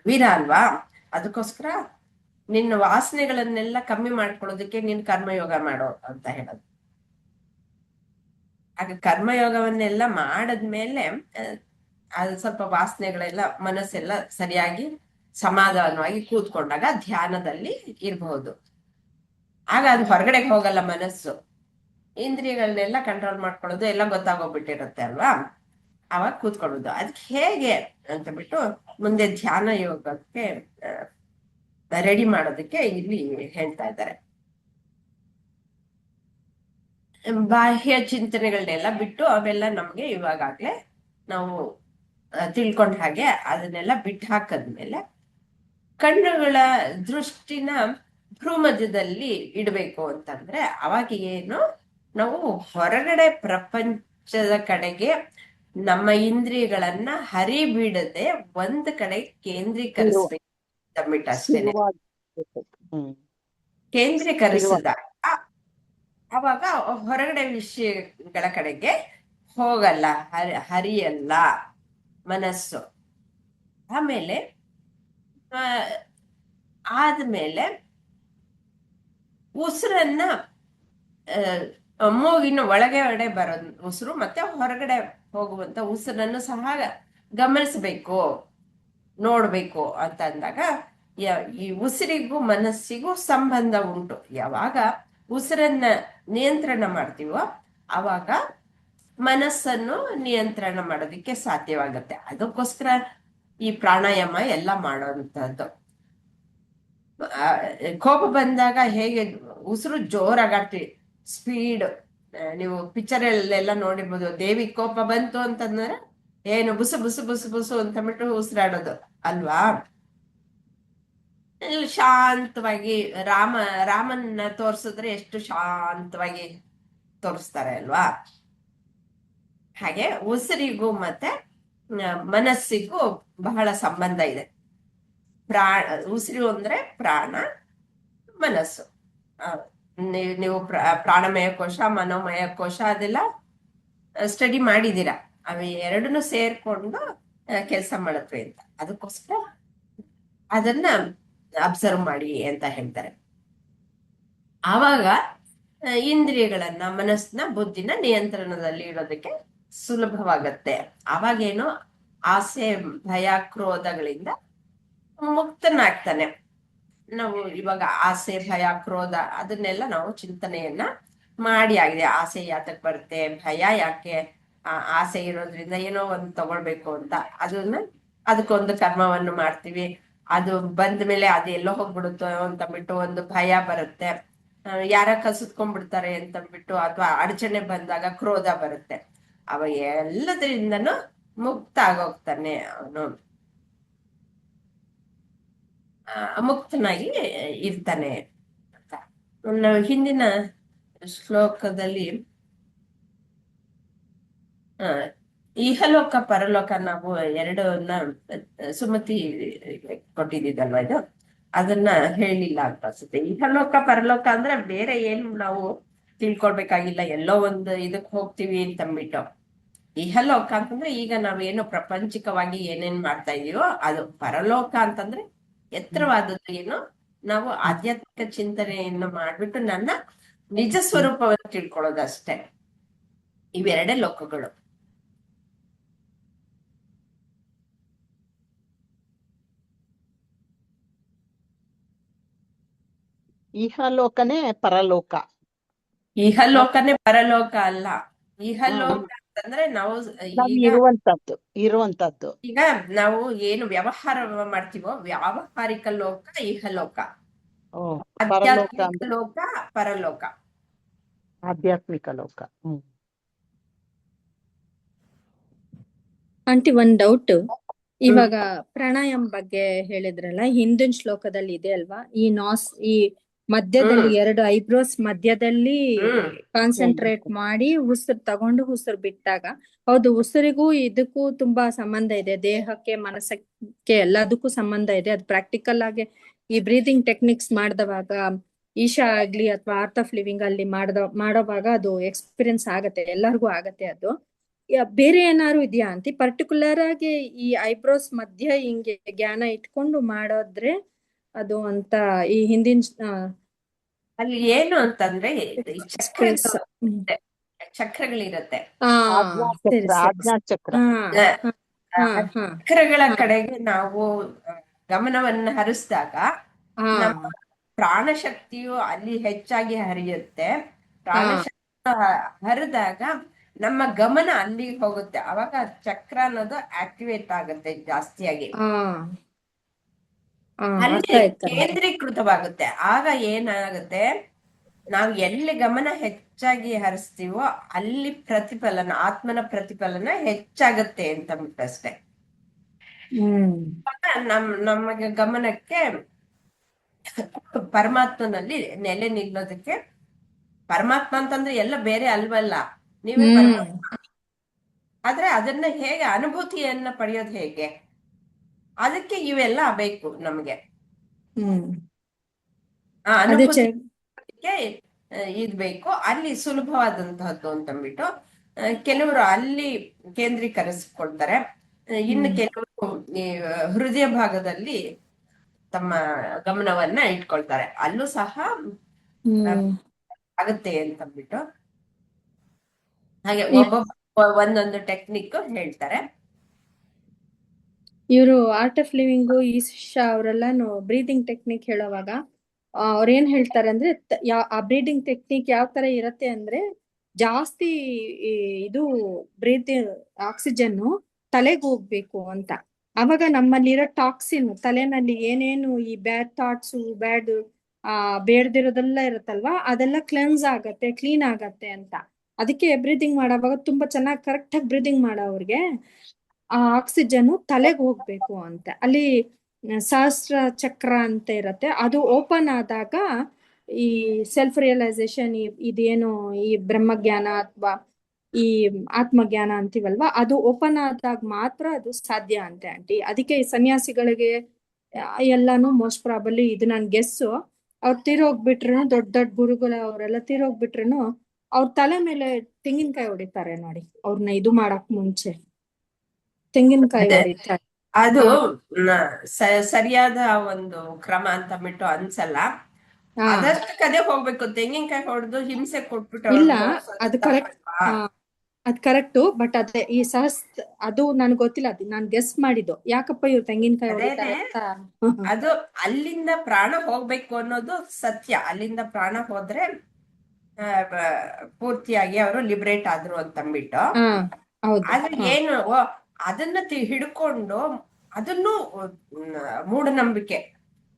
ವೀರ ಅಲ್ವಾ, ಅದಕ್ಕೋಸ್ಕರ ನಿನ್ನ ವಾಸನೆಗಳನ್ನೆಲ್ಲ ಕಮ್ಮಿ ಮಾಡ್ಕೊಳ್ಳೋದಕ್ಕೆ ನೀನ್ ಕರ್ಮಯೋಗ ಮಾಡೋ ಅಂತ ಹೇಳೋದು. ಆಗ ಕರ್ಮಯೋಗವನ್ನೆಲ್ಲ ಮಾಡದ್ಮೇಲೆ ಅದು ಸ್ವಲ್ಪ ವಾಸನೆಗಳೆಲ್ಲ, ಮನಸ್ಸೆಲ್ಲ ಸರಿಯಾಗಿ ಸಮಾಧಾನವಾಗಿ ಕೂತ್ಕೊಂಡಾಗ ಧ್ಯಾನದಲ್ಲಿ ಇರಬಹುದು. ಆಗ ಅದು ಹೊರಗಡೆ ಹೋಗಲ್ಲ ಮನಸ್ಸು, ಇಂದ್ರಿಯಗಳನ್ನೆಲ್ಲ ಕಂಟ್ರೋಲ್ ಮಾಡ್ಕೊಳ್ಳೋದು ಎಲ್ಲ ಗೊತ್ತಾಗೋಗ್ಬಿಟ್ಟಿರುತ್ತೆ ಅಲ್ವಾ? ಅವಾಗ ಕೂತ್ಕೊಳ್ಳೋದು. ಅದಕ್ಕೆ ಹೇಗೆ ಅಂತ ಬಿಟ್ಟು ಮುಂದೆ ಧ್ಯಾನ ಯೋಗಕ್ಕೆ ರೆಡಿ ಮಾಡೋದಕ್ಕೆ ಇಲ್ಲಿ ಹೇಳ್ತಾ ಇದ್ದಾರೆ. ಬಾಹ್ಯ ಚಿಂತನೆಗಳನ್ನೆಲ್ಲ ಬಿಟ್ಟು, ಅವೆಲ್ಲ ನಮ್ಗೆ ಇವಾಗಾಗ್ಲೇ ನಾವು ತಿಳ್ಕೊಂಡ ಹಾಗೆ ಅದನ್ನೆಲ್ಲ ಬಿಟ್ಟು ಹಾಕದ್ಮೇಲೆ ಕಣ್ಣುಗಳ ದೃಷ್ಟಿನ ಭ್ರೂಮಧ್ಯದಲ್ಲಿ ಇಡಬೇಕು ಅಂತಂದ್ರೆ ಅವಾಗ ಏನು, ನಾವು ಹೊರಗಡೆ ಪ್ರಪಂಚದ ಕಡೆಗೆ ನಮ್ಮ ಇಂದ್ರಿಯಗಳನ್ನ ಹರಿಬಿಡದೆ ಒಂದ್ ಕಡೆ ಕೇಂದ್ರೀಕರಿಸ್ಬೇಕು ಅಷ್ಟೇನೆ. ಕೇಂದ್ರೀಕರಿಸಿದಾಗ ಅವಾಗ ಹೊರಗಡೆ ವಿಷಯಗಳ ಕಡೆಗೆ ಹೋಗಲ್ಲ, ಹರಿಯಲ್ಲ ಮನಸ್ಸು. ಆಮೇಲೆ ಆದ್ಮೇಲೆ ಉಸಿರನ್ನ ಮೂಗಿನ ಒಳಗಡೆ ಬರೋ ಉಸಿರು ಮತ್ತೆ ಹೊರಗಡೆ ಹೋಗುವಂತ ಉಸಿರನ್ನು ಸಹ ಗಮನಿಸ್ಬೇಕು, ನೋಡ್ಬೇಕು ಅಂತ ಅಂದಾಗ ಈ ಉಸಿರಿಗೂ ಮನಸ್ಸಿಗೂ ಸಂಬಂಧ ಉಂಟು. ಯಾವಾಗ ಉಸಿರನ್ನ ನಿಯಂತ್ರಣ ಮಾಡ್ತೀವೋ ಅವಾಗ ಮನಸ್ಸನ್ನು ನಿಯಂತ್ರಣ ಮಾಡೋದಿಕ್ಕೆ ಸಾಧ್ಯವಾಗುತ್ತೆ. ಅದಕ್ಕೋಸ್ಕರ ಈ ಪ್ರಾಣಾಯಾಮ ಎಲ್ಲ ಮಾಡೋಂಥದ್ದು. ಕೋಪ ಬಂದಾಗ ಹೇಗೆ ಉಸಿರು ಜೋರಾಗಟ್ಟಿ ಸ್ಪೀಡ್, ನೀವು ಪಿಕ್ಚರ್ ಅಲ್ಲೆಲ್ಲ ನೋಡಿರ್ಬೋದು, ದೇವಿ ಕೋಪ ಬಂತು ಅಂತಂದ್ರೆ ಏನು ಬುಸು ಬುಸು ಬುಸು ಬುಸು ಅಂತ ಬಿಟ್ಟು ಉಸಿರಾಡೋದು ಅಲ್ವಾ? ಶಾಂತವಾಗಿ ರಾಮನ್ನ ತೋರ್ಸಿದ್ರೆ ಎಷ್ಟು ಶಾಂತವಾಗಿ ತೋರಿಸ್ತಾರೆ ಅಲ್ವಾ? ಹಾಗೆ ಉಸಿರಿಗೂ ಮತ್ತೆ ಮನಸ್ಸಿಗೂ ಬಹಳ ಸಂಬಂಧ ಇದೆ. ಉಸಿರು ಅಂದ್ರೆ ಪ್ರಾಣ, ಮನಸ್ಸು. ನೀವು ಪ್ರಾಣಮಯ ಕೋಶ, ಮನೋಮಯ ಕೋಶ ಅದೆಲ್ಲ ಸ್ಟಡಿ ಮಾಡಿದೀರಾ. ಅವು ಎರಡನ್ನು ಸೇರ್ಕೊಂಡು ಕೆಲಸ ಮಾಡತ್ವೆ ಅಂತ. ಅದಕ್ಕೋಸ್ಕರ ಅದನ್ನ ಅಬ್ಸರ್ವ್ ಮಾಡಿ ಅಂತ ಹೇಳ್ತಾರೆ. ಆವಾಗ ಇಂದ್ರಿಯಗಳನ್ನ, ಮನಸ್ಸನ್ನ, ಬುದ್ಧಿನ ನಿಯಂತ್ರಣದಲ್ಲಿ ಇಡೋದಕ್ಕೆ ಸುಲಭವಾಗತ್ತೆ. ಅವಾಗೇನು ಆಸೆ, ಭಯ, ಕ್ರೋಧಗಳಿಂದ ಮುಕ್ತನಾಗ್ತಾನೆ. ನಾವು ಇವಾಗ ಆಸೆ, ಭಯ, ಕ್ರೋಧ ಅದನ್ನೆಲ್ಲ ನಾವು ಚಿಂತನೆಯನ್ನ ಮಾಡಿ ಆಗಿದೆ. ಆಸೆ ಯಾತಕ್ ಬರುತ್ತೆ, ಭಯ ಯಾಕೆ, ಆಸೆ ಇರೋದ್ರಿಂದ ಏನೋ ಒಂದು ತಗೊಳ್ಬೇಕು ಅಂತ ಅದಕ್ಕೊಂದು ಕರ್ಮವನ್ನು ಮಾಡ್ತೀವಿ. ಅದು ಬಂದ ಮೇಲೆ ಅದು ಎಲ್ಲೋ ಹೋಗ್ಬಿಡುತ್ತೋ ಅಂತಂದ್ಬಿಟ್ಟು ಒಂದು ಭಯ ಬರುತ್ತೆ. ಯಾರ ಕಸಿದ್ಕೊಂಡ್ಬಿಡ್ತಾರೆ ಅಂತಂದ್ಬಿಟ್ಟು, ಅಥವಾ ಅಡಚಣೆ ಬಂದಾಗ ಕ್ರೋಧ ಬರುತ್ತೆ. ಅವ ಎಲ್ಲದರಿಂದನೂ ಮುಕ್ತ ಆಗೋಗ್ತಾನೆ, ಅವನು ಮುಕ್ತನಾಗಿ ಇರ್ತಾನೆ ಅಂತ. ನಾವು ಹಿಂದಿನ ಶ್ಲೋಕದಲ್ಲಿ ಇಹಲೋಕ ಪರಲೋಕ ನಾವು ಎರಡನ್ನ ಸುಮತಿ ಕೊಟ್ಟಿದ್ದಲ್ವ, ಇದು ಅದನ್ನ ಹೇಳಿಲ್ಲ ಅಂತ ಅನ್ಸುತ್ತೆ. ಇಹಲೋಕ ಪರಲೋಕ ಅಂದ್ರೆ ಬೇರೆ ಏನು ನಾವು ತಿಳ್ಕೊಳ್ಬೇಕಾಗಿಲ್ಲ, ಎಲ್ಲೋ ಒಂದು ಇದಕ್ ಹೋಗ್ತೀವಿ ಅಂತಂದ್ಬಿಟ್ಟು. ಇಹಲೋಕ ಅಂತಂದ್ರೆ ಈಗ ನಾವೇನು ಪ್ರಪಂಚಿಕವಾಗಿ ಏನೇನ್ ಮಾಡ್ತಾ ಇದೀವೋ ಅದು. ಪರಲೋಕ ಅಂತಂದ್ರೆ ಎತ್ತರವಾದದ್ದು ಏನು, ನಾವು ಆಧ್ಯಾತ್ಮಿಕ ಚಿಂತನೆಯನ್ನು ಮಾಡ್ಬಿಟ್ಟು ನನ್ನ ನಿಜ ಸ್ವರೂಪವನ್ನು ತಿಳ್ಕೊಳ್ಳೋದಷ್ಟೇ. ಇವೆರಡೇ ಲೋಕಗಳು. ಇಹಲೋಕನೇ ಪರಲೋಕ. ಇಹಲೋಕನೇ ಪರಲೋಕ ಅಲ್ಲ. ಇಹಲೋಕ ಅಂತಂದ್ರೆ ನಾವು ಇರುವಂತದ್ದು. ಈಗ ನಾವು ಏನು ವ್ಯವಹಾರ ಮಾಡ್ತೀವೋ ವ್ಯಾವಹಾರಿಕ ಲೋಕ ಇಹಲೋಕ, ಆಧ್ಯಾತ್ಮಿಕ ಲೋಕ ಪರಲೋಕ. ಆಧ್ಯಾತ್ಮಿಕ ಲೋಕ. ಆಂಟಿ, ಒಂದ್ ಡೌಟ್. ಇವಾಗ ಪ್ರಾಣಾಯಾಮ ಬಗ್ಗೆ ಹೇಳಿದ್ರಲ್ಲ, ಹಿಂದಿನ ಶ್ಲೋಕದಲ್ಲಿ ಇದೆ ಅಲ್ವಾ, ಈ ಮಧ್ಯದಲ್ಲಿ 2 ಐಬ್ರೋಸ್ ಮಧ್ಯದಲ್ಲಿ ಕಾನ್ಸಂಟ್ರೇಟ್ ಮಾಡಿ ಉಸಿರು ತಗೊಂಡು ಉಸಿರು ಬಿಟ್ಟಾಗ, ಹೌದು, ಉಸಿರಿಗೂ ಇದಕ್ಕೂ ತುಂಬಾ ಸಂಬಂಧ ಇದೆ, ದೇಹಕ್ಕೆ, ಮನಸ್ಸಕ್ಕೆ ಎಲ್ಲದಕ್ಕೂ ಸಂಬಂಧ ಇದೆ. ಅದು ಪ್ರಾಕ್ಟಿಕಲ್ ಆಗಿ ಈ ಬ್ರೀದಿಂಗ್ ಟೆಕ್ನಿಕ್ಸ್ ಮಾಡಿದವಾಗ, ಈಶಾ ಆಗ್ಲಿ ಅಥವಾ ಆರ್ಟ್ ಆಫ್ ಲಿವಿಂಗ್ ಅಲ್ಲಿ ಮಾಡೋವಾಗ ಅದು ಎಕ್ಸ್ಪೀರಿಯನ್ಸ್ ಆಗತ್ತೆ, ಎಲ್ಲರಿಗೂ ಆಗತ್ತೆ. ಅದು ಬೇರೆ ಏನಾದ್ರು ಇದೆಯಾ ಅಂತಿ? ಪರ್ಟಿಕ್ಯುಲರ್ ಆಗಿ ಈ ಐಬ್ರೋಸ್ ಮಧ್ಯ ಹಿಂಗೆ ಜ್ಞಾನ ಇಟ್ಕೊಂಡು ಮಾಡೋದ್ರೆ ಅದು ಅಂತ ಈ ಹಿಂದಿನ ಅಲ್ಲಿ ಏನು ಅಂತಂದ್ರೆ ಚಕ್ರಗಳಿರತ್ತೆ. ಚಕ್ರಗಳ ಕಡೆಗೆ ನಾವು ಗಮನವನ್ನು ಹರಿಸಿದಾಗ ನಮ್ಮ ಪ್ರಾಣಶಕ್ತಿಯು ಅಲ್ಲಿ ಹೆಚ್ಚಾಗಿ ಹರಿಯುತ್ತೆ. ಪ್ರಾಣಶಕ್ತಿ ಹರಿದಾಗ ನಮ್ಮ ಗಮನ ಅಲ್ಲಿಗೆ ಹೋಗುತ್ತೆ. ಅವಾಗ ಚಕ್ರ ಅನ್ನೋದು ಆಕ್ಟಿವೇಟ್ ಆಗುತ್ತೆ ಜಾಸ್ತಿಯಾಗಿ, ಅಲ್ಲಿ ಕೇಂದ್ರೀಕೃತವಾಗುತ್ತೆ. ಆಗ ಏನಾಗುತ್ತೆ, ನಾವು ಎಲ್ಲಿ ಗಮನ ಹೆಚ್ಚಾಗಿ ಹರಿಸ್ತೀವೋ ಅಲ್ಲಿ ಪ್ರತಿಫಲನ, ಆತ್ಮನ ಪ್ರತಿಫಲನ ಹೆಚ್ಚಾಗತ್ತೆ ಅಂತ ಅಷ್ಟೆ. ನಮಗೆ ಗಮನಕ್ಕೆ ಪರಮಾತ್ಮನಲ್ಲಿ ನೆಲೆ ನಿಲ್ಲೋದಕ್ಕೆ, ಪರಮಾತ್ಮ ಅಂತಂದ್ರೆ ಎಲ್ಲ ಬೇರೆ ಅಲ್ವಲ್ಲ, ನೀವೇ ಪರಮಾತ್ಮ. ಆದ್ರೆ ಅದನ್ನ ಹೇಗೆ ಅನುಭೂತಿಯನ್ನ ಪಡೆಯೋದು ಹೇಗೆ, ಅದಕ್ಕೆ ಇವೆಲ್ಲ ಬೇಕು ನಮ್ಗೆ. ಅನುಭೂತಿಗೆ ಇದ್ ಬೇಕು. ಅಲ್ಲಿ ಸುಲಭವಾದಂತಹದ್ದು ಅಂತಂದ್ಬಿಟ್ಟು ಕೆಲವರು ಅಲ್ಲಿ ಕೇಂದ್ರೀಕರಿಸ್ಕೊಳ್ತಾರೆ. ಇನ್ನು ಕೆಲವರು ಹೃದಯ ಭಾಗದಲ್ಲಿ ತಮ್ಮ ಗಮನವನ್ನ ಇಟ್ಕೊಳ್ತಾರೆ. ಅಲ್ಲೂ ಸಹ ಆಗತ್ತೆ ಅಂತಂದ್ಬಿಟ್ಟು ಹಾಗೆ ಒಬ್ಬೊಬ್ಬ ಒಂದೊಂದು ಟೆಕ್ನಿಕ್ ಹೇಳ್ತಾರೆ. ಇವರು ಆರ್ಟ್ ಆಫ್ ಲಿವಿಂಗ್ ಈಶಾ ಅವರೆಲ್ಲಾನು ಬ್ರೀದಿಂಗ್ ಟೆಕ್ನಿಕ್ ಹೇಳೋವಾಗ ಅವ್ರೇನ್ ಹೇಳ್ತಾರೆ ಅಂದ್ರೆ, ಆ ಬ್ರೀದಿಂಗ್ ಟೆಕ್ನಿಕ್ ಯಾವ ತರ ಇರತ್ತೆ ಅಂದ್ರೆ, ಜಾಸ್ತಿ ಇದು ಬ್ರೀದಿಂಗ್ ಆಕ್ಸಿಜನ್ ತಲೆಗೆ ಹೋಗ್ಬೇಕು ಅಂತ. ಅವಾಗ ನಮ್ಮಲ್ಲಿರೋ ಟಾಕ್ಸಿನ್, ತಲೆನಲ್ಲಿ ಏನೇನು ಈ ಬ್ಯಾಡ್ ಥಾಟ್ಸ್, ಬೇಡದಿರೋದೆಲ್ಲ ಇರುತ್ತಲ್ವಾ, ಅದೆಲ್ಲ ಕ್ಲೆನ್ಸ್ ಆಗತ್ತೆ, ಕ್ಲೀನ್ ಆಗತ್ತೆ ಅಂತ. ಅದಕ್ಕೆ ಬ್ರೀದಿಂಗ್ ಮಾಡೋವಾಗ ತುಂಬಾ ಚೆನ್ನಾಗಿ ಕರೆಕ್ಟ್ ಆಗಿ ಬ್ರೀದಿಂಗ್ ಮಾಡೋವ್ರಿಗೆ ಆ ಆಕ್ಸಿಜನ್ ತಲೆಗೆ ಹೋಗ್ಬೇಕು ಅಂತ. ಅಲ್ಲಿ ಸಹಸ್ರ ಚಕ್ರ ಅಂತ ಇರತ್ತೆ, ಅದು ಓಪನ್ ಆದಾಗ ಈ ಸೆಲ್ಫ್ ರಿಯಲೈಸೇಷನ್, ಇದೇನು ಈ ಬ್ರಹ್ಮಜ್ಞಾನ ಅಥವಾ ಈ ಆತ್ಮಜ್ಞಾನ ಅಂತೀವಲ್ವಾ, ಅದು ಓಪನ್ ಆದಾಗ ಮಾತ್ರ ಅದು ಸಾಧ್ಯ ಅಂತೆ ಆಂಟಿ. ಅದಕ್ಕೆ ಈ ಸನ್ಯಾಸಿಗಳಿಗೆ ಎಲ್ಲಾನು ಮೋಸ್ಟ್ ಪ್ರಾಬಲಿ, ಇದು ನನ್ ಗೆಸ್ಸು, ಅವ್ರು ತೀರೋಗ್ಬಿಟ್ರು, ದೊಡ್ಡ ದೊಡ್ಡ ಗುರುಗಳು ಅವರೆಲ್ಲ ತೀರೋಗ್ಬಿಟ್ರು, ಅವ್ರ ತಲೆ ಮೇಲೆ ತೆಂಗಿನಕಾಯಿ ಹೊಡಿತಾರೆ ನೋಡಿ, ಅವ್ರನ್ನ ಇದು ಮಾಡಕ್ ಮುಂಚೆ. ತೆಂಗಿನಕಾಯಿ ಅದೇ ಹೊಡಿತಾರೆ. ಅದು ಹಾ ಸರಿಯಾದ ಒಂದು ಕ್ರಮ ಅಂತ ಬಿಟ್ಟು ಅನ್ಸಲ್ಲ. ಹಾ ಅದಷ್ಟಕ್ಕದೇ ಹೋಗ್ಬೇಕು. ತೆಂಗಿನಕಾಯಿ ಹೊಡೆದು ಹಿಂಸೆ ಕೊಟ್ಬಿಟ್ಟು ಇಲ್ಲ, ಅವ್ರನ್ನ ಓಡಿಸೋದು ಅದು ಕರೆಕ್ಟ್. ತಪ್ಪಲ್ವಾ? ಅದ್ ಕರೆಕ್ಟು, ಬಟ್ ಅದೇ ಈ ಅದು ನನ್ಗೆ ಗೊತ್ತಿಲ್ಲ, ಅದು ನಾನ್ ಗೆಸ್ ಮಾಡಿದ್ದು ಯಾಕಪ್ಪ ಇವ್ರು ತೆಂಗಿನಕಾಯಿ ಅದೇನೆ, ಹೊಡಿತಾರೆ ಅಂತ. ಅದು ಅಲ್ಲಿಂದ ಪ್ರಾಣ ಹೋಗ್ಬೇಕು ಅನ್ನೋದು ಸತ್ಯ. ಅಲ್ಲಿಂದ ಪ್ರಾಣ ಹೋದ್ರೆ ಪೂರ್ತಿಯಾಗಿ ಅವರು ಲಿಬರೇಟ್ ಆದ್ರು ಅಂತಂದ್ಬಿಟ್ಟು. ಹಾ ಹೌದು. ಆದ್ರೆ ಏನು ಅದನ್ನ ಹಿಡ್ಕೊಂಡು ಅದನ್ನು ಮೂಢನಂಬಿಕೆ.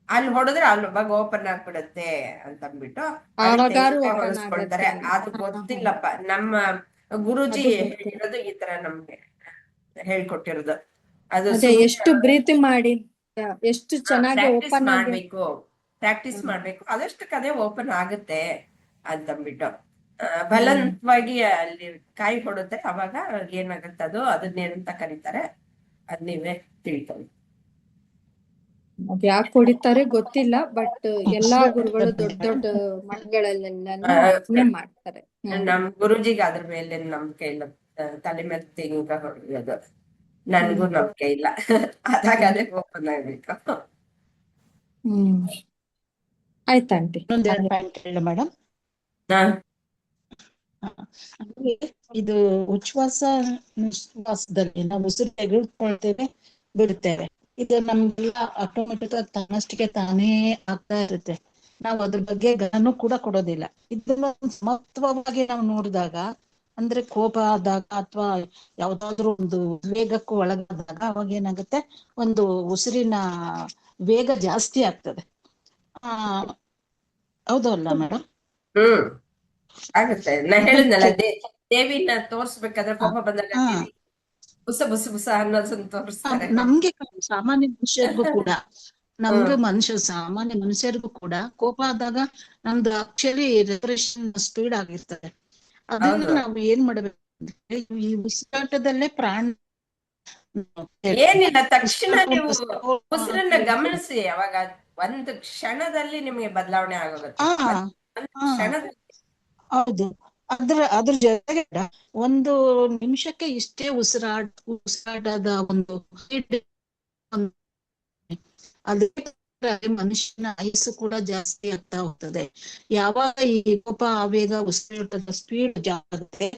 ಅಲ್ಲಿ ಹೊಡೆದ್ರೆ ಅಲ್ಲಿ ಬಾಗ ಓಪನ್ ಆಗ್ಬಿಡತ್ತೆ ಅಂತಂದ್ಬಿಟ್ಟು ಅದಕ್ಕೆ ಆವಾಗಾರು ತೆಂಗಿನಕಾಯಿ ಓಪನ್ ಹೊಡೆಸ್ಕೊಳ್ತಾರೆ. ಆಗತ್ತೆ. ಅದು ಗೊತ್ತಿಲ್ಲಪ್ಪ. ನಮ್ಮ ಗುರುಜಿ ಅದು ಗೊತ್ತಿಲ್ಲ. ಹೇಳಿರೋದು ಈ ತರ ನಮ್ಗೆ ಹೇಳ್ಕೊಟ್ಟಿರೋದು. ಅದು ಅದೇ ಎಷ್ಟು ಪ್ರೀತಿ ಮಾಡಿ ಎಷ್ಟು ಚೆನ್ನಾಗಿ ಪ್ರಾಕ್ಟೀಸ್ ಓಪನ್ ಆಗಿ. ಮಾಡ್ಬೇಕು, ಪ್ರಾಕ್ಟೀಸ್ ಮಾಡ್ಬೇಕು. ಅದಷ್ಟಕ್ಕೆ ಅದೇ ಓಪನ್ ಆಗುತ್ತೆ ಅಂತಂದ್ಬಿಟ್ಟು ಬಲವಂತವಾಗಿ ಅಲ್ಲಿ ಕಾಯಿ ಹೊಡುತ್ತೆ. ಅವಾಗ ಏನಾಗುತ್ತೆ ಅದನ್ನೇನಂತ ಕರೀತಾರೆ ಅದ್ ನೀವೇ ತಿಳ್ಕೊಳ್ಳಿ. ಅದ್ ಯಾಕೆ ಹೊಡಿತಾರೆ ಗೊತ್ತಿಲ್ಲ, ಬಟ್ ಎಲ್ಲಾ ಗುರುಗಳು ದೊಡ್ಡ ದೊಡ್ಡ ಮಠಗಳಲ್ಲೆಲ್ಲಾನು ಅದನ್ನೇ ಮಾಡ್ತಾರೆ. ನಮ್ ಗುರುಜಿಗೆ ಅದ್ರ ಮೇಲೆ ನಂಬಿಕೆ ಇಲ್ಲ. ತಲೆ ಮೇಲೆ ತೆಂಗಿನಕಾಯಿ ಹೊಡೆಯೋದು ನನ್ಗೂ ನಂಬಿಕೆ ಇಲ್ಲ. ಅದಾಗ ಅದೇ ಓಪನ್ ಆಗ್ಬೇಕು. ಆಯ್ತಾ ಆಂಟಿ? ಇನ್ನೊಂದೆರಡು ಪಾಯಿಂಟ್ ಹೇಳ ಮೇಡಮ್. ಅಂದ್ರೆ ಇದು ಉಚ್ಛ್ವಾಸ ನಿಶ್ವಾಸದಲ್ಲಿ ನಾವು ಉಸಿರು ತೆಗೆದುಕೊಳ್ತೇವೆ, ಬಿಡುತ್ತೇವೆ. ಇದು ನಮ್ಗೆಲ್ಲ ಆಟೋಮೆಟಿಕ್ ಆಗಿ ತನ್ನಷ್ಟಕ್ಕೆ ತಾನೇ ಆಗ್ತಾ ಇರುತ್ತೆ. ನಾವು ಅದ್ರ ಬಗ್ಗೆ ಗಮನ ಕೂಡ ಕೊಡೋದಿಲ್ಲ. ಇದನ್ನ ಸಮತ್ವವಾಗಿ ನಾವು ನೋಡಿದಾಗ, ಅಂದ್ರೆ ಕೋಪ ಆದಾಗ ಅಥವಾ ಯಾವ್ದಾದ್ರು ಒಂದು ವೇಗಕ್ಕೂ ಒಳಗಾದಾಗ ಅವಾಗ ಏನಾಗುತ್ತೆ, ಒಂದು ಉಸಿರಿನ ವೇಗ ಜಾಸ್ತಿ ಆಗ್ತದೆ. ಹೌದಲ್ಲ ಮೇಡಮ್? ಆಗುತ್ತೆ. ನಾ ಹೇಳಿದ್ನಲ್ಲ, ದೇವಿನ ತೋರ್ಸ್ಬೇಕಾದ್ರೆ ಕೋಪ ಬಂದಾಗ ದೇವಿ ಬುಸ ಬುಸ ಬುಸ ಅನ್ನೋದನ್ನ ತೋರಿಸ್ತಾರೆ. ನಮ್ಗೆ ಸಾಮಾನ್ಯ ಮನುಷ್ಯರಿಗೂ ಕೂಡ ಸಾಮಾನ್ಯ ಮನುಷ್ಯರಿಗೂ ಕೂಡ ಕೋಪ ಆದಾಗ ನಮ್ದು ಆಕ್ಚುಲಿ ರೆಸ್ಪಿರೇಷನ್ ಸ್ಪೀಡ್ ಆಗಿರ್ತದೆ. ಅದನ್ನ ನಾವು ಏನ್ ಮಾಡ್ಬೇಕು ಅಂದ್ರೆ ಈ ಉಸಿರಾಟದಲ್ಲೇ ಪ್ರಾಣ ಏನಿಲ್ಲ, ತಕ್ಷಣ ನೀವು ಉಸಿರನ್ನ ಗಮನಿಸಿ. ಅವಾಗ ಒಂದು ಕ್ಷಣದಲ್ಲಿ ನಿಮ್ಗೆ ಬದಲಾವಣೆ ಆಗೋಗುತ್ತೆ. ಹೌದು. ಅದ್ರ ಜೊತೆಗೆ ಒಂದು ನಿಮಿಷಕ್ಕೆ ಇಷ್ಟೇ ಉಸಿರಾಟದ ಒಂದು ಮನುಷ್ಯನ ಆಯುಸ್ಸು ಕೂಡ ಜಾಸ್ತಿ ಆಗ್ತಾ ಹೋಗ್ತದೆ. ಯಾವಾಗ ಈ ಕೋಪ ಆವೇಗ ಉಸಿರಾಟದ ಸ್ಪೀಡ್ ಜಾಸ್ತಿ ಆಗುತ್ತೆ,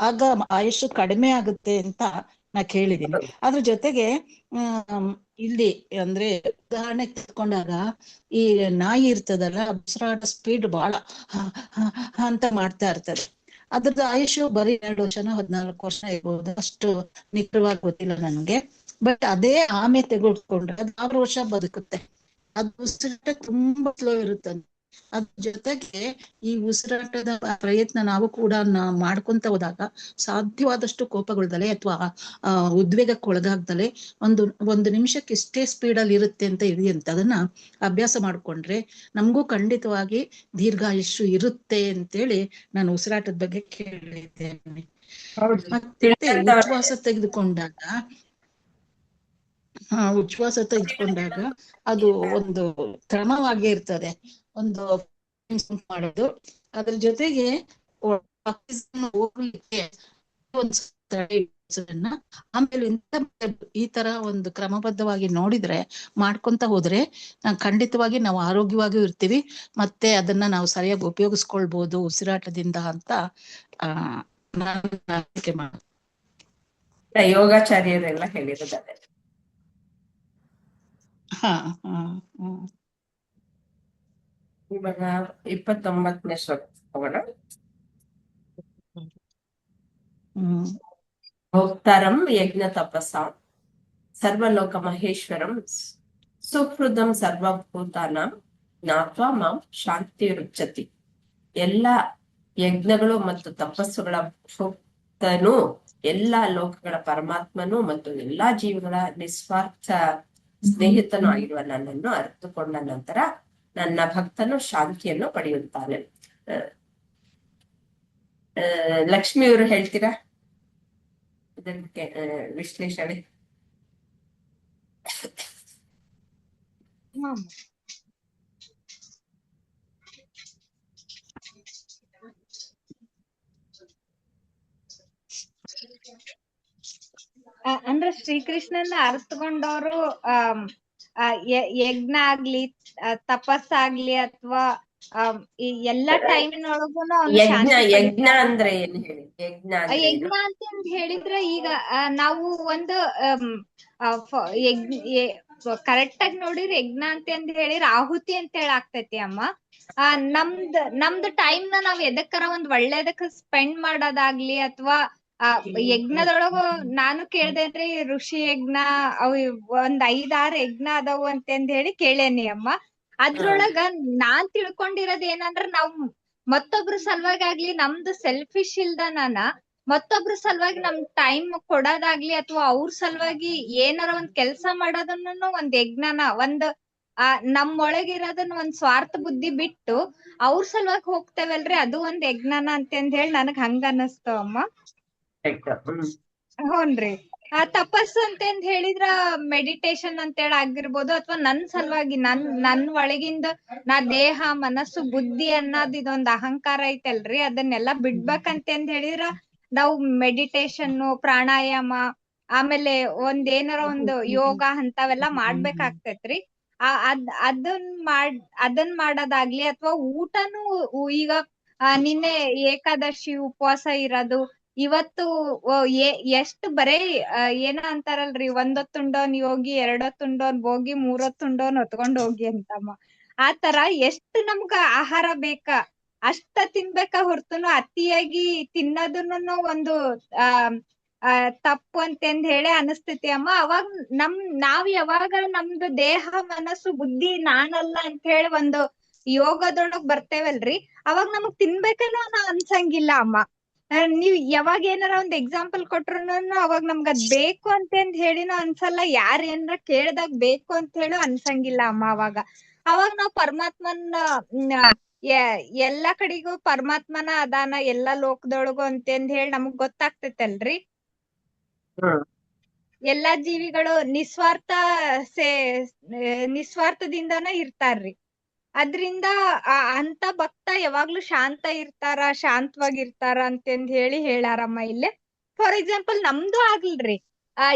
ಆಗ ಆಯುಷ್ಯು ಕಡಿಮೆ ಆಗುತ್ತೆ ಅಂತ ನಾ ಕೇಳಿದೀನಿ. ಅದ್ರ ಜೊತೆಗೆ ಇಲ್ಲಿ ಅಂದ್ರೆ ಉದಾಹರಣೆ ತೆಗೆದುಕೊಂಡಾಗ ಈ ನಾಯಿ ಇರ್ತದಲ್ಲ, ಉಸಿರಾಟ ಸ್ಪೀಡ್ ಬಹಳ ಅಂತ ಮಾಡ್ತಾ ಇರ್ತದೆ. ಅದ್ರದ್ದು ಆಯುಷ್ಯು ಬರೀ 2 ವರ್ಷನೋ 14 ವರ್ಷ ಇರ್ಬೋದು, ಅಷ್ಟು ನಿಖರವಾಗಿ ಗೊತ್ತಿಲ್ಲ ನನ್ಗೆ. ಬಟ್ ಅದೇ ಆಮೆ ತೆಗೆದುಕೊಂಡ್ರೆ ಅದು 6 ವರ್ಷ ಬದುಕುತ್ತೆ. ಅದು ಉಸಿರಾಟ ತುಂಬಾ ಸ್ಲೋ ಇರುತ್ತೆ. ಅದ್ರ ಜೊತೆಗೆ ಈ ಉಸಿರಾಟದ ಪ್ರಯತ್ನ ನಾವು ಕೂಡ ಮಾಡ್ಕೊಂತ ಹೋದಾಗ ಸಾಧ್ಯವಾದಷ್ಟು ಕೋಪಗೊಳ್ದಲೆ ಅಥವಾ ಉದ್ವೇಗಕ್ಕೆ ಒಳಗಾಗ್ದಲೆ ಒಂದು ನಿಮಿಷಕ್ಕೆ ಇಷ್ಟೇ ಸ್ಪೀಡಲ್ಲಿ ಇರುತ್ತೆ ಅಂತ ಇದೆಯಂತೆ. ಅದನ್ನ ಅಭ್ಯಾಸ ಮಾಡ್ಕೊಂಡ್ರೆ ನಮಗೂ ಖಂಡಿತವಾಗಿ ದೀರ್ಘಾಯುಷ್ಯು ಇರುತ್ತೆ ಅಂತೇಳಿ ನಾನು ಉಸಿರಾಟದ ಬಗ್ಗೆ ಕೇಳಿದ್ದೇನೆ. ಮತ್ತೆ ಉಚ್ಛ್ವಾಸ ತೆಗೆದುಕೊಂಡಾಗ ಅದು ಒಂದು ಕ್ರಮವಾಗಿ ಇರ್ತದೆ, ಒಂದು ಮಾಡೋದು. ಅದ್ರ ಜೊತೆಗೆ ಹೋಗ್ಲಿಕ್ಕೆ ಆಮೇಲೆ ಈ ತರ ಒಂದು ಕ್ರಮಬದ್ಧವಾಗಿ ನೋಡಿದ್ರೆ, ಮಾಡ್ಕೊಂತ ಹೋದ್ರೆ ಖಂಡಿತವಾಗಿ ನಾವು ಆರೋಗ್ಯವಾಗಿಯೂ ಇರ್ತೀವಿ, ಮತ್ತೆ ಅದನ್ನ ನಾವು ಸರಿಯಾಗಿ ಉಪಯೋಗಿಸ್ಕೊಳ್ಬಹುದು ಉಸಿರಾಟದಿಂದ ಅಂತ ನಾನು ಯೋಗಾಚಾರ್ಯರೆಲ್ಲ ಹೇಳಿರೋದೇ. ಇವಾಗ 29ನೇ ಶ್ಲೋಕ ಹೋಗೋಣ. ಭೋಕ್ತಾರಂ ಯಜ್ಞ ತಪಸ್ಸಾ ಸರ್ವಲೋಕ ಮಹೇಶ್ವರಂ ಸುಹೃದಂ ಸರ್ವಭೂತಾನಾಂ ಜ್ಞಾತ್ವಾ ಮಾಂ ಶಾಂತಿ ರುಚ್ಯತಿ. ಎಲ್ಲ ಯಜ್ಞಗಳು ಮತ್ತು ತಪಸ್ಸುಗಳ ಭೋಕ್ತನು, ಎಲ್ಲಾ ಲೋಕಗಳ ಪರಮಾತ್ಮನು ಮತ್ತು ಎಲ್ಲಾ ಜೀವಿಗಳ ನಿಸ್ವಾರ್ಥ ಸ್ನೇಹಿತನು ಆಗಿರುವ ನನ್ನನ್ನು ಅರಿತುಕೊಂಡ ನಂತರ ನನ್ನ ಭಕ್ತನು ಶಾಂತಿಯನ್ನು ಪಡೆಯುತ್ತಾನೆ. ಲಕ್ಷ್ಮಿಯವರು ಹೇಳ್ತೀರಾ ಇದಕ್ಕೆ ವಿಶ್ಲೇಷಣೆ? ಅಂದ್ರೆ ಶ್ರೀಕೃಷ್ಣನ ಅರ್ಥಕೊಂಡವರು ಯಜ್ಞ ಆಗ್ಲಿ ತಪಸ್ಸಾಗ್ಲಿ ಅಥವಾ ಈ ಎಲ್ಲಾ ಟೈಮಿನೊಳಗುನು ಅವ್ನು ಯಜ್ಞ ಶಾಂತಿ ಯಜ್ಞ ಪಡಿತಾರ. ಅಂದ್ರೆ ಏನು ಹೇಳಿ? ಯಜ್ಞ ಅಂದ್ರೆ ಏನು? ಯಜ್ಞ ಅಂತ ಹೇಳಿದ್ರೆ ಈಗ ನಾವು ಒಂದು ಕರೆಕ್ಟ್ ಆಗಿ ನೋಡಿದ್ರೆ ಯಜ್ಞ ಅಂತ ಹೇಳಿದ್ರೆ ಆಹುತಿ ಅಂತ ಹೇಳಿ ಆಗ್ತೈತಿ ಅಮ್ಮ. ನಮ್ದು ಟೈಮ್ ನ ನಾವ್ ಎದಕ್ಕರ ಒಂದ್ ಒಳ್ಳೇದಕ್ಕ ಸ್ಪೆಂಡ್ ಮಾಡೋದಾಗ್ಲಿ ಅಥವಾ ಯಜ್ಞದೊಳಗ ನಾನು ಕೇಳ್ದೇನ್ರಿ ಋಷಿ ಯಜ್ಞ ಅವ್ ಒಂದ್ 5-6 ಯಜ್ಞ ಅದಾವು ಅಂತಂದ್ ಹೇಳಿ ಕೇಳೇನಿ ಅಮ್ಮ. ಅದ್ರೊಳಗ ನಾನ್ ತಿಳ್ಕೊಂಡಿರೋದ್ ಏನಂದ್ರ ನಾವ್ ಮತ್ತೊಬ್ರ ಸಲುವಾಗಿ ಆಗ್ಲಿ ನಮ್ದು ಸೆಲ್ಫಿಶ್ ಇಲ್ದನಾನ ಮತ್ತೊಬ್ರ ಸಲುವಾಗಿ ನಮ್ ಟೈಮ್ ಕೊಡೋದಾಗ್ಲಿ ಅಥವಾ ಅವ್ರ ಸಲುವಾಗಿ ಏನಾರ ಒಂದ್ ಕೆಲ್ಸ ಮಾಡೋದನ್ನು ಒಂದ್ ಯಜ್ಞನ ನಮ್ಮೊಳಗಿರೋದನ್ನ ಒಂದ್ ಸ್ವಾರ್ಥ ಬುದ್ಧಿ ಬಿಟ್ಟು ಅವ್ರ ಸಲುವಾಗಿ ಹೋಗ್ತೇವಲ್ರಿ ಅದು ಒಂದ್ ಯಜ್ಞನ ಅಂತಂದ್ ಹೇಳಿ ನನಗ್ ಹಂಗ ಅನ್ನಿಸ್ತು ಅಮ್ಮ. ಹೂನ್ರಿ. ತಪಸ್ಸು ಅಂತಂದ್ ಹೇಳಿದ್ರ ಮೆಡಿಟೇಷನ್ ಅಂತೇಳಿ ಆಗಿರ್ಬೋದು ಅಥವಾ ನನ್ ಸಲುವಾಗಿ ನನ್ ಒಳಗಿಂದ ನಾ ದೇಹ ಮನಸ್ಸು ಬುದ್ಧಿ ಅನ್ನೋದ್ ಇದೊಂದ್ ಅಹಂಕಾರ ಐತಲ್ರಿ ಅದನ್ನೆಲ್ಲಾ ಬಿಡ್ಬೇಕಂತಂದ್ ಹೇಳಿದ್ರ ನಾವು ಮೆಡಿಟೇಷನ್ ಪ್ರಾಣಾಯಾಮ ಆಮೇಲೆ ಏನಾರ ಒಂದು ಯೋಗ ಅಂತವೆಲ್ಲಾ ಮಾಡ್ಬೇಕಾಗ್ತೈತ್ರಿ. ಅದನ್ ಮಾಡೋದಾಗ್ಲಿ ಅಥವಾ ಊಟನು ಈಗ ನಿನ್ನೆ ಏಕಾದಶಿ ಉಪವಾಸ ಇರೋದು ಇವತ್ತು ಎಷ್ಟು ಬರೇ ಏನ ಅಂತಾರಲ್ರಿ ಒಂದೊತ್ತುಂಡೋನ್ ಯೋಗಿ ಎರಡೊತ್ತುಂಡೋನ್ ಭೋಗಿ ಮೂರೊತ್ತುಂಡೋನ್ ಹೊತ್ಕೊಂಡ್ ಹೋಗಿ ಅಂತಮ್ಮ. ಆತರ ಎಷ್ಟು ನಮ್ಗ ಆಹಾರ ಬೇಕಾ ಅಷ್ಟ ತಿನ್ಬೇಕ ಹೊರ್ತುನು ಅತಿಯಾಗಿ ತಿನ್ನೋದನ್ನು ಒಂದು ತಪ್ಪು ಅಂತಂದ್ ಹೇಳಿ ಅನಸ್ತೈತಿ ಅಮ್ಮ. ಅವಾಗ ನಾವ್ ಯಾವಾಗ ನಮ್ದು ದೇಹ ಮನಸ್ಸು ಬುದ್ಧಿ ನಾನಲ್ಲ ಅಂತ ಹೇಳಿ ಒಂದು ಯೋಗದೊಳಗ್ ಬರ್ತೇವಲ್ರಿ ಅವಾಗ ನಮಗ್ ತಿನ್ಬೇಕನ್ನೋ ಅನ್ಸಂಗಿಲ್ಲ ಅಮ್ಮ. ನೀವ್ ಯಾವಾಗ ಏನಾರ ಒಂದ್ ಎಕ್ಸಾಂಪಲ್ ಕೊಟ್ರುನು ಅವಾಗ ನಮ್ಗ ಅದ್ ಬೇಕು ಅಂತಂದ್ ಹೇಳಿನೂ ಅನ್ಸಲ್ಲ, ಯಾರ್ ಏನಾರ ಕೇಳ್ದಾಗ ಬೇಕು ಅಂತ ಹೇಳಿ ಅನ್ಸಂಗಿಲ್ಲ ಅಮ್ಮ. ಅವಾಗ ನಾವ್ ಪರಮಾತ್ಮನ ಎಲ್ಲಾ ಕಡೆಗೂ ಪರಮಾತ್ಮನ ಅದಾನ ಎಲ್ಲಾ ಲೋಕದೊಳಗು ಅಂತಂದ್ ಹೇಳಿ ನಮಗ್ ಗೊತ್ತಾಗ್ತೈತಲ್ರಿ. ಎಲ್ಲಾ ಜೀವಿಗಳು ನಿಸ್ವಾರ್ಥದಿಂದಾನ ಇರ್ತಾರ್ರಿ. ಅದ್ರಿಂದ ಅಂತ ಭಕ್ತ ಯಾವಾಗ್ಲೂ ಶಾಂತ ಇರ್ತಾರ ಶಾಂತವಾಗಿರ್ತಾರ ಅಂತಂದ್ ಹೇಳಿ ಹೇಳಾರಮ್ಮ ಇಲ್ಲೇ. ಫಾರ್ ಎಕ್ಸಾಂಪಲ್ ನಮ್ದು ಆಗ್ಲ್ರಿ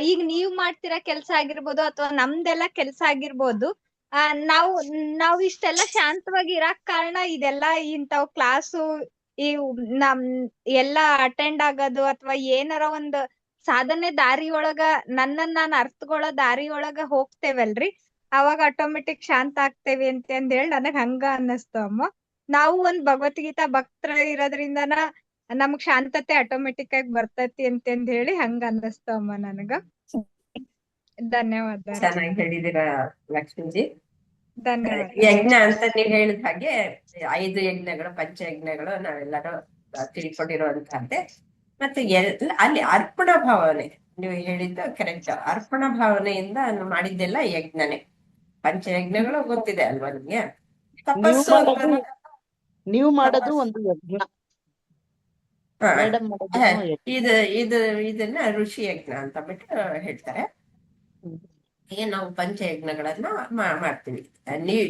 ಈಗ ನೀವ್ ಮಾಡ್ತಿರೋ ಕೆಲ್ಸ ಆಗಿರ್ಬೋದು ಅಥವಾ ನಮ್ದೆಲ್ಲಾ ಕೆಲ್ಸ ಆಗಿರ್ಬೋದು ನಾವ್ ಇಷ್ಟೆಲ್ಲಾ ಶಾಂತವಾಗಿ ಇರಾಕ್ ಕಾರಣ ಇದೆಲ್ಲಾ ಇಂತಾವ್ ಕ್ಲಾಸು ಈ ಎಲ್ಲಾ ಅಟೆಂಡ್ ಆಗೋದು ಅಥವಾ ಏನಾರ ಒಂದ್ ಸಾಧನೆ ದಾರಿಯೊಳಗ ನನ್ನನ್ನ ನಾನ್ ಅರ್ಥಕೊಳ್ಳೋ ದಾರಿಯೊಳಗ ಹೋಗ್ತೇವಲ್ರಿ ಅವಾಗ ಆಟೋಮೆಟಿಕ್ ಶಾಂತ ಆಗ್ತೇವಿ ಅಂತಂದ್ ಹೇಳಿ ನನಗ್ ಹಂಗ ಅನ್ನಿಸ್ತು ಅಮ್ಮ. ನಾವು ಒಂದ್ ಭಗವದ್ಗೀತಾ ಭಕ್ತರ ಇರೋದ್ರಿಂದನ ನಮಗ್ ಶಾಂತತೆ ಆಟೋಮೆಟಿಕ್ ಆಗಿ ಬರ್ತೈತಿ ಅಂತಂದ್ ಹೇಳಿ ಹಂಗ ಅನ್ನಿಸ್ತು ಅಮ್ಮ ನನಗ. ಧನ್ಯವಾದ. ಚೆನ್ನಾಗಿ ಹೇಳಿದಿರ ಲಕ್ಷ್ಮೀಜಿ. ಧನ್ಯವಾದ. ಯಜ್ಞ ಅಂತ ನೀವ್ ಹೇಳಿದ ಹಾಗೆ 5 ಯಜ್ಞಗಳು ಪಂಚಯಜ್ಞಗಳು ನಾವೆಲ್ಲರೂ ತಿಳ್ಕೊಂಡಿರುವಂತಹದ್ದೇ. ಮತ್ತೆ ಅಲ್ಲಿ ಅರ್ಪಣಾ ಭಾವನೆ ನೀವು ಹೇಳಿದ್ದು ಕರೆಕ್ಟ್. ಅರ್ಪಣಾ ಭಾವನೆಯಿಂದ ಮಾಡಿದ್ದೆಲ್ಲ ಯಜ್ಞನೇ. ಪಂಚಯಜ್ಞಗಳು ಗೊತ್ತಿದೆ ಅಲ್ವಾ ನಿಮ್ಗೆ? ತಪಸ್ಸು ನೀವು ಮಾಡೋದು ಒಂದು ಯಜ್ಞ, ಮೇಡಮ್ ಇದನ್ನ ಋಷಿ ಯಜ್ಞ ಅಂತ ಬಿಟ್ಟು ಹೇಳ್ತಾರೆ. ಈಗ ನಾವು ಪಂಚಯಜ್ಞಗಳನ್ನ ಮಾಡ್ತೀವಿ.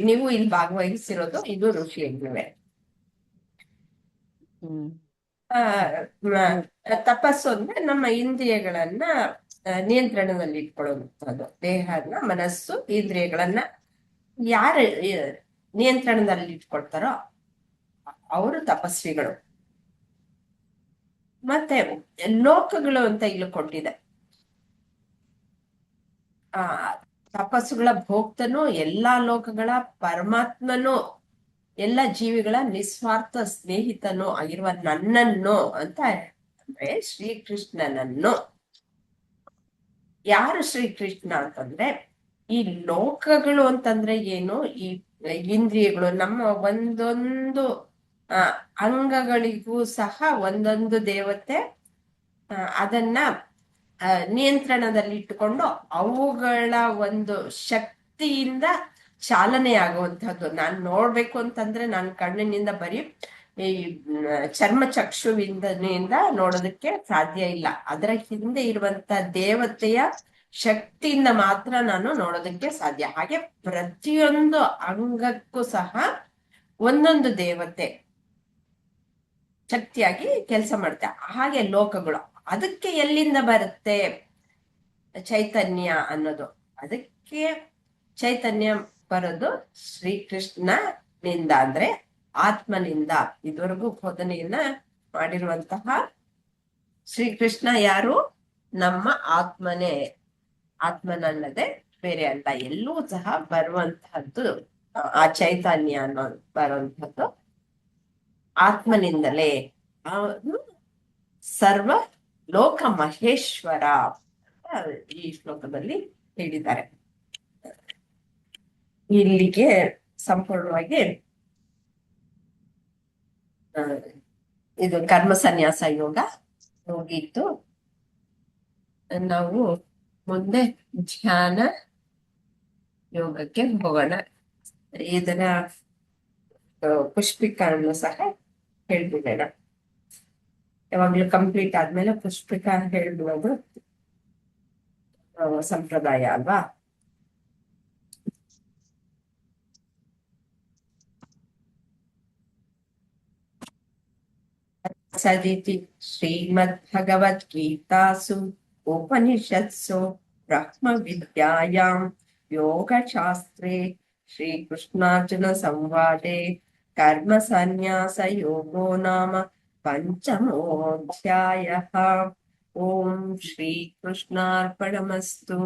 ನೀವು ಇಲ್ಲಿ ಭಾಗವಹಿಸಿರೋದು ಇದು ಋಷಿ ಯಜ್ಞವೇ. ತಪಸ್ಸು ಅಂದ್ರೆ ನಮ್ಮ ಇಂದ್ರಿಯಗಳನ್ನ ನಿಯಂತ್ರಣದಲ್ಲಿ ಇಟ್ಕೊಳ್ಳುವಂಥದ್ದು. ದೇಹನ ಮನಸ್ಸು ಇಂದ್ರಿಯಗಳನ್ನ ಯಾರು ನಿಯಂತ್ರಣದಲ್ಲಿ ಇಟ್ಕೊಳ್ತಾರೋ ಅವರು ತಪಸ್ವಿಗಳು. ಮತ್ತೆ ಲೋಕಗಳು ಅಂತ ಇಲ್ಲಿ ಕೊಟ್ಟಿದೆ. ತಪಸ್ಸುಗಳ ಭೋಕ್ತನು ಎಲ್ಲಾ ಲೋಕಗಳ ಪರಮಾತ್ಮನು ಎಲ್ಲ ಜೀವಿಗಳ ನಿಸ್ವಾರ್ಥ ಸ್ನೇಹಿತನು ಆಗಿರುವ ನನ್ನನ್ನು ಅಂತ ಅಂದ್ರೆ ಶ್ರೀಕೃಷ್ಣನನ್ನು. ಯಾರು ಶ್ರೀಕೃಷ್ಣ ಅಂತಂದ್ರೆ ಈ ಲೋಕಗಳು ಅಂತಂದ್ರೆ ಏನು, ಈ ಇಂದ್ರಿಯಗಳು ನಮ್ಮ ಒಂದೊಂದು ಅಂಗಗಳಿಗೂ ಸಹ ಒಂದೊಂದು ದೇವತೆ ಅದನ್ನ ನಿಯಂತ್ರಣದಲ್ಲಿ ಇಟ್ಟುಕೊಂಡು ಅವುಗಳ ಒಂದು ಶಕ್ತಿಯಿಂದ ಚಾಲನೆ ಆಗುವಂತಹದ್ದು. ನಾನ್ ನೋಡ್ಬೇಕು ಅಂತಂದ್ರೆ ನಾನು ಕಣ್ಣಿನಿಂದ ಬರೀ ಈ ಚರ್ಮ ಚಕ್ಷುವಿಂದ ನೋಡೋದಕ್ಕೆ ಸಾಧ್ಯ ಇಲ್ಲ. ಅದರ ಹಿಂದೆ ಇರುವಂತ ದೇವತೆಯ ಶಕ್ತಿಯಿಂದ ಮಾತ್ರ ನಾನು ನೋಡೋದಕ್ಕೆ ಸಾಧ್ಯ. ಹಾಗೆ ಪ್ರತಿಯೊಂದು ಅಂಗಕ್ಕೂ ಸಹ ಒಂದೊಂದು ದೇವತೆ ಶಕ್ತಿಯಾಗಿ ಕೆಲಸ ಮಾಡುತ್ತೆ. ಹಾಗೆ ಲೋಕಗಳು ಅದಕ್ಕೆ ಎಲ್ಲಿಂದ ಬರುತ್ತೆ? ಚೈತನ್ಯ ಅನ್ನೋದು. ಅದಕ್ಕೆ ಚೈತನ್ಯ ಬರೋದು ಶ್ರೀಕೃಷ್ಣನಿಂದ, ಅಂದ್ರೆ ಆತ್ಮನಿಂದ. ಇದುವರೆಗೂ ಬೋಧನೆಯನ್ನ ಮಾಡಿರುವಂತಹ ಶ್ರೀಕೃಷ್ಣ ಯಾರು? ನಮ್ಮ ಆತ್ಮನೇ, ಆತ್ಮನಲ್ಲದೆ ಬೇರೆ ಅಲ್ಲ. ಎಲ್ಲೂ ಸಹ ಬರುವಂತಹದ್ದು ಆ ಚೈತನ್ಯ ಅನ್ನೋ ಬರುವಂತಹದ್ದು ಆತ್ಮನಿಂದಲೇ. ಅವನು ಸರ್ವ ಲೋಕ ಮಹೇಶ್ವರ ಅಂತ ಈ ಶ್ಲೋಕದಲ್ಲಿ ಹೇಳಿದ್ದಾರೆ. ಇಲ್ಲಿಗೆ ಸಂಪೂರ್ಣವಾಗಿ ಇದು ಕರ್ಮ ಸನ್ಯಾಸ ಯೋಗ ಹೋಗಿತ್ತು. ನಾವು ಮುಂದೆ ಧ್ಯಾನ ಯೋಗಕ್ಕೆ ಹೋಗೋಣ. ಇದರ ಪುಷ್ಪಿಕವನ್ನು ಸಹ ಹೇಳ್ಬಿಡೋಣ. ಯಾವಾಗ್ಲೂ ಕಂಪ್ಲೀಟ್ ಆದ್ಮೇಲೆ ಪುಷ್ಪಿಕ ಹೇಳ್ಬಿಡೋದು ಸಂಪ್ರದಾಯ ಅಲ್ವಾ. ಸದಿತಿ ಶ್ರೀಮದ್ಭಗವದ್ಗೀತಾಸು ಉಪನಿಷತ್ಸು ಬ್ರಹ್ಮ ವಿದ್ಯಾಯಾಂ ಯೋಗಶಾಸ್ತ್ರೇ ಶ್ರೀಕೃಷ್ಣಾರ್ಜುನ ಸಂವಾದೆ ಕರ್ಮ ಸನ್ಯಾಸ ಯೋಗೋ ನಾಮ ಪಂಚಮೋಧ್ಯಾಯಃ. ಓಂ ಶ್ರೀಕೃಷ್ಣಾರ್ಪಣಮಸ್ತು.